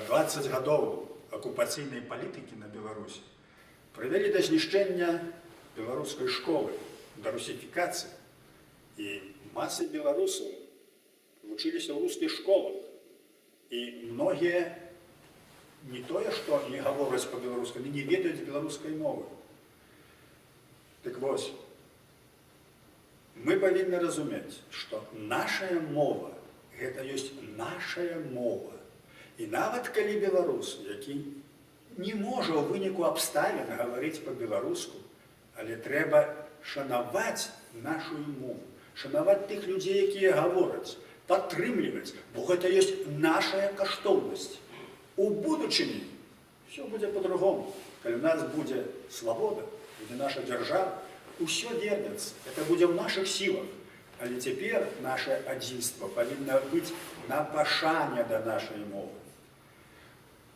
20 гадоў акупацыйнай палітыкі на Беларусі прывялі да знішчэння беларускай школы, да русіфікацыі. І масы беларусаў вучыліся ў рускіх школах. І многія не тое, што не гавораць па-беларуску, не ведаюць беларускай мовы. Так вось, мы павінны разумець, што нашая мова – гэта ёсць нашая мова. І нават калі беларус, які не можа ў выніку абставін гаварыць па-беларуску, але трэба шанаваць нашу мову, шанаваць тых людзей, якія гавораць, падтрымліваць, бо гэта ёсць наша каштоўнасць. У будучыні все будзе по-другому. Калі у нас будзе свабода, будзе наша дзяржава, усё вернецца. Это будзе ў нашых сілах. Але цяпер наше адзінства павінна быць на пашане да нашай мовы.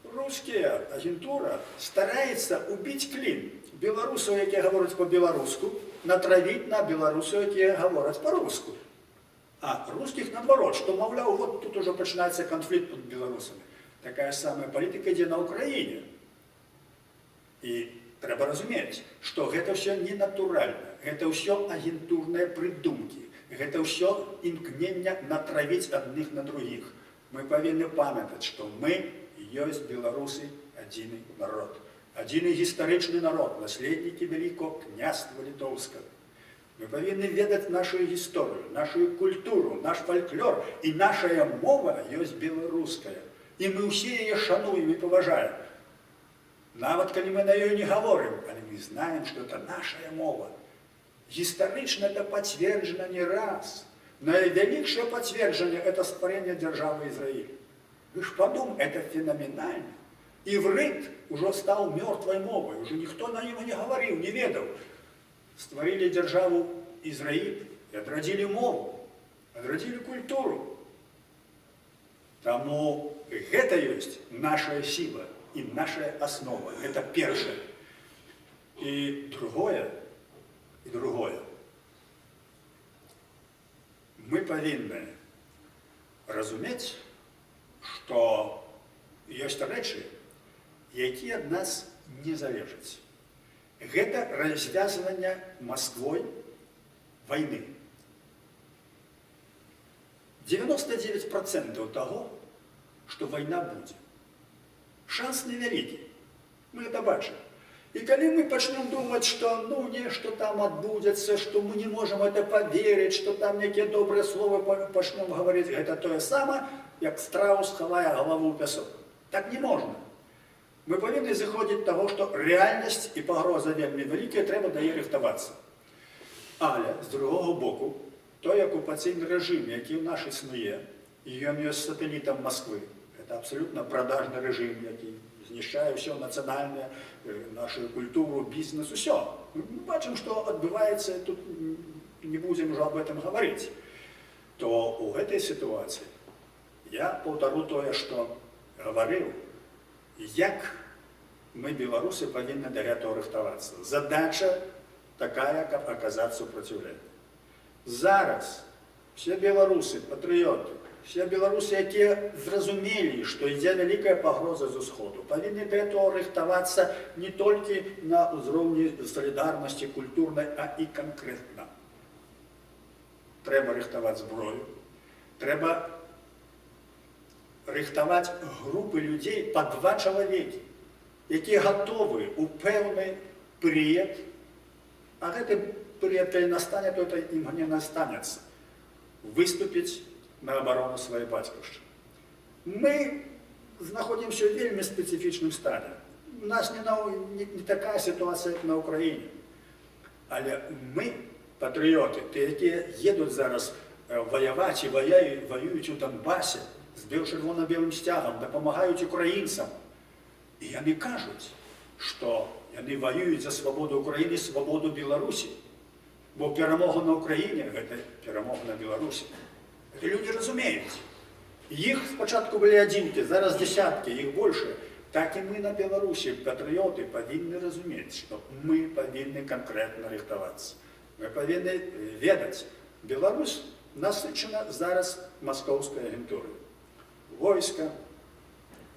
Руская агентура стараецца убіць клін беларусаў, якія гавораць па-беларуску, натравіць на беларусаў, якія гавораць па-руску. А русских наоборот, что, мовляв, вот тут уже починается конфликт под белорусами. Такая самая палітика ідзе на Украине. И треба разуметь, что это все не натурально, это все агентурные придумки, это все імкнення натравить одних на других. Мы повинны памятать, что мы есть белорусы, один народ. Один историчный народ, наследники Великого княства Литовского. Мы повинны ведать нашу историю, нашу культуру, наш фольклор. И наша мова есть белорусская. И мы все ее шануем и поважаем. Нават коли мы на ее не говорим, але мы знаем, что это наша мова. Исторично это подтверждено не раз. Наивеликшее подтверждение – это створение державы Израиль. Вы ж подумайте, это феноменально. Иврит уже стал мертвой мовой, уже никто на него не говорил, не ведал. Створили державу Израиль и отродили мову, отродили культуру. Тому это есть наша сила и наша основа. Это первое. И другое. Мы повинны разуметь, что есть речи, які ад нас не залежаць. Гэта развязывание Москвой войны. 99% того, что война будет. Шанс невялікі. Мы это бачим. И когда мы начнем думать, что нечто там отбудется, что мы не можем это поверить, что там некие добрые слова начнем говорить, это то же самое, как страус ховая голову в песок. Так не можно. Мы повинны заходить того, что реальность и погроза вельми великі, треба до її рихтуватися. Але, з другого боку, той окупаційний режим, який в нас існує, і він є сателітом Москви, це абсолютно продажний режим, який знищає все національне, нашу культуру, бізнес, все. Ми бачимо, що відбувається, тут не будемо вже об этом говорити. То у цій ситуації я повторю те, що говорив, як мы, белорусы, повинны до этого рихтоваться. Задача такая, как оказать сопротивление. Зараз все белорусы, патриоты, все белорусы, які зрозумели, что идет великая погроза з усходу, повинны до этого рихтоваться не только на уровне солидарности культурной, а и конкретно. Треба рихтовать зброю, треба рихтовать группы людей по 2 чоловіки, які готові у певний період, а цей період, коли настане, то це їм не настанеться, виступити на оборону своєї батьківщини. Ми знаходимося в вельми специфічному стані. У нас не така ситуація, як на Україні. Але ми, патріоти, ті, які їдуть зараз воювати і воюють у Донбасі, з червоно-білим стягом, допомагають українцям. І вони кажуть, що вони воюють за свободу України, свободу Білорусі. Бо перемога на Україні – це перемога на Білорусі. Це люди розуміють. Іх спачатку былі адзінкі, зараз дзесяткі, іх больше. Так і мы на Беларусі, патрыёты, павінны разумець, што мы павінны канкрэтна рыхтавацца. Мы павінны ведаць, Беларусь насычана зараз маскоўскай агентурай. Войска,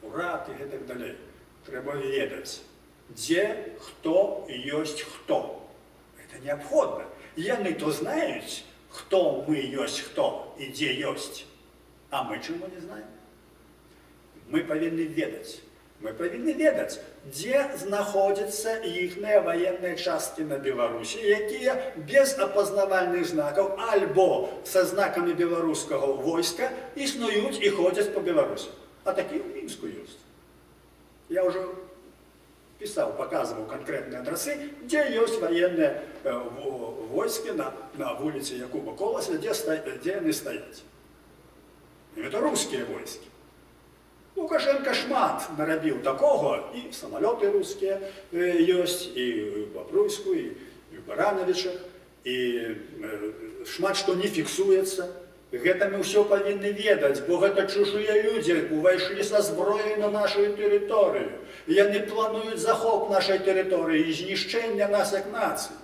урад і гэтак далей. Трэба ведаць, дзе, хто ёсць хто. Это неабходна. Яны то знаюць, хто мы ёсць хто і дзе ёсць. А мы чаму не знаем? Мы павінны ведаць. Мы павінны ведаць, дзе знаходзяцца іхныя ваенныя часткі на Беларусі, якія без апазнавальных знакаў альбо са знакамі беларускага войска існуюць і ходзяць па Беларусі. А такі ў Мінску ёсць. Я ўжо пісаў, паказваў канкрэтныя адрасы, дзе ёсць ваенныя войскі на вуліцы Якуба Коласа, дзе яны стаяць. Это рускія войскі. Лукашенко шмат нарабіў такога, і самалёты рускія ёсць, і ў Бабруйску, і ў Барановичах, і шмат што не фіксуецца. Гэта мы ўсё павінны ведаць, бо гэта чужыя людзі увайшлі са зброяй на нашу тэрыторыю. Яны плануюць захоп нашай тэрыторыі і знішчэння нас як нацыі.